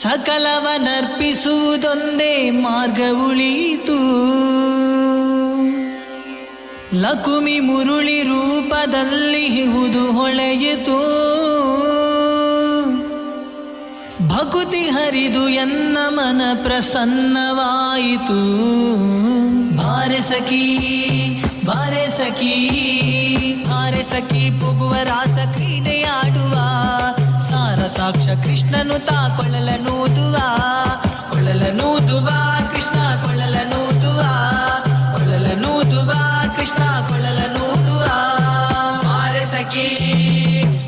ಸಕಲವನರ್ಪಿಸುವುದೊಂದೇ ಮಾರ್ಗ ಉಳಿಯಿತು. ಲಕುಮಿ ಮುರುಳಿ ರೂಪದಲ್ಲಿ ಇಹುದು ಹೊಳೆಯಿತು. ಭಕುತಿ ಹರಿದು ಎನ್ನ ಮನ ಪ್ರಸನ್ನವಾಯಿತು. ಬಾರೆ ಸಖಿ ಬಾರೆ ಸಖಿ ಬಾರೆ ಸಖಿ ಪುಗುವ ರಾಸ ಕ್ರೀಡೆಯಾಡುವ. ಸಾರ ಸಾಕ್ಷ ಕೃಷ್ಣನು ತಾ ಕೊಳಲನೂದುವ. ಕೊಳಲನೂದುವ ಕೃಷ್ಣ ಕೊಳಲನೂದುವ. ಕೊಳಲನೂದುವ ಕೃಷ್ಣ ಕೊಳಲನೂದುವ. ಬಾರೆ ಸಖಿ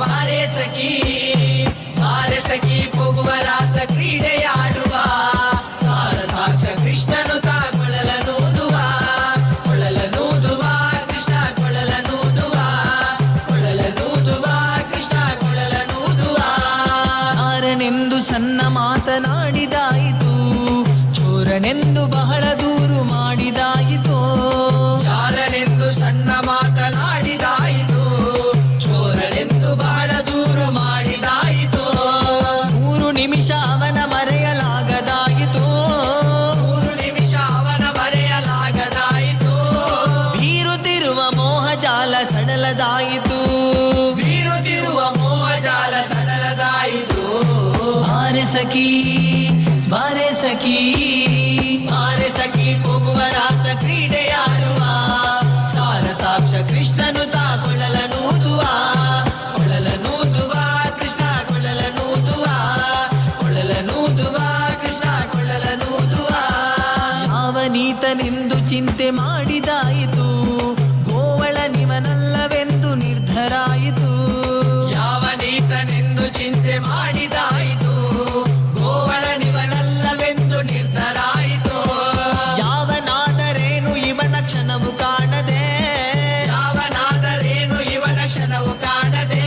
ಬಾರೆ ಸಖಿ ಬಾರೆ ಸಖಿ ಪುಗುವ ರಾಸ ಕ್ರೀಡೆಯಾಡುವ. ಸಾರ ಸಾಕ್ಷ ಕೃಷ್ಣನು ತಾ ಕೊಳಲನೂದುವ. ಕೊಳಲನೂದುವ ಕೃಷ್ಣ ಕೊಳಲನೂದುವ. ಕೊಳಲನೂದುವ ಕೃಷ್ಣ ಕೊಳಲನೂದುವ. ಚಾರನೆಂದು ಸಣ್ಣ ಮಾತನಾಡಿದಾಯಿತು. ಚೋರನೆಂದು ಬಹಳ ದೂರು ಮಾಡಿದಾಯಿತು. ಚಾರನೆಂದು ಸಣ್ಣ ಮಾತನಾಡಿದಾಯಿತು. ಚೋರನೆಂದು ಬಹಳ ದೂರು ಮಾಡಿದಾಯಿತು. 3 ನಿಮಿಷ ಅವನ ಮರೆಯಲಾಗದಾಯಿತು. 3 ನಿಮಿಷ ಅವನ ಮರೆಯಲಾಗದಾಯಿತು. ಬೀರುತ್ತಿರುವ ಮೋಹಜಾಲ ಸಡಲದಾಯಿತು. ಬೀರುತ್ತಿರುವ ಮೋಹಜಾಲ ಸಡಲದಾಯಿತು. ಬಾರೆ ಸಖಿ ಬಾರೆ ಸಖಿ ಬಾರೆ ಸಖಿ ಪುಗುವ ರಾಸ ಕ್ರೀಡೆಯಾಡುವ. ಸಾರ ಸಾಕ್ಷ ಕೃಷ್ಣನು ತಾ ಕೊಳಲನೂದುವ. ಕೊಳಲನೂದುವ ಕೃಷ್ಣ ಕೊಳಲನೂದುವ. ಕೊಳಲನೂದುವ ಕೃಷ್ಣ ಕೊಳಲನೂದುವ. ಯಾವ ನೀತನೆಂದು ಚಿಂತೆ ಮಾಡಿದಾಯಿತು. ಗೋವಳ ನಿವನಲ್ಲವೆಂದು ನಿರ್ಧರಾಯಿತು. ಯಾವ ನೀತನೆಂದು ಚಿಂತೆ ಮಾಡಿದಾಯಿತು. ಗೋವಳ ನಿವನಲ್ಲವೆಂದು ನಿರ್ಧರಾಯಿತು. ಯಾವನಾದರೇನು ಇವನ ಕ್ಷಣವು ಕಾಣದೆ. ಯಾವನಾದರೇನು ಇವನ ಕ್ಷಣವು ಕಾಣದೆ.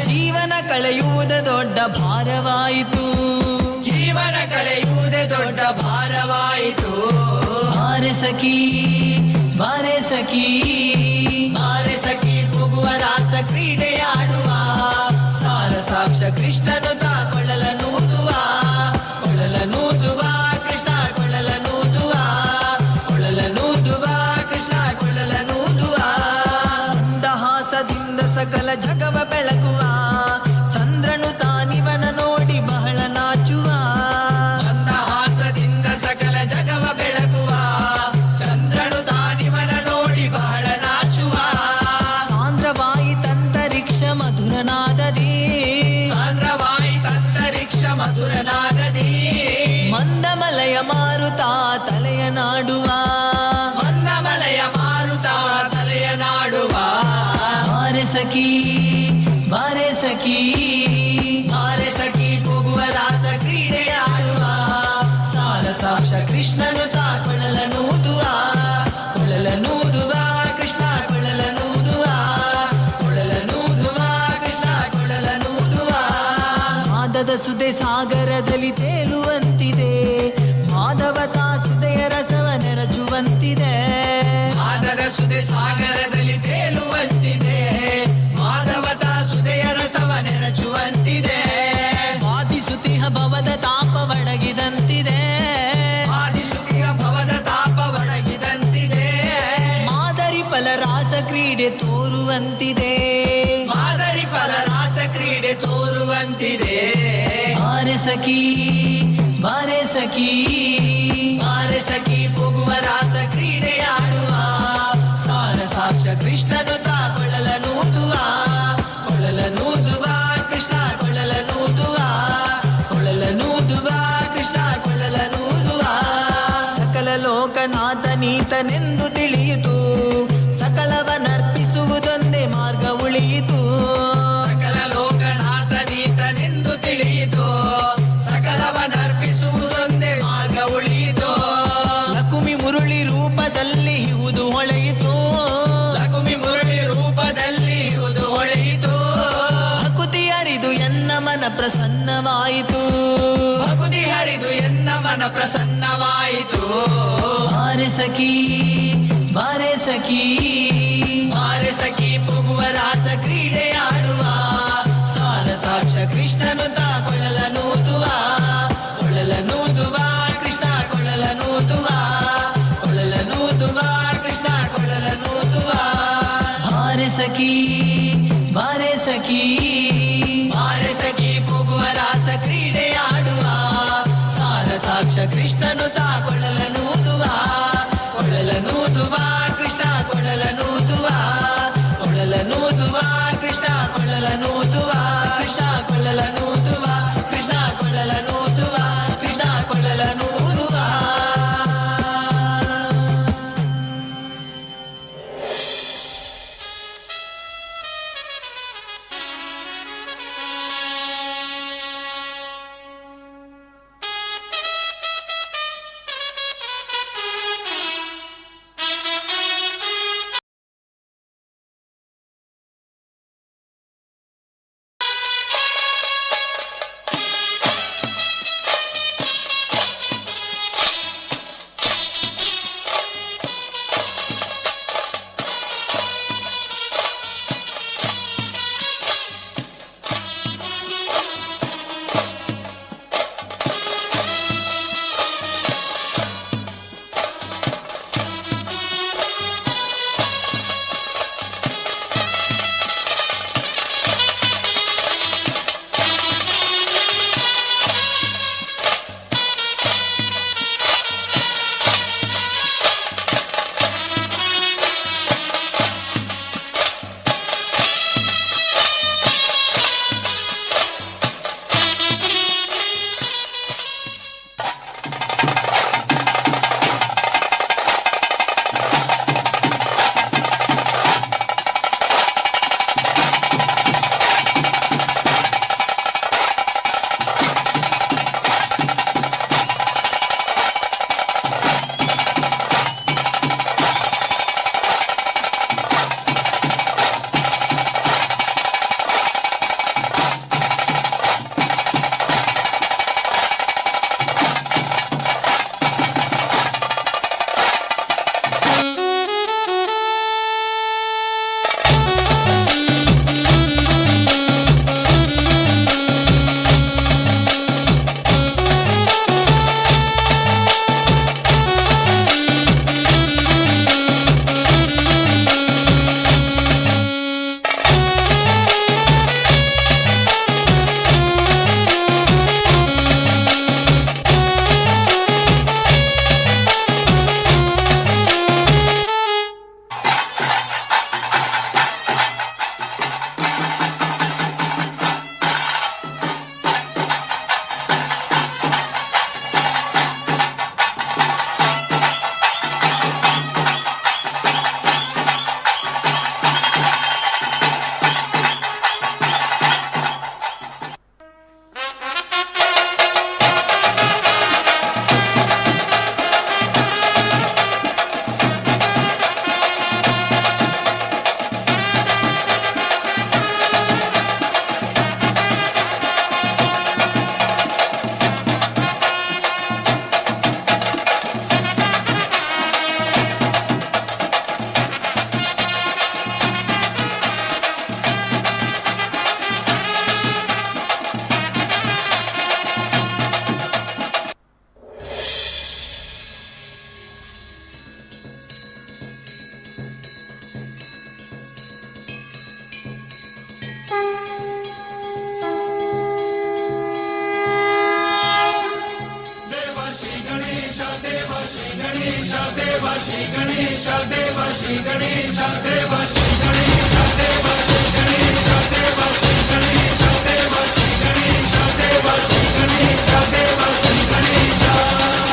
ಜೀವನ ಕಳೆಯುವುದೇ ದೊಡ್ಡ ಭಾರವಾಯಿತು. ಜೀವನ ಕಳೆಯುವುದೇ ದೊಡ್ಡ ಭಾರವಾಯಿತು. ಬಾರೆ ಸಖಿ ಬಾರೆ ಸಖಿ ಬಾರೆ ಸಖಿ ಪುಗುವ ರಾಸ ಕ್ರೀಡೆಯಾಡುವ. ಸಾರ ಸಾಕ್ಷ ಕೃಷ್ಣನು ತಾ ಕೊಳಲನೂದುವ. ಕೊಳಲನೂದುವ ಕೃಷ್ಣ ಕೊಳಲನೂದುವ. ಕೊಳಲನೂದುವ ಕೃಷ್ಣ ಕೊಳಲನೂದುವ. ಮಂದಹಾಸದಿಂದ ಸಕಲ ಜಗವ ಬೆಳಗುವ. ಚಂದ್ರನು ತಾನಿವನ ನೋಡಿ ಬಹಳ ನಾಚುವ. ಮಂದಹಾಸದಿಂದ ಸಕಲ ಜಗವ ಬೆಳಗುವ. ಚಂದ್ರನು ತಾನಿವನ ನೋಡಿ ಬಹಳ ನಾಚುವ. ಸಾಂದ್ರವಾಯಿತಂತರಿಕ್ಷ ಮಧುರನಾದದಿ. ಸಾಂದ್ರವಾಯಿತಂತರಿಕ್ಷ ಮಧುರನಾದದಿ. ಮಂದಮಲಯ ಮಾರುತ ತಲೆಯ ನಾಡುವ. ಮಂದಮಲಯ ಮಾರುತ ತಲೆಯ ನಾಡುವ. ಬಾರೆ ಸಖಿ ಬಾರೆ ಸಖಿ ಬಾರೆ ಸಖಿ ಪುಗುವ ರಾಸ ಕ್ರೀಡೆಯಾಡುವ. ಸಾರ ಸಾಕ್ಷ ಕೃಷ್ಣನು ತಾ ಕೊಳಲನೂದುವ. ಕೊಳಲನೂದುವ ಕೃಷ್ಣ ಕೊಳಲನೂದುವ. ಕೊಳಲನೂದುವ ಕೃಷ್ಣ ಕೊಳಲನೂದುವ. ಮಾದದ ಸುದೆ ಸಾಗರದಲ್ಲಿ ತೇಲುವಂತಿದೆ. ಮಾಧವತಾ ಸುದೆಯ ರಸವ ನೆರಜುವಂತಿದೆ. ಮಾದದ ಸುದೆ ಸಾಗರದಲ್ಲಿ ತೇಲುವಂತಿದೆ. ಮಾಧವತಾ ಸುದೆಯ ರಸವ ನೆರಜುವಂತಿದೆ. ವಾದಿಸುತಿಹ ಭವದ ತಾಪ ಒಡಗಿದಂತಿದೆ. ವಾದಿಸುತಿಹ ಭವದ ತಾಪ ಒಡಗಿದಂತಿದೆ. ಮಾದರಿ ಫಲ ರಾಸ ಕ್ರೀಡೆ ತೋರುವಂತಿದೆ. ಮಾದರಿ ಫಲ ರಾಸ ಕ್ರೀಡೆ ತೋರುವಂತಿದೆ. ಬಾರೆ ಸಖಿ ಬಾರೆ ಸಖಿ ಬಾರೆ ಸಖಿ ಪುಗುವ ರಾಸ ಕ್ರೀಡೆಯಾಡುವ. ಸಾರ ಸಾಕ್ಷ ಕೃಷ್ಣನು ತಾ ಕೊಳಲನೂದುವ. ಕೊಳಲನೂದುವ ಕೃಷ್ಣ ಕೊಳಲನೂದುವ. ಕೊಳಲನೂದುವ ಕೃಷ್ಣ ಕೊಳಲನೂದುವ. ಸಕಲ ಲೋಕನಾಥ ನೀತನೆಂದು ತಿಳಿಯಿತು. ಸಕಲವನರ್ಪಿಸುವುದೊಂದೇ ಮಾರ್ಗ ಉಳಿಯಿತು. ಸಕಲ ಲೋಕನಾಥ ನೀತನೆಂದು ತಿಳಿಯಿತು. ಸಕಲವನರ್ಪಿಸುವುದೊಂದೇ ಮಾರ್ಗ ಉಳಿಯಿತು. ಲಕುಮಿ ಮುರುಳಿ ರೂಪದಲ್ಲಿ ಇಹುದು ಹೊಳೆಯಿತು. ಲಕುಮಿ ಮುರುಳಿ ರೂಪದಲ್ಲಿ ಇಹುದು ಹೊಳೆಯಿತು. ಭಕುತಿ ಹರಿದು ಎನ್ನ ಮನ ಪ್ರಸನ್ನವಾಯಿತು. ಭಕುತಿ ಹರಿದು ಎನ್ನ ಮನ ಪ್ರಸನ್ನವಾಯಿತು. ಬಾರೆ ಸಖಿ ಬಾರೆ ಸಖಿ ಬಾರೆ ಸಖಿ ಸಖಿ ಬಾರೆ ಸಖಿ ಬಾರೆ ಸಖಿ ಪೂಗುವ ರಾಸ ಕ್ರೀಡೆಯಾಡುವ ಸಾರ ಸಾಕ್ಷ ಕೃಷ್ಣನು ತಾ ಕೊಳಲನೂದುವ ಕೊಳಲನೂದುವ ಕೃಷ್ಣ ಕೊಳಲನೂದುವ ಕೊಳಲನೂದುವ ಕೃಷ್ಣ ಕೊಳಲನೂದುವ ಕೃಷ್ಣ ಕೊಳಲನೂದುವ ಕೃಷ್ಣ ಕೊಳಲನೂದುವ ಕೃಷ್ಣ ಕೊಳಲನೂದುವ.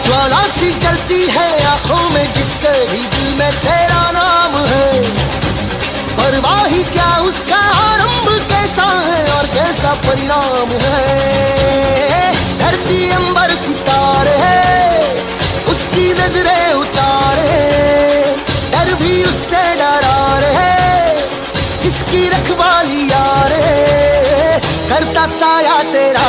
ज्वाला सी जलती है आंखों में जिसके भी दिल में तेरा नाम है, परवाह ही क्या उसका आरंभ कैसा है और कैसा परिणाम है। धरती अंबर सितारे है उसकी नजरें उतारे, डर भी उससे डरा रहे जिसकी रखवाली यारे, करता साया तेरा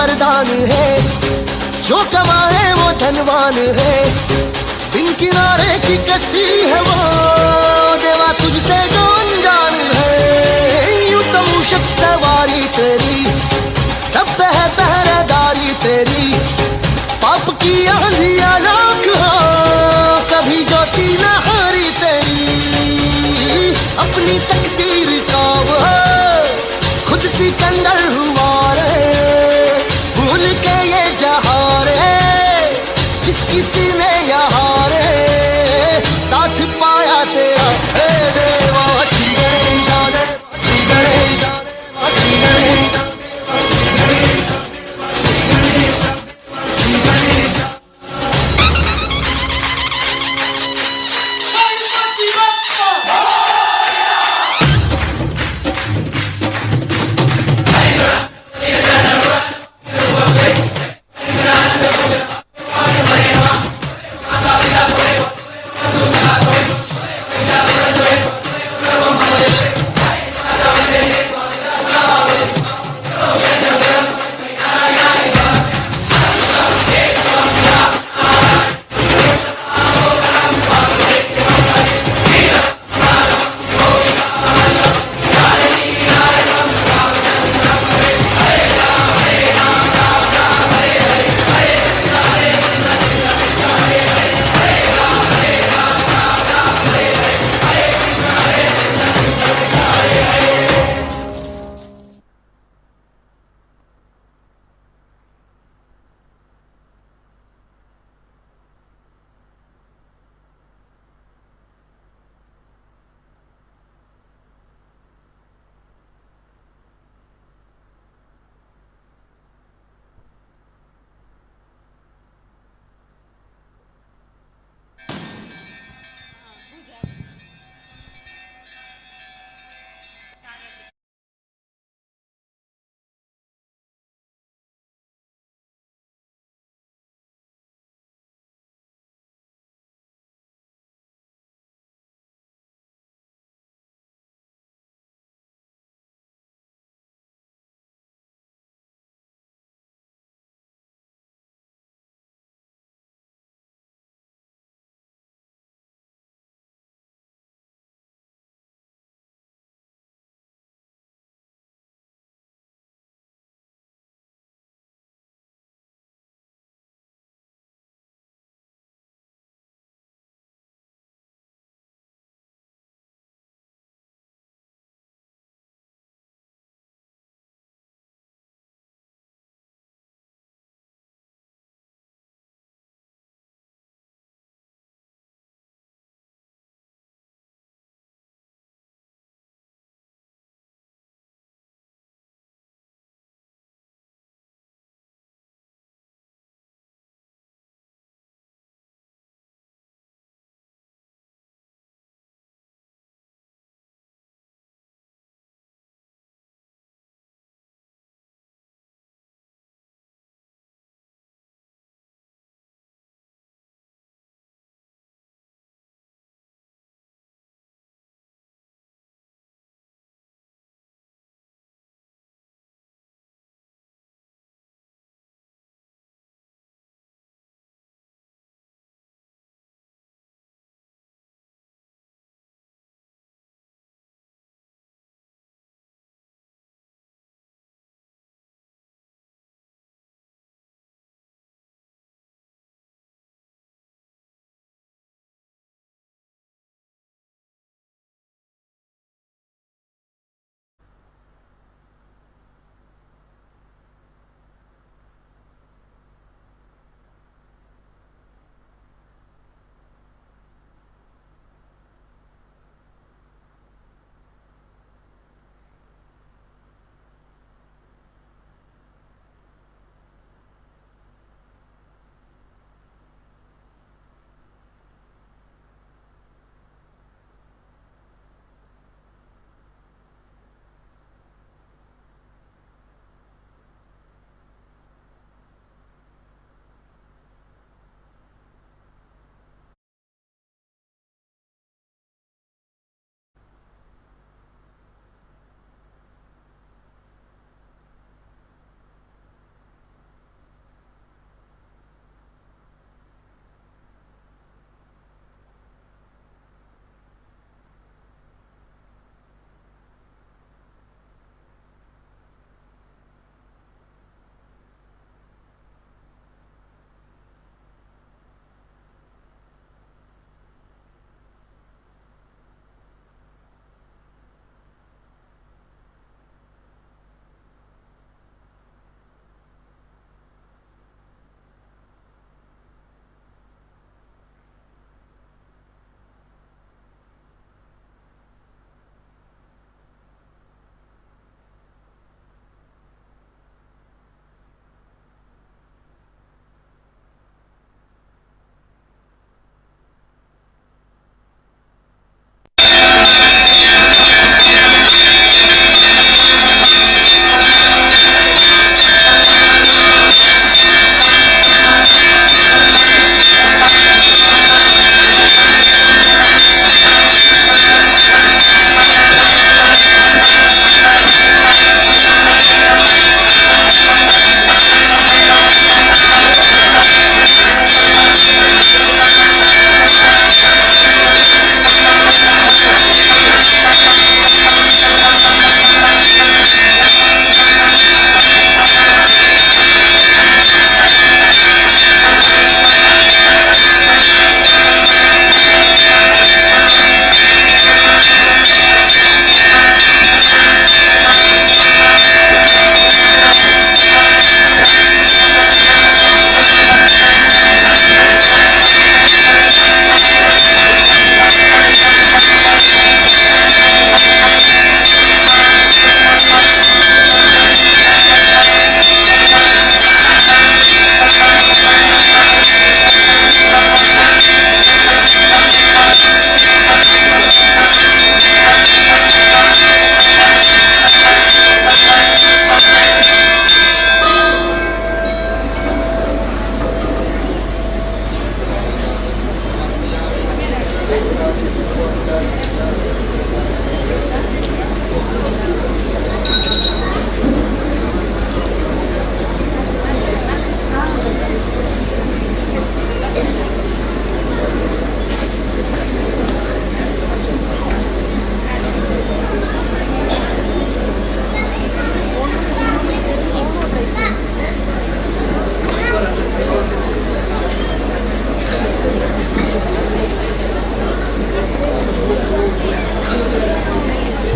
वरदान है, जो कमाए वो धनवान है, बिन किनारे की कश्ती है वो देवा तुझसे जो अनजान है। यूं तो मूषक सवारी तेरी, सब पे है पहरेदारी तेरी, पाप की आंधियां लाख हो कभी ज्योति न हारी तेरी। अपनी तकदीर का वो खुद सिकंदर हुआ रे, भूल के ये जहां रे, जिसकी सीने यहाँ रे साथ पाया तेरा हे देवा। श्री गणेश देव, श्री गणेश देव, श्री गणेश देव, श्री गणेश देव, श्री गणेश देव, श्री गणेश देव। गणपति बप्पा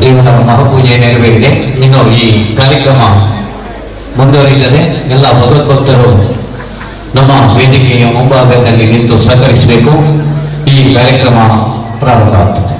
ಈ ಒಂದು ಮಹಾಪೂಜೆ ನೆರವೇರಿದೆ. ಇನ್ನು ಈ ಕಾರ್ಯಕ್ರಮ ಮುಂದುವರಿಯುತ್ತದೆ. ಎಲ್ಲ ಭಗವದ್ಭಕ್ತರು ನಮ್ಮ ವೇದಿಕೆಯ ಮುಂಭಾಗದಲ್ಲಿ ನಿಂತು ಸಹಕರಿಸಬೇಕು. ಈ ಕಾರ್ಯಕ್ರಮ ಪ್ರಾರಂಭ ಆಗ್ತದೆ.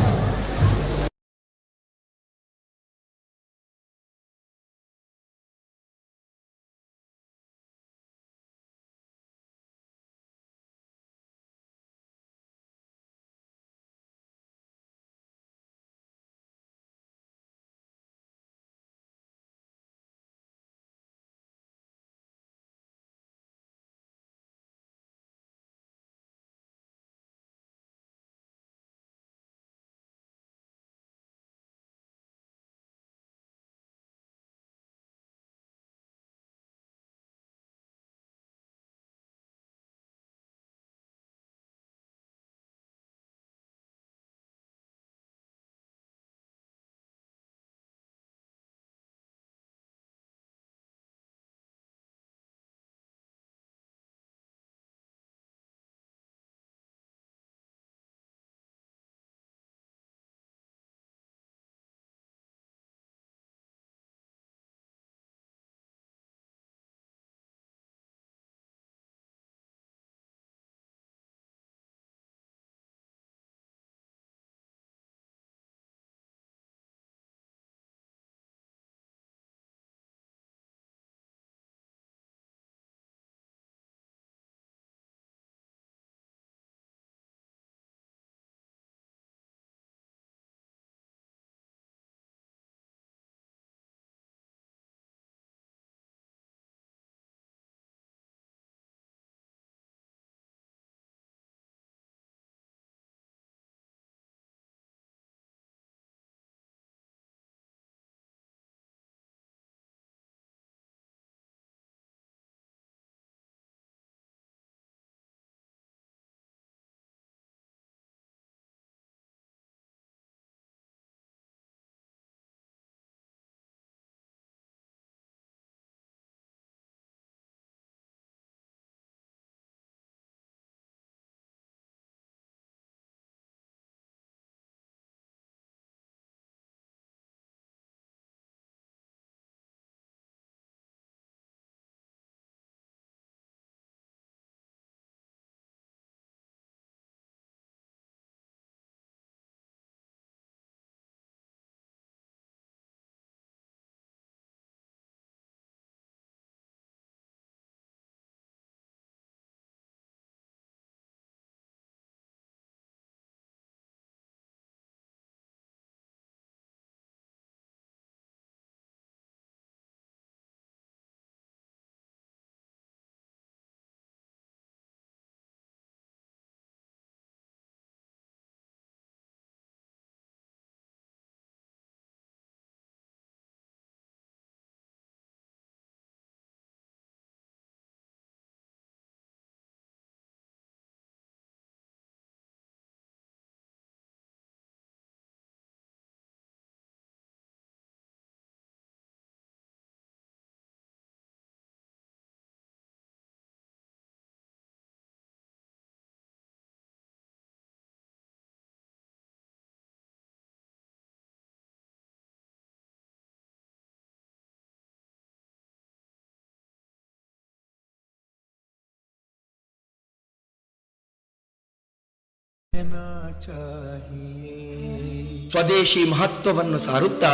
ಸ್ವದೇಶಿ ಮಹತ್ವವನ್ನು ಸಾರುತ್ತಾ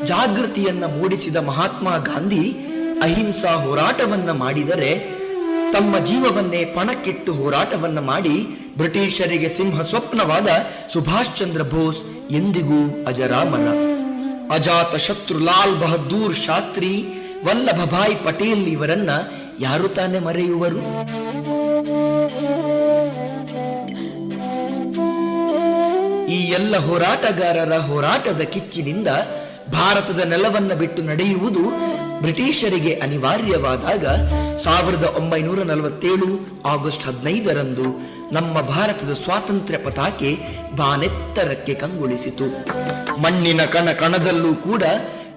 ಜಾಗೃತಿಯನ್ನ ಮೂಡಿಸಿದ ಮಹಾತ್ಮ ಗಾಂಧಿ ಅಹಿಂಸಾ ಹೋರಾಟವನ್ನ ಮಾಡಿದರೆ ತಮ್ಮ ಜೀವವನ್ನೇ ಪಣಕ್ಕಿಟ್ಟು ಹೋರಾಟವನ್ನ ಮಾಡಿ ಬ್ರಿಟಿಷರಿಗೆ ಸಿಂಹ ಸ್ವಪ್ನವಾದ ಸುಭಾಷ್ ಚಂದ್ರ ಬೋಸ್ ಎಂದಿಗೂ ಅಜರಾಮರ. ಅಜಾತ ಶತ್ರು ಲಾಲ್ ಬಹದ್ದೂರ್ ಶಾಸ್ತ್ರಿ, ವಲ್ಲಭಭಾಯ್ ಪಟೇಲ್ ಇವರನ್ನ ಯಾರು ತಾನೇ ಮರೆಯುವರು? ಈ ಎಲ್ಲ ಹೋರಾಟಗಾರರ ಹೋರಾಟದ ಕಿಚ್ಚಿನಿಂದ ಭಾರತದ ನೆಲವನ್ನ ಬಿಟ್ಟು ನಡೆಯುವುದು ಬ್ರಿಟಿಷರಿಗೆ ಅನಿವಾರ್ಯವಾದಾಗ 1947 ಆಗಸ್ಟ್ 15ರಂದು ನಮ್ಮ ಭಾರತದ ಸ್ವಾತಂತ್ರ್ಯ ಪತಾಕೆ ಬಾನೆತ್ತರಕ್ಕೆ ಕಂಗೊಳಿಸಿತು. ಮಣ್ಣಿನ ಕಣ ಕಣದಲ್ಲೂ ಕೂಡ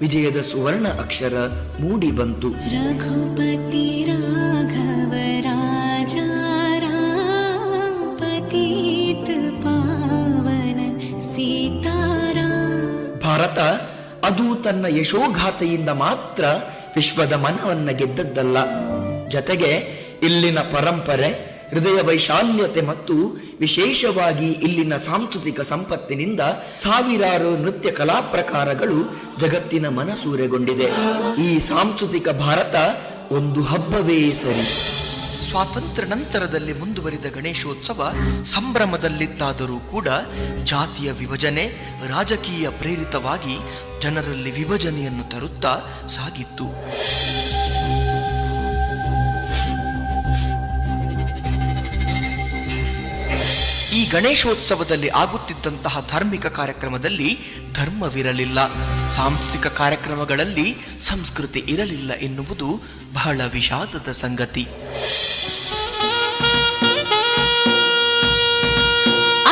ವಿಜಯದ ಸುವರ್ಣ ಅಕ್ಷರ ಮೂಡಿ ಬಂತು. ರಘುಪತಿ ರಾಘವ ರಾಜ ಪತೀತ ಪಾವನ ಸೀತಾರಾಮ. ಭಾರತ ಅದು ತನ್ನ ಯಶೋಗಾಥೆಯಿಂದ ಮಾತ್ರ ವಿಶ್ವದ ಮನವನ್ನ ಗೆದ್ದದ್ದಲ್ಲ, ಜತೆಗೆ ಇಲ್ಲಿನ ಪರಂಪರೆ, ಹೃದಯ ವೈಶಾಲ್ಯತೆ ಮತ್ತು ವಿಶೇಷವಾಗಿ ಇಲ್ಲಿನ ಸಾಂಸ್ಕೃತಿಕ ಸಂಪತ್ತಿನಿಂದ ಸಾವಿರಾರು ನೃತ್ಯ ಕಲಾ ಪ್ರಕಾರಗಳು ಜಗತ್ತಿನ ಮನಸೂರೆಗೊಂಡಿದೆ. ಈ ಸಾಂಸ್ಕೃತಿಕ ಭಾರತ ಒಂದು ಹಬ್ಬವೇ ಸರಿ. ಸ್ವಾತಂತ್ರ್ಯ ನಂತರದಲ್ಲಿ ಮುಂದುವರಿದ ಗಣೇಶೋತ್ಸವ ಸಂಭ್ರಮದಲ್ಲಿತ್ತಾದರೂ ಕೂಡ ಜಾತಿಯ ವಿಭಜನೆ, ರಾಜಕೀಯ ಪ್ರೇರಿತವಾಗಿ ಜನರಲ್ಲಿ ವಿಭಜನೆಯನ್ನು ತರುತ್ತಾ ಸಾಗಿತ್ತು. ಈ ಗಣೇಶೋತ್ಸವದಲ್ಲಿ ಆಗುತ್ತಿದ್ದಂತಹ ಧಾರ್ಮಿಕ ಕಾರ್ಯಕ್ರಮದಲ್ಲಿ ಧರ್ಮವಿರಲಿಲ್ಲ, ಸಾಂಸ್ಕೃತಿಕ ಕಾರ್ಯಕ್ರಮಗಳಲ್ಲಿ ಸಂಸ್ಕೃತಿ ಇರಲಿಲ್ಲ ಎನ್ನುವುದು ಬಹಳ ವಿಷಾದದ ಸಂಗತಿ.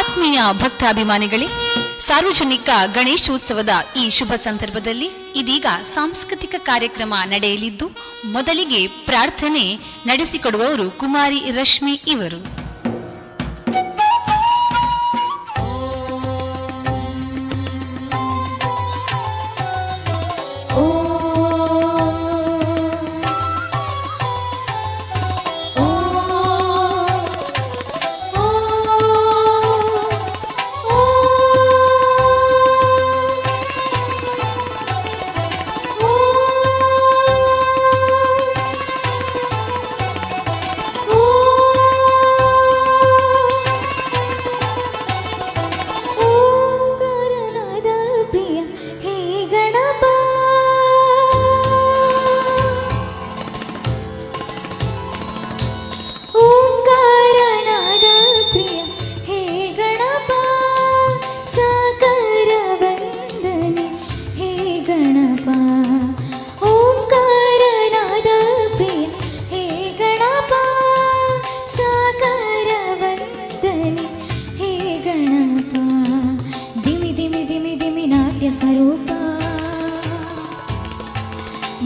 ಆತ್ಮೀಯ ಭಕ್ತಾಭಿಮಾನಿಗಳೇ, ಸಾರ್ವಜನಿಕ ಗಣೇಶೋತ್ಸವದ ಈ ಶುಭ ಸಂದರ್ಭದಲ್ಲಿ ಇದೀಗ ಸಾಂಸ್ಕೃತಿಕ ಕಾರ್ಯಕ್ರಮ ನಡೆಯಲಿದ್ದು, ಮೊದಲಿಗೆ ಪ್ರಾರ್ಥನೆ ನಡೆಸಿಕೊಡುವವರು ಕುಮಾರಿ ರಶ್ಮಿ ಇವರು.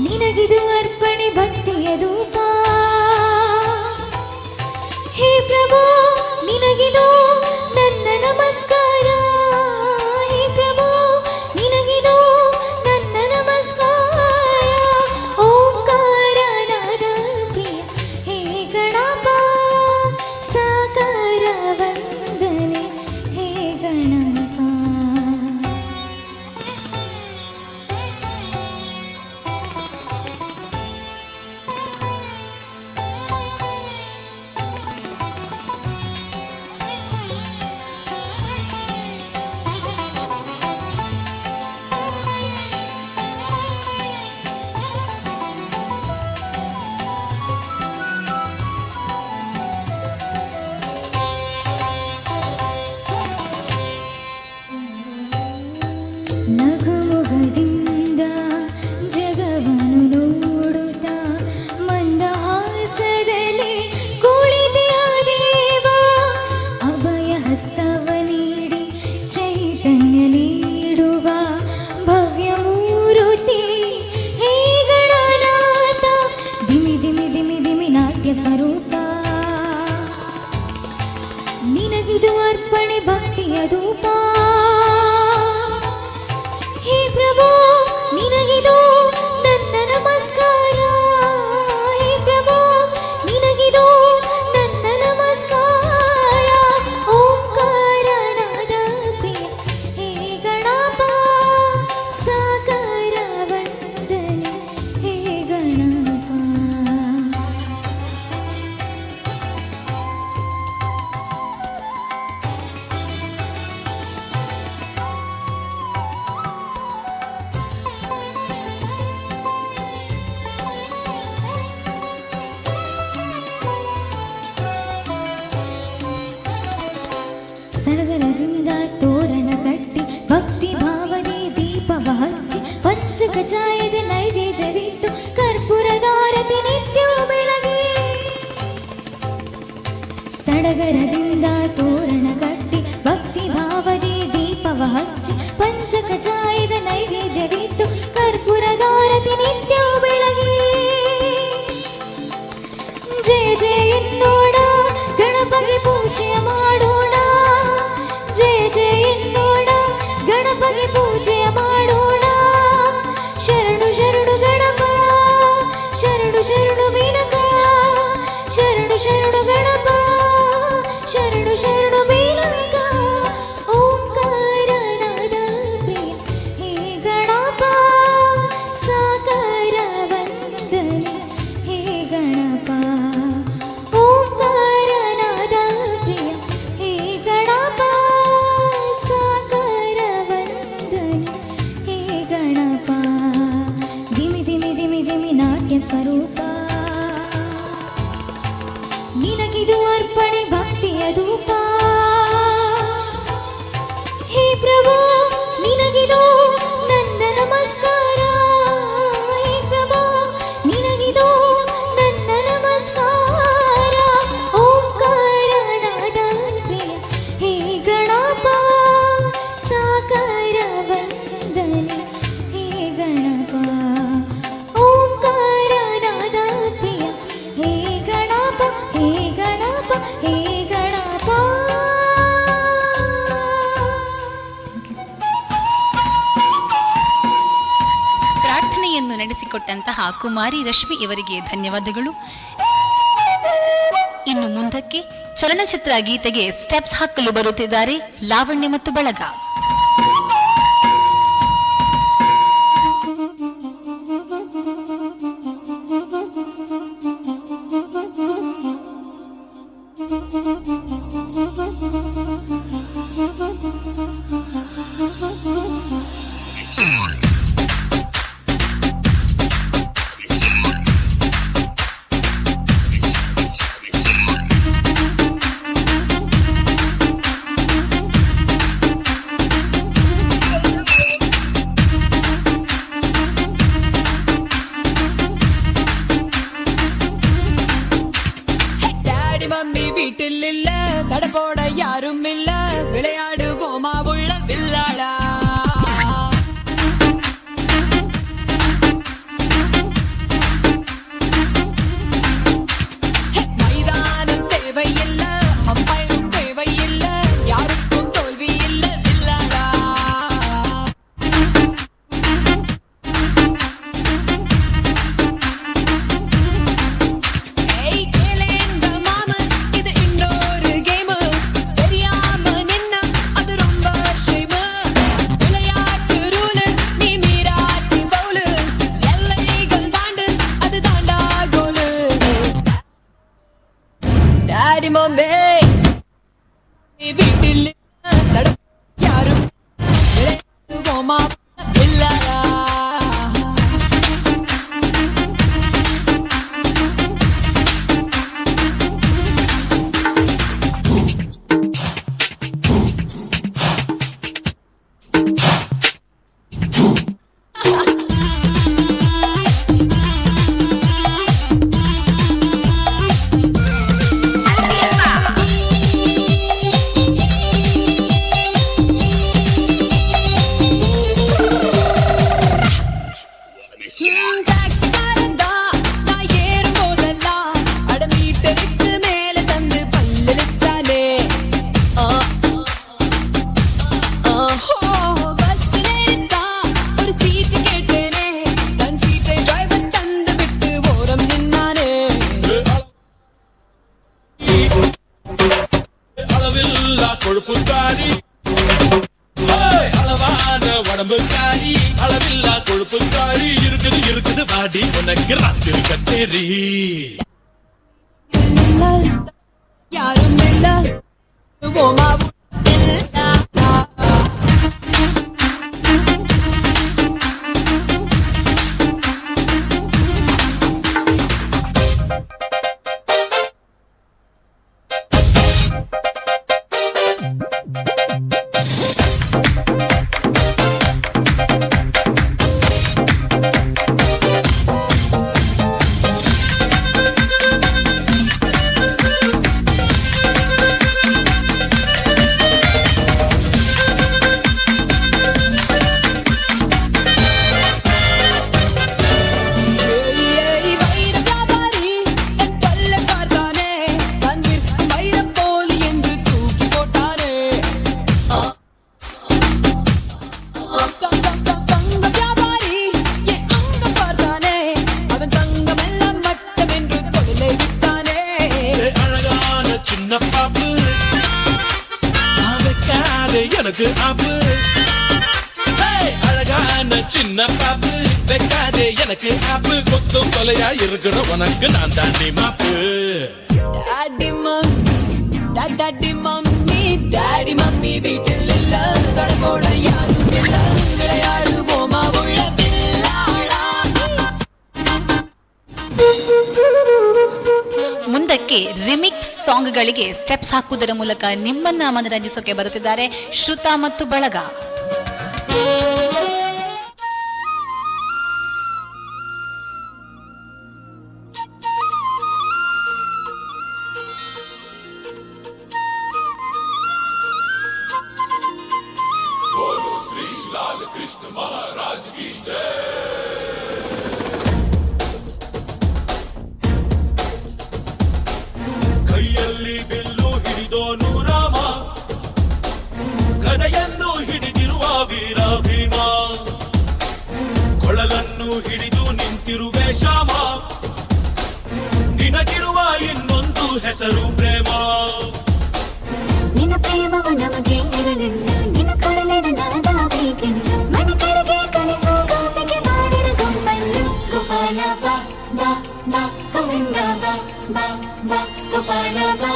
ನಿನಗಿದು ಅರ್ಪಣೆ ಭಕ್ತಿಯ ಧೂಪ, ಹೇ ಪ್ರಭು ನಿನಗಿದು ನನ್ನ ನಮಸ್ಕಾರ, ಹೇ ಪ್ರಭು ನಿನಗಿದು ನನ್ನ ನಮಸ್ಕಾರ. ಓಂಕಾರನಾದ ಪ್ರಿಯ ಹೇ ಗಣಪ, ಸಾಕಾರ ವಂದನೆ ಹೇ ಗಣಪ. ನಗುಮುಖದಿಂದ ಜಗವನ್ನು ನೋಡುತ್ತಾ ಮಂದಹಾಸದಲ್ಲಿ ಕುಳಿತಿಯ ದೇವ, ಅಭಯ ಹಸ್ತವ ನೀಡಿ ಚೈತನ್ಯ ನೀಡುವ ಭವ್ಯ ಮೂರುತಿ ಹೇ ಗಣನಾಥ. ದಿಮಿ ದಿಮಿ ದಿಮಿ ದಿಮಿ ನಾಟ್ಯ ಸ್ವರೂಪ, ನಿನಗಿದು ಅರ್ಪಣೆ ಭಕ್ತಿಯ ಧೂಪ, ಹೇ ಪ್ರಭು ನಿನಗಿದು ನನ್ನ ನಮಸ್ಕಾರ, ಹೇ ಪ್ರಭು ನಿನಗಿದು ನನ್ನ ನಮಸ್ಕಾರ. ಓಂಕಾರನಾದ ಪ್ರಿಯ ಹೇ ಗಣಪ, ಸಾಕಾರ ವಂದನೆ ಹೇ ಗಣಪ. ಸಡಗರದಿಂದ ತೋರಣ ಕಟ್ಟಿ ಭಕ್ತಿ ಭಾವನೆ ದೀಪವ ಹಚ್ಚಿ ಪಂಚಕ ಛಾಯದ ನೈವೇದ್ಯವಿಟ್ಟು ಕರ್ಪೂರದಾರತಿ ನಿತ್ಯವೂ ಬೆಳಗ್ಗೆ. ಸಡಗರದಿಂದ ತೋರಣ ಕಟ್ಟಿ ಭಕ್ತಿ ಭಾವನೆ ದೀಪವ ಹಚ್ಚಿ ಪಂಚಕ ಛಾಯದ ನೈವೇದ್ಯವಿಟ್ಟು ಕರ್ಪೂರದಾರತಿ ನಿತ್ಯವೂ ಬೆಳಗ್ಗೆ. ಜಯ ಜಯ ಎನ್ನೋಣ, ಗಣಪಗೆ ಪೂಜೆ ಮಾಡೋಣ, ಜಯ ಜಯ ಎನ್ನೋಣ, ಗಣಪಗೆ ಪೂಜೆ ಮಾಡೋಣ. ಸ್ವರೂಪ ನಿನಗಿದು ಅರ್ಪಣೆ ಭಕ್ತಿಯ ಧೂಪ ಹೇ ಪ್ರಭು ನಿನಗಿದು ನನ್ನ ನಮಸ್ಕಾರ ಹೇ ಪ್ರಭು ನಿನಗಿದು ನನ್ನ ನಮಸ್ಕಾರ ಓಂಕಾರನಾದ ಪ್ರಿಯ ಹೇ ಗಣಪ ಸಾಕಾರ ವಂದನೆ ಹೇ ಗಣಪ ಓಂಕಾರನಾದ ಪ್ರಿಯ ಹೇ ಗಣಪ ಹೇ ಗಣಪ ಹೇ ಗಣಪ. ಪ್ರಾರ್ಥನೆಯನ್ನು ನಡೆಸಿಕೊಟ್ಟಂತಹ ಕುಮಾರಿ ರಶ್ಮಿ ಇವರಿಗೆ ಧನ್ಯವಾದಗಳು. ಇನ್ನು ಮುಂದಕ್ಕೆ ಚಲನಚಿತ್ರ ಗೀತೆಗೆ ಸ್ಟೆಪ್ಸ್ ಹಾಕಲು ಬರುತ್ತಿದ್ದಾರೆ ಲಾವಣ್ಯ ಮತ್ತು ಬಳಗ. மம்மி வீட்டில் இல்ல தட போட யாரும் இல்ல விளையாடுவோமா உள்ள வில்லாடா மைதானம் தேவையில்ல அம்பைரும் தேவையில்ல யாருக்கும் தோல்வி இல்ல வில்லாடா டாடி மம்மே வீட்டில் யாரும் விளையாடுவோமா வில்லாடா கொழுப்புக்காரி அளவான உடம்புக்காரி அளவில்லா கொழுப்புக்காரி இருக்குது இருக்குது பாடி உனக்கு ராத்திரி கச்சேரி யாரும் இல்ல போமா எனக்கு ஆப்பு அழகான சின்ன பாப்பு வைக்காதே எனக்கு ஆப்பு கொத்து கொலையா இருக்கிற உனக்கு நான் தாண்டி மாப்பு டாடி மம்மி டாடி மம்மி வீட்டில் இல்ல தடபோட யாரும் இல்ல விளையாடுவோமா உள்ள பில்லாடா ಜೊತೆಗೆ ರಿಮಿಕ್ಸ್ ಸಾಂಗ್ಗಳಿಗೆ ಸ್ಟೆಪ್ಸ್ ಹಾಕುವುದರ ಮೂಲಕ ನಿಮ್ಮನ್ನ ಮನರಂಜಿಸೋಕೆ ಬರುತ್ತಿದ್ದಾರೆ ಶ್ರುತ ಮತ್ತು ಬಳಗ. कृष्ण महाराज की जय. ಕೈಯಲ್ಲಿ ಬಿಲ್ಲು ಹಿಡಿದೋನು ರಾಮ, ಗದೆಯನ್ನು ಹಿಡಿದಿರುವ ವೀರ ಭೀಮ, ಕೊಳಲನ್ನು ಹಿಡಿದು ನಿಂತಿರುವೆ ಶ್ಯಾಮ, ನಿನಗಿರುವ ಇನ್ನೊಂದು ಹೆಸರು ಪ್ರೇಮ. ನಿನ್ನ ಪ್ರೇಮವು ನಮಗೆ ಇರಲಿಲ್ಲ, ನಿನ್ನ ಕೊರಳಿನ ನಾದ ಬೇಕೆಂದು ಮಣಿಕರಿಗೆ ಕಲಿಸೋ ಗೋಪಿಗೆ ಮಾಡಿರ ಗೊಂಬನ್ನು. ಗೋಪಾಲ ಬಾ ಬಾ ಬಾ ಗೋವಿಂದ ಬಾ ಬಾ ಬಾ ಗೋಪಾಲ ಬಾ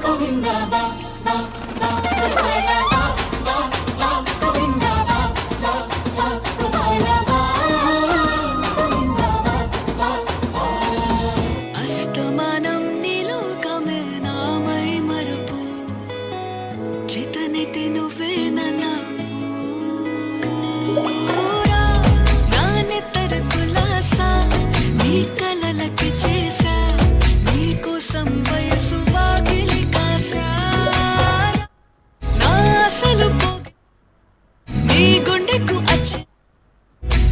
ಗೋವಿಂದ ಬಾ ಬಾ ಬಾ ಗೋಪಾಲ ಬಾ ಬಾ ಬಾ ಗೋವಿಂದ ಬಾ ಬಾ ಬಾ ಗೋಪಾಲ ಬಾ ಗೋವಿಂದ ಬಾ ಬಾ. అస్తమానం నీలోకమే నామై మరుపు, చితనితి నువ్వే నన్న పూరా, నానెత్తర కులాసా నీ కలలకి చేసా, నీ కోసం వయసు వాకిలి కాసా, నా అసలు పోగి నీ గుండెకు అచ్చి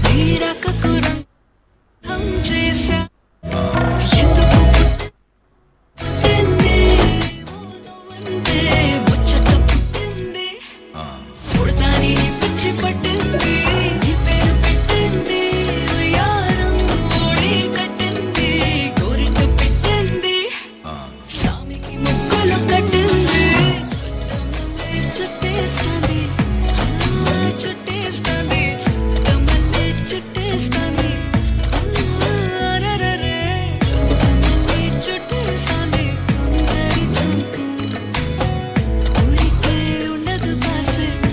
నీ రకకు రంగం చేసా. ఎందుకు పుట్టింది నువ్వంటే ముచ్చట పుట్టింది, పుడతాని పిచ్చి పట్టింది, నీ పేరు పెట్టింది, ఉయ్యారం ఓడి కట్టింది, గోరింట పెట్టింది, సామికి ముక్కులు కట్టింది, చుట్టేస్తాంది చుట్టేస్తాంది చుట్టమల్లే చుట్టేస్తాంది, చుట్టేస్తాంది కొందరి చూపు, ఊరికే ఉండదు కాసేపు.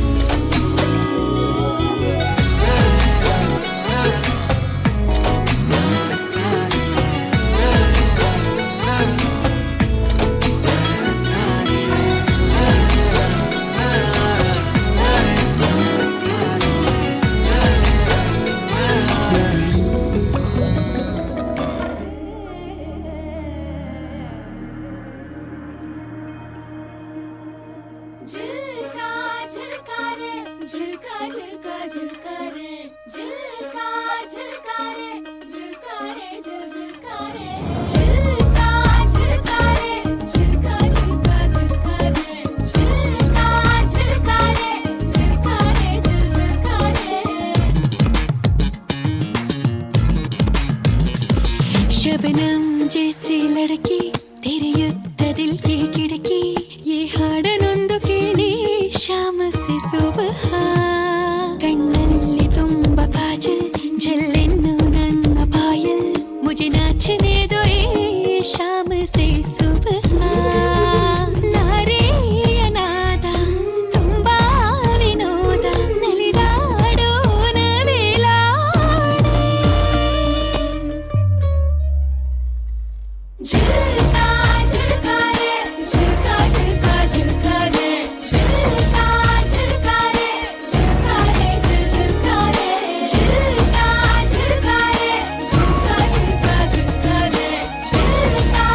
झिलका झिलका रे झिलका झिलका झिलका रे झिलका झिलका रे झिलका रे झिलका रे झिलका झिलका रे झिलका झिलका झिलका रे झिलका झिलका रे झिलका रे झिलका रे. शबनम जैसी लड़की तेरे युद्ध दिल की खिड़की, ये ಹಾಡನೊಂದು ಕೇಳಿ ಶ್ಯಾಮ ಸೆ ಸುಬಹ, ಕಣ್ಣಲ್ಲಿ ತುಂಬ ಕಾಜಲ್ ಜಲ್ಲೆನ್ನು ನನ್ನ ಪಾಯಲ್, ಮುಜೆ ನಾಚನೆ ದೋ ಯೇ ಶ್ಯಾಮ ಸೆ ಸುಬಹ. ನಾರೆಯ ನಾದ ತುಂಬಾ ವಿನೋದ, ನಲಿದಾಡೋ ನವಿಲಾಡೆ. झिलका झिलका रे झिलका झिलका झिलका रे झिलका झिलका रे झिलका रे झिलका रे झिलका झिलका रे झिलका झिलका झिलका रे झिलका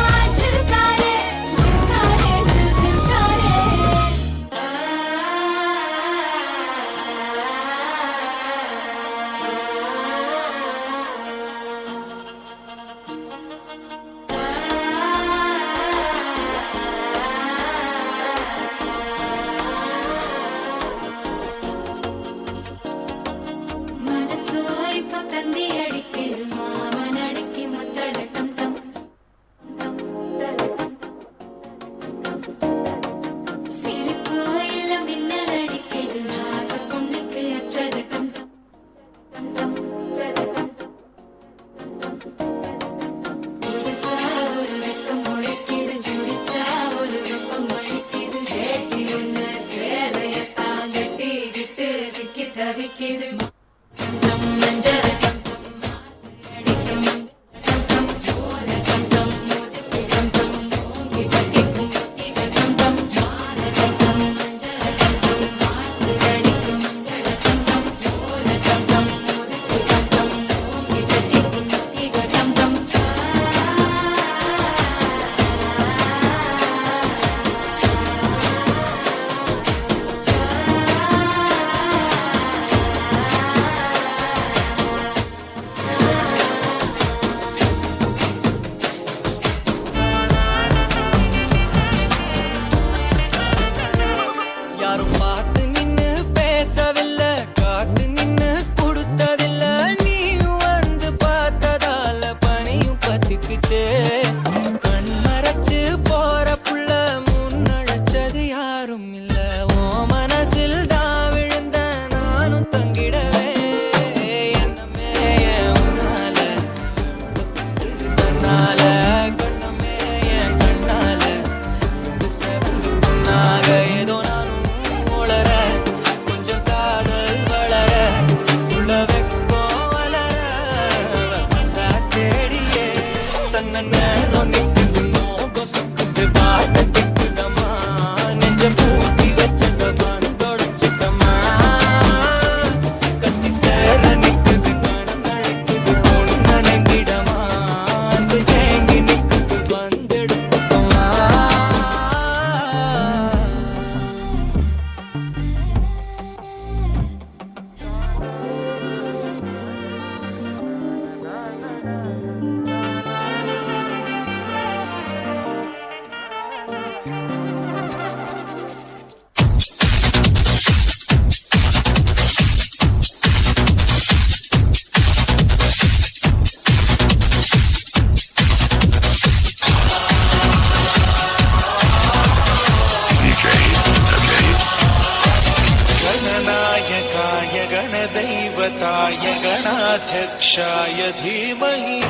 गणपताय गणाध्यक्षाय धीमहि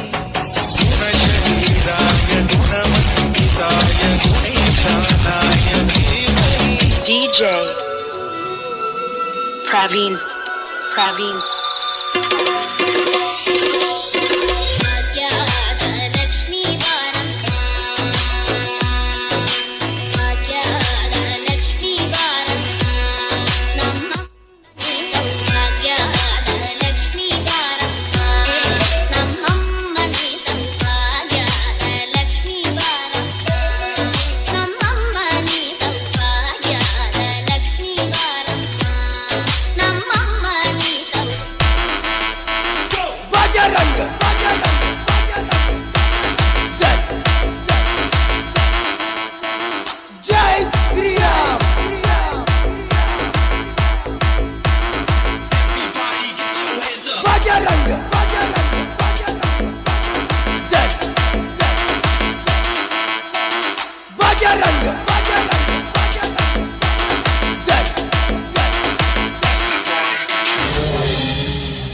गुणशरीराय गुणमण्डिताय गुणेशानाय धीमहि DJ Praveen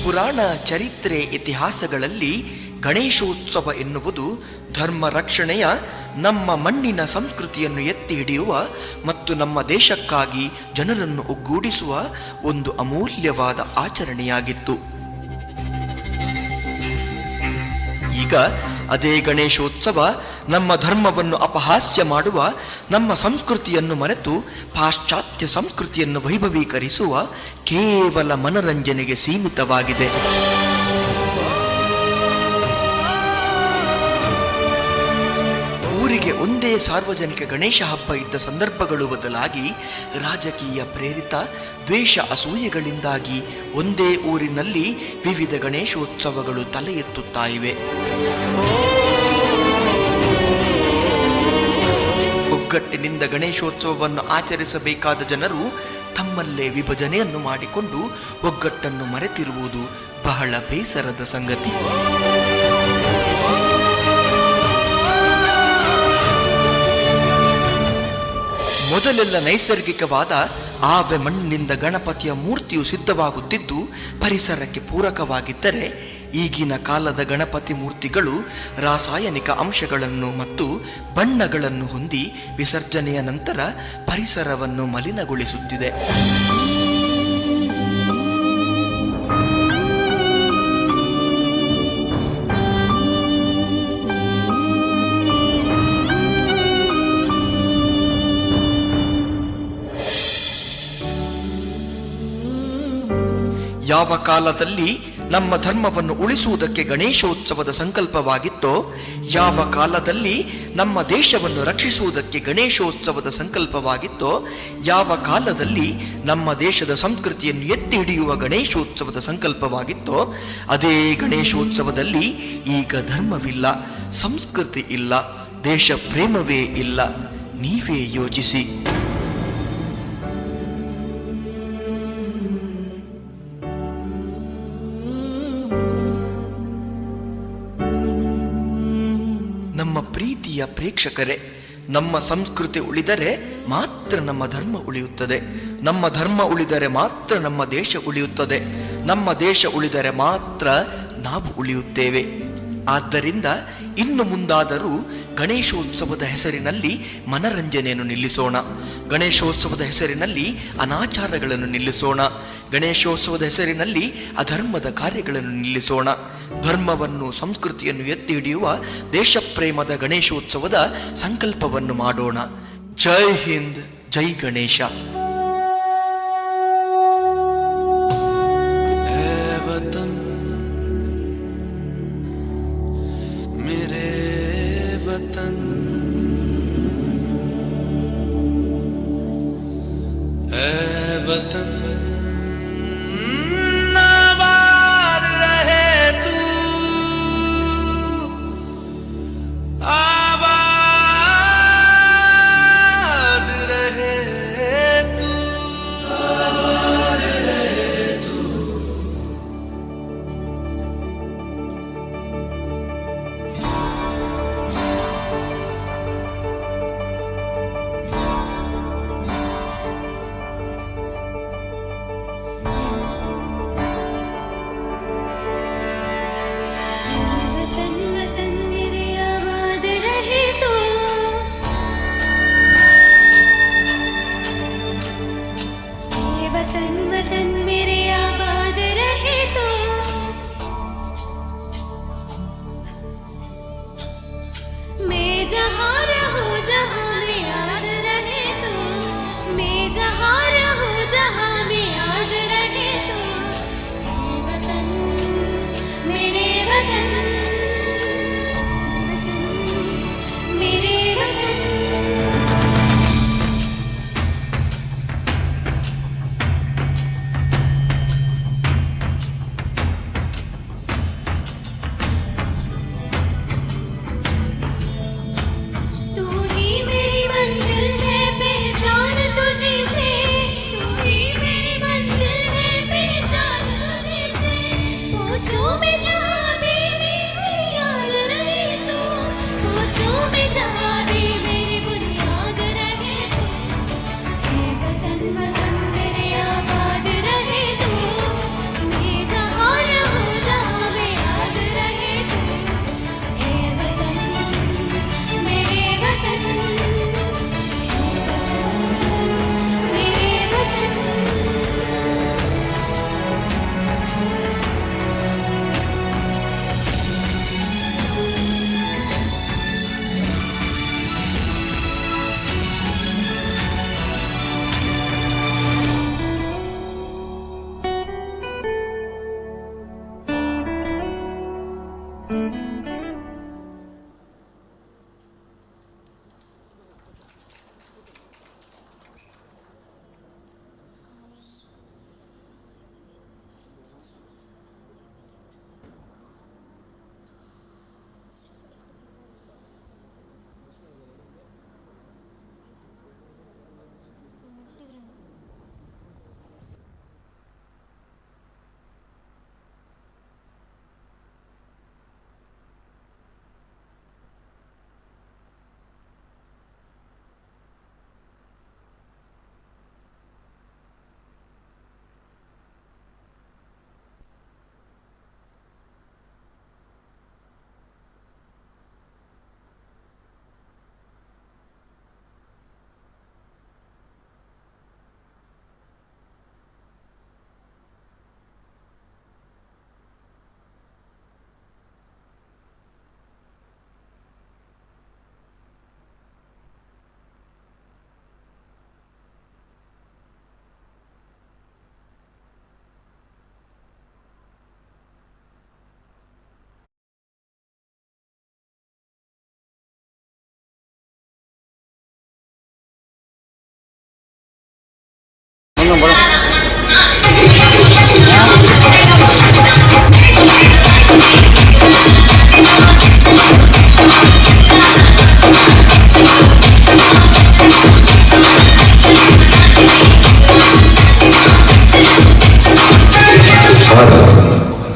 ಪುರಾಣ, ಚರಿತ್ರೆ, ಇತಿಹಾಸಗಳಲ್ಲಿ ಗಣೇಶೋತ್ಸವ ಎನ್ನುವುದು ಧರ್ಮ ರಕ್ಷಣೆಯ, ನಮ್ಮ ಮಣ್ಣಿನ ಸಂಸ್ಕೃತಿಯನ್ನು ಎತ್ತಿ ಹಿಡಿಯುವ ಮತ್ತು ನಮ್ಮ ದೇಶಕ್ಕಾಗಿ ಜನರನ್ನು ಒಗ್ಗೂಡಿಸುವ ಒಂದು ಅಮೂಲ್ಯವಾದ ಆಚರಣೆಯಾಗಿತ್ತು. ಈಗ ಅದೇ ಗಣೇಶೋತ್ಸವ ನಮ್ಮ ಧರ್ಮವನ್ನು ಅಪಹಾಸ್ಯ ಮಾಡುವ, ನಮ್ಮ ಸಂಸ್ಕೃತಿಯನ್ನು ಮರೆತು ಪಾಶ್ಚಾತ್ಯ ಸಂಸ್ಕೃತಿಯನ್ನು ವೈಭವೀಕರಿಸುವ ಕೇವಲ ಮನರಂಜನೆಗೆ ಸೀಮಿತವಾಗಿದೆ. ಊರಿಗೆ ಒಂದೇ ಸಾರ್ವಜನಿಕ ಗಣೇಶ ಹಬ್ಬ ಇದ್ದ ಸಂದರ್ಭಗಳು ಬದಲಾಗಿ ರಾಜಕೀಯ ಪ್ರೇರಿತ ದ್ವೇಷ ಅಸೂಯೆಗಳಿಂದಾಗಿ ಒಂದೇ ಊರಿನಲ್ಲಿ ವಿವಿಧ ಗಣೇಶೋತ್ಸವಗಳು ತಲೆ ಎತ್ತುತ್ತಾ ಇವೆ. ಒಗ್ಗಟ್ಟಿನಿಂದ ಗಣೇಶೋತ್ಸವವನ್ನು ಆಚರಿಸಬೇಕಾದ ಜನರು ತಮ್ಮಲ್ಲೇ ವಿಭಜನೆಯನ್ನು ಮಾಡಿಕೊಂಡು ಒಗ್ಗಟ್ಟನ್ನು ಮರೆತಿರುವುದು ಬಹಳ ಬೇಸರದ ಸಂಗತಿ. ಮೊದಲೆಲ್ಲ ನೈಸರ್ಗಿಕವಾದ ಆವೆ ಮಣ್ಣಿನಿಂದ ಗಣಪತಿಯ ಮೂರ್ತಿಯು ಸಿದ್ಧವಾಗುತ್ತಿದ್ದು ಪರಿಸರಕ್ಕೆ ಪೂರಕವಾಗಿದ್ದರೆ, ಈಗಿನ ಕಾಲದ ಗಣಪತಿ ಮೂರ್ತಿಗಳು ರಾಸಾಯನಿಕ ಅಂಶಗಳನ್ನು ಮತ್ತು ಬಣ್ಣಗಳನ್ನು ಹೊಂದಿ ವಿಸರ್ಜನೆಯ ನಂತರ ಪರಿಸರವನ್ನು ಮಲಿನಗೊಳಿಸುತ್ತಿದೆ. ಯಾವ ಕಾಲದಲ್ಲಿ ನಮ್ಮ ಧರ್ಮವನ್ನು ಉಳಿಸುವುದಕ್ಕೆ ಗಣೇಶೋತ್ಸವದ ಸಂಕಲ್ಪವಾಗಿತ್ತೋ, ಯಾವ ಕಾಲದಲ್ಲಿ ನಮ್ಮ ದೇಶವನ್ನು ರಕ್ಷಿಸುವುದಕ್ಕೆ ಗಣೇಶೋತ್ಸವದ ಸಂಕಲ್ಪವಾಗಿತ್ತೋ, ಯಾವ ಕಾಲದಲ್ಲಿ ನಮ್ಮ ದೇಶದ ಸಂಸ್ಕೃತಿಯನ್ನು ಎತ್ತಿ ಹಿಡಿಯುವ ಗಣೇಶೋತ್ಸವದ ಸಂಕಲ್ಪವಾಗಿತ್ತೋ, ಅದೇ ಗಣೇಶೋತ್ಸವದಲ್ಲಿ ಈಗ ಧರ್ಮವಿಲ್ಲ, ಸಂಸ್ಕೃತಿ ಇಲ್ಲ, ದೇಶ ಪ್ರೇಮವೇ ಇಲ್ಲ. ನೀವೇ ಯೋಚಿಸಿ. ನಮ್ಮ ಪ್ರೀತಿಯ ಪ್ರೇಕ್ಷಕರೇ, ನಮ್ಮ ಸಂಸ್ಕೃತಿ ಉಳಿದರೆ ಮಾತ್ರ ನಮ್ಮ ಧರ್ಮ ಉಳಿಯುತ್ತದೆ, ನಮ್ಮ ಧರ್ಮ ಉಳಿದರೆ ಮಾತ್ರ ನಮ್ಮ ದೇಶ ಉಳಿಯುತ್ತದೆ, ನಮ್ಮ ದೇಶ ಉಳಿದರೆ ಮಾತ್ರ ನಾವು ಉಳಿಯುತ್ತೇವೆ. ಆದ್ದರಿಂದ ಇನ್ನು ಮುಂದಾದರೂ ಗಣೇಶೋತ್ಸವದ ಹೆಸರಿನಲ್ಲಿ ಮನರಂಜನೆಯನ್ನು ನಿಲ್ಲಿಸೋಣ, ಗಣೇಶೋತ್ಸವದ ಹೆಸರಿನಲ್ಲಿ ಅನಾಚಾರಗಳನ್ನು ನಿಲ್ಲಿಸೋಣ, ಗಣೇಶೋತ್ಸವದ ಹೆಸರಿನಲ್ಲಿ ಅಧರ್ಮದ ಕಾರ್ಯಗಳನ್ನು ನಿಲ್ಲಿಸೋಣ. ಧರ್ಮವನ್ನು, ಸಂಸ್ಕೃತಿಯನ್ನು ಎತ್ತಿ ಹಿಡಿಯುವ ದೇಶಪ್ರೇಮದ ಗಣೇಶೋತ್ಸವದ ಸಂಕಲ್ಪವನ್ನು ಮಾಡೋಣ. ಜೈ ಹಿಂದ್, ಜೈ ಗಣೇಶ. आबाद रहे तू पूछो मैं जहाँ भी मेरी याद रहे तो, पूछो मैं जहाँ भी मेरी बुनियाद रहे तो, ये वतन वतन मेरे आबाद रहे तो, मैं जहाँ रहूँ जहाँ मैं याद रहे तो, ये वतन मेरे वतन, मेरे वतन।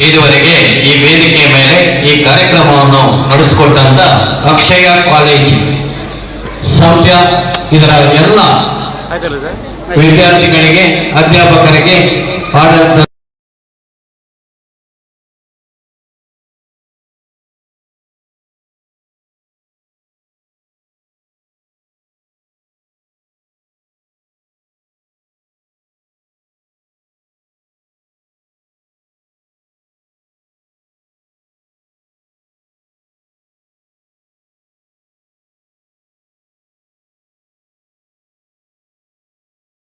ಇದುವರೆಗೆ ಈ ವೇದಿಕೆಯ ಮೇಲೆ ಈ ಕಾರ್ಯಕ್ರಮವನ್ನು ನಡೆಸಿಕೊಟ್ಟಂತ ಅಕ್ಷಯ ಕಾಲೇಜ್ ಸಂಪ್ಯ ಇದರ ಎಲ್ಲ ವಿದ್ಯಾರ್ಥಿಗಳಿಗೆ ಅಧ್ಯಾಪಕರಿಗೆ ಆಡಳಿತ